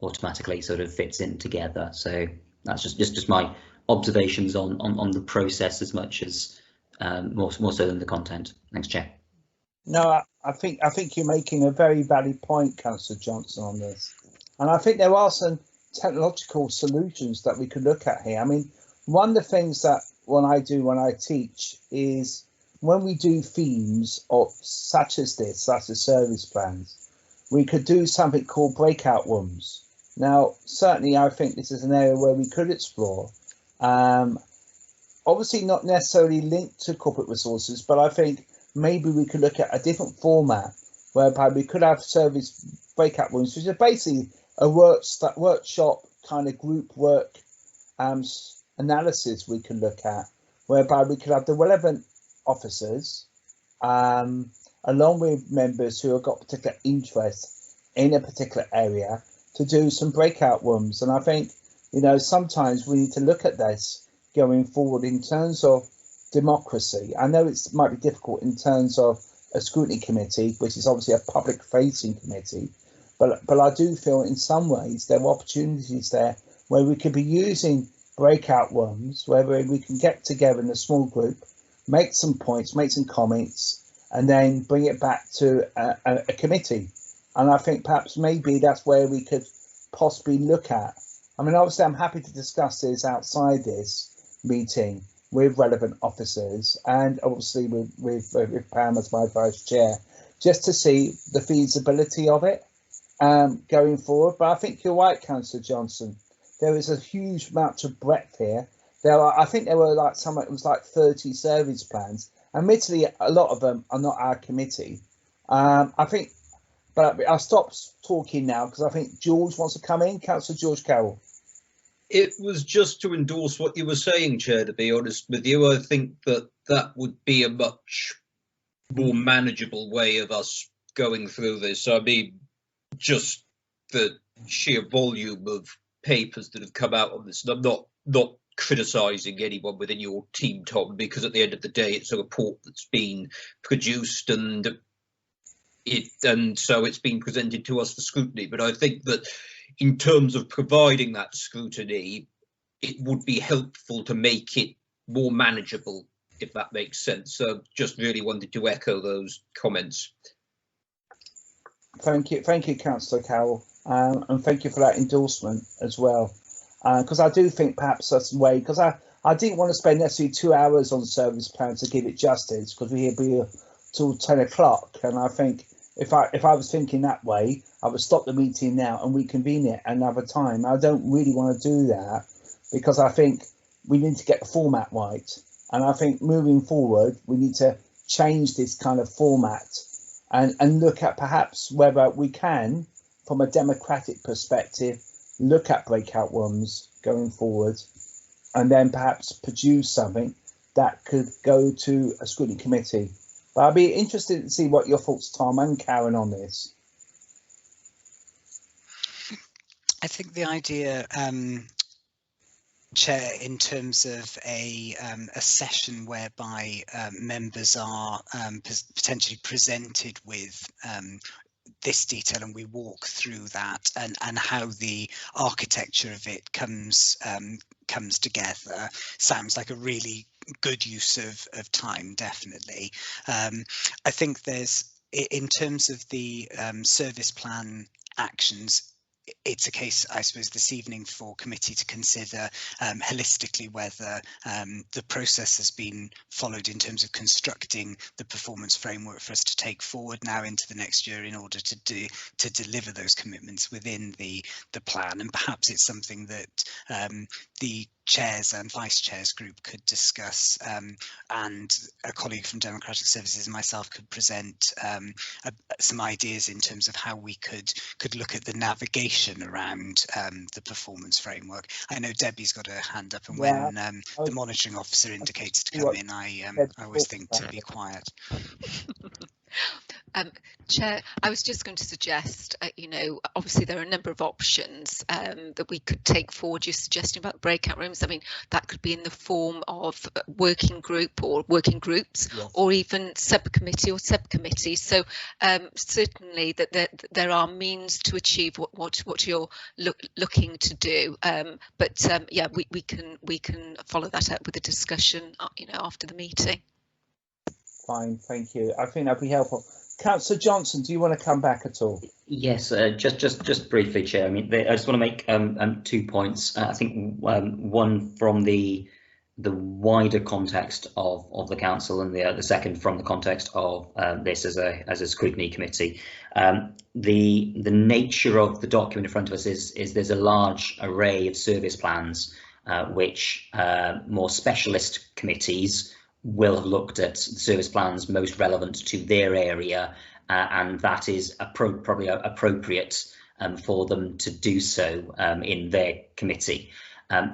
automatically sort of fits in together. So that's just my observations on the process as much as more so than the content. Thanks, Chair. No, I think you're making a very valid point, Councillor Johnson, on this, and I think there are some technological solutions that we could look at here. I mean, one of the things that when I teach is when we do themes of such as service plans, we could do something called breakout rooms. Now, certainly, I think this is an area where we could explore. Obviously, not necessarily linked to corporate resources, but I think maybe we could look at a different format whereby we could have service breakout rooms, which are basically a workshop kind of group work analysis we can look at, whereby we could have the relevant officers along with members who have got particular interest in a particular area to do some breakout rooms. And I think, sometimes we need to look at this going forward in terms of democracy. I know it might be difficult in terms of a scrutiny committee, which is obviously a public facing committee, but I do feel in some ways there are opportunities there where we could be using breakout rooms, where we can get together in a small group, make some points, make some comments, and then bring it back to a committee. And I think perhaps maybe that's where we could possibly look at. I mean, obviously, I'm happy to discuss this outside this meeting with relevant officers and obviously with Pam as my vice chair, just to see the feasibility of it going forward. But I think you're right, Councillor Johnson. There is a huge amount of breadth here. I think there were like it was like 30 service plans. Admittedly, a lot of them are not our committee. I think, but I'll stop talking now because I think George wants to come in. Councillor George Carroll. It was just to endorse what you were saying, Chair, to be honest with you. I think that would be a much more manageable way of us going through this. I mean, just the sheer volume of papers that have come out on this. And I'm not criticising anyone within your team, Tom, because at the end of the day, it's a report that's been produced and so it's been presented to us for scrutiny. But I think that in terms of providing that scrutiny, it would be helpful to make it more manageable, if that makes sense. So just really wanted to echo those comments. Thank you, Councillor Carroll, and thank you for that endorsement as well. Because I do think perhaps that's the way, because I didn't want to spend necessarily 2 hours on service plans to give it justice, because we'll be here till 10 o'clock. And I think if I was thinking that way, I would stop the meeting now and reconvene it another time. I don't really want to do that because I think we need to get the format right. And I think moving forward, we need to change this kind of format and look at perhaps whether we can, from a democratic perspective, look at breakout rooms going forward and then perhaps produce something that could go to a scrutiny committee. But I'd be interested to see what your thoughts, Tom and Karen, on this. I think the idea, Chair, in terms of a session whereby members are potentially presented with this detail and we walk through that and how the architecture of it comes together sounds like a really good use of time, definitely. I think there's, in terms of the service plan actions, it's a case, I suppose, this evening for committee to consider holistically whether the process has been followed in terms of constructing the performance framework for us to take forward now into the next year in order to deliver those commitments within the plan. And perhaps it's something that the chairs and vice chairs group could discuss, and a colleague from Democratic Services and myself could present some ideas in terms of how we could look at the navigation around the performance framework. I know Debbie's got her hand up, and when the monitoring officer indicates to come in, I always think to be quiet. Chair, I was just going to suggest, obviously there are a number of options that we could take forward. You're suggesting about breakout rooms. I mean, that could be in the form of working group or working groups, yes, or even subcommittee or subcommittees. So certainly that there are means to achieve what you're looking to do. Yeah, we can follow that up with a discussion, after the meeting. Fine, thank you. I think that'd be helpful. Councillor Johnson, do you want to come back at all? Yes, just briefly, Chair. I mean, I just want to make 2 points. I think one from the wider context of the council, and the second from the context of this as a scrutiny committee. The nature of the document in front of us is there's a large array of service plans which more specialist committees will have looked at the service plans most relevant to their area, and that is probably appropriate for them to do so in their committee.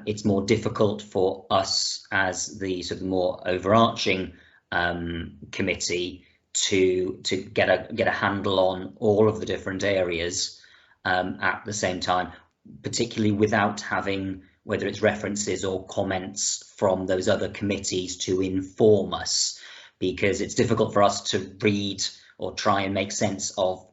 It's more difficult for us as the sort of more overarching committee to get a handle on all of the different areas at the same time, particularly without having whether it's references or comments from those other committees to inform us, because it's difficult for us to read or try and make sense of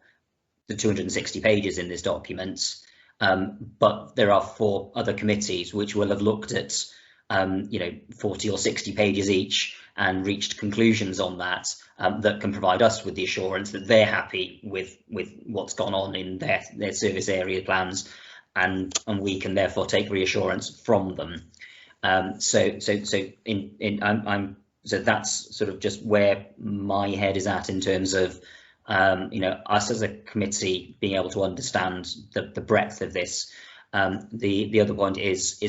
the 260 pages in this document. But there are 4 other committees which will have looked at 40 or 60 pages each and reached conclusions on that, that can provide us with the assurance that they're happy with what's gone on in their service area plans, and we can therefore take reassurance from them. So that's sort of just where my head is at in terms of us as a committee being able to understand the breadth of this. The other point is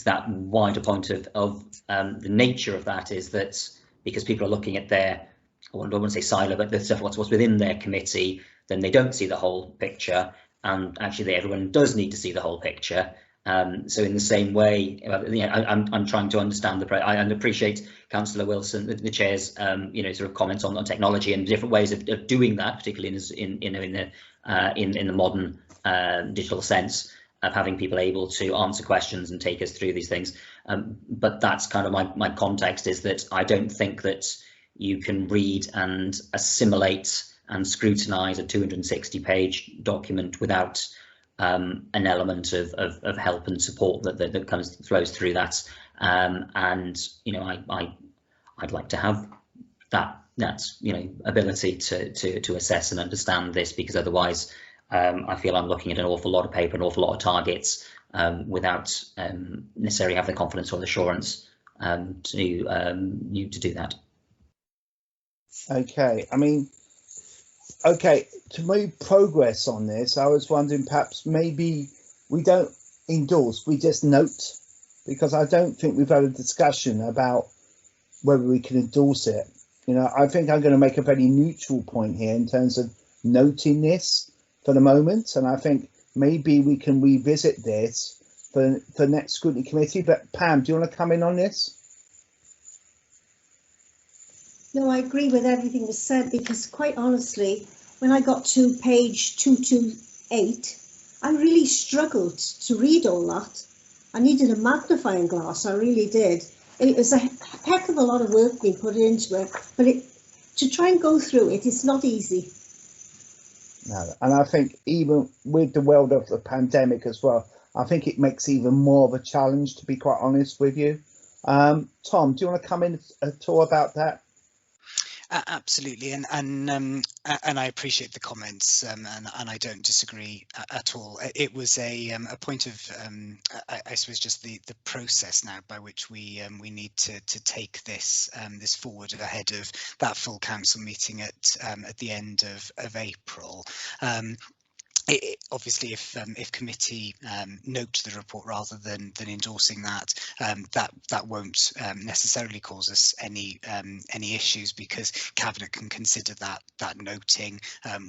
that wider point of the nature of that is that because people are looking at their, I don't want to say silo, but the stuff what's within their committee, then they don't see the whole picture, and actually everyone does need to see the whole picture. So in the same way, I'm trying to understand I appreciate Councillor Wilson, the chair's sort of comments on technology and different ways of doing that, particularly in the modern digital sense of having people able to answer questions and take us through these things. But that's kind of my context, is that I don't think that you can read and assimilate and scrutinise a 260-page document without an element of help and support that kind of flows through that. And I'd like to have that ability to assess and understand this, because otherwise I feel I'm looking at an awful lot of paper, an awful lot of targets, without necessarily have the confidence or the assurance to do that. Okay, I mean, okay, to move progress on this, I was wondering perhaps maybe we don't endorse, we just note, because I don't think we've had a discussion about whether we can endorse it. I think I'm going to make a very neutral point here in terms of noting this for the moment, and I think maybe we can revisit this for next scrutiny committee. But Pam, do you want to come in on this? No, I agree with everything was said, because quite honestly, when I got to page 228, I really struggled to read all that. I needed a magnifying glass, I really did. It was a heck of a lot of work being put into it, but to try and go through it, it's not easy. No, and I think even with the world of the pandemic as well, I think it makes even more of a challenge, to be quite honest with you. Tom, do you want to come in at all about that? Absolutely, and I appreciate the comments, and I don't disagree at all. It was a point of I suppose just the process now by which we need to take this forward ahead of that full council meeting at the end of April. Obviously, if committee note the report rather than endorsing that, that won't necessarily cause us any issues, because Cabinet can consider that noting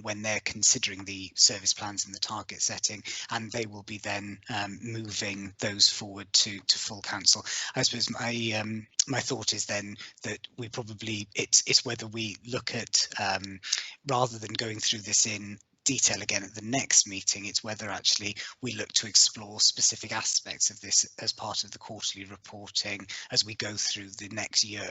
when they're considering the service plans and the target setting, and they will be then moving those forward to full council. I suppose my thought is then that we probably it's whether we look at rather than going through this in detail again at the next meeting, it's whether actually we look to explore specific aspects of this as part of the quarterly reporting as we go through the next year,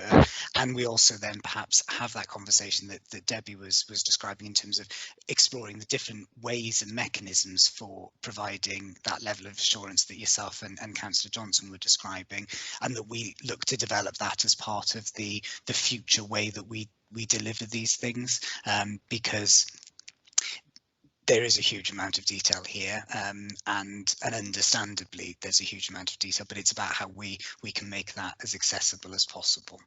and we also then perhaps have that conversation that Debbie was describing in terms of exploring the different ways and mechanisms for providing that level of assurance that yourself and Councillor Johnson were describing, and that we look to develop that as part of the future way that we deliver these things, because there is a huge amount of detail here, and understandably there's a huge amount of detail, but it's about how we can make that as accessible as possible.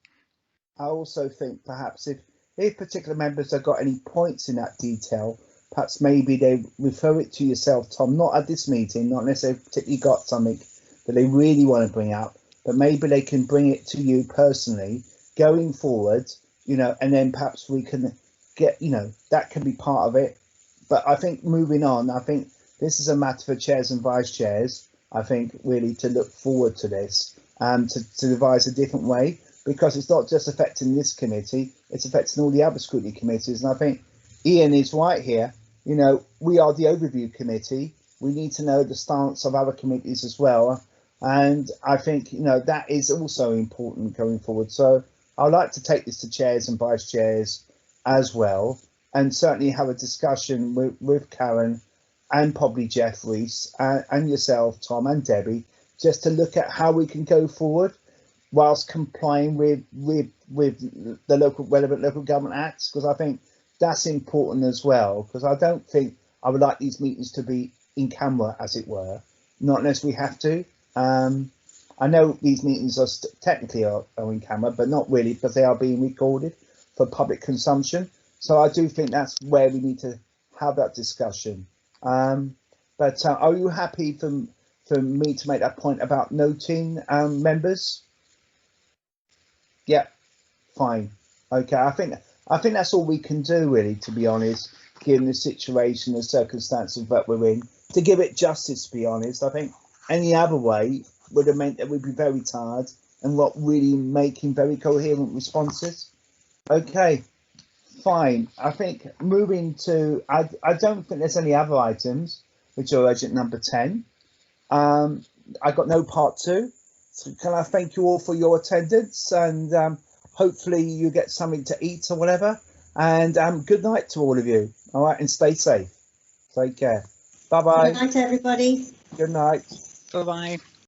I also think perhaps if particular members have got any points in that detail, perhaps maybe they refer it to yourself, Tom, not at this meeting, not necessarily particularly got something that they really want to bring out, but maybe they can bring it to you personally going forward, and then perhaps we can get, that can be part of it. But I think moving on, I think this is a matter for chairs and vice chairs, I think, really to look forward to this and to devise a different way, because it's not just affecting this committee, it's affecting all the other scrutiny committees. And I think Ian is right here. We are the overview committee. we need to know the stance of other committees as well. And I think, you know, that is also important going forward. So I'd like to take this to chairs and vice chairs as well, and certainly have a discussion with Karen and probably Jeff Rees and yourself, Tom, and Debbie, just to look at how we can go forward whilst complying with the relevant local government acts, because I think that's important as well, because I don't think I would like these meetings to be in camera, as it were, not unless we have to. I know these meetings are technically are in camera, but not really, because they are being recorded for public consumption. So I do think that's where we need to have that discussion. But are you happy for me to make that point about noting members? Yeah, fine. Okay, I think that's all we can do, really, to be honest, given the situation, the circumstances that we're in, to give it justice, to be honest. I think any other way would have meant that we'd be very tired and not really making very coherent responses. Okay, fine. I think moving to, I don't think there's any other items which are urgent number 10. I got no part 2. So can I thank you all for your attendance, and hopefully you get something to eat or whatever. And good night to all of you. All right, and stay safe. Take care. Bye-bye. Good night, everybody. Good night. Bye-bye.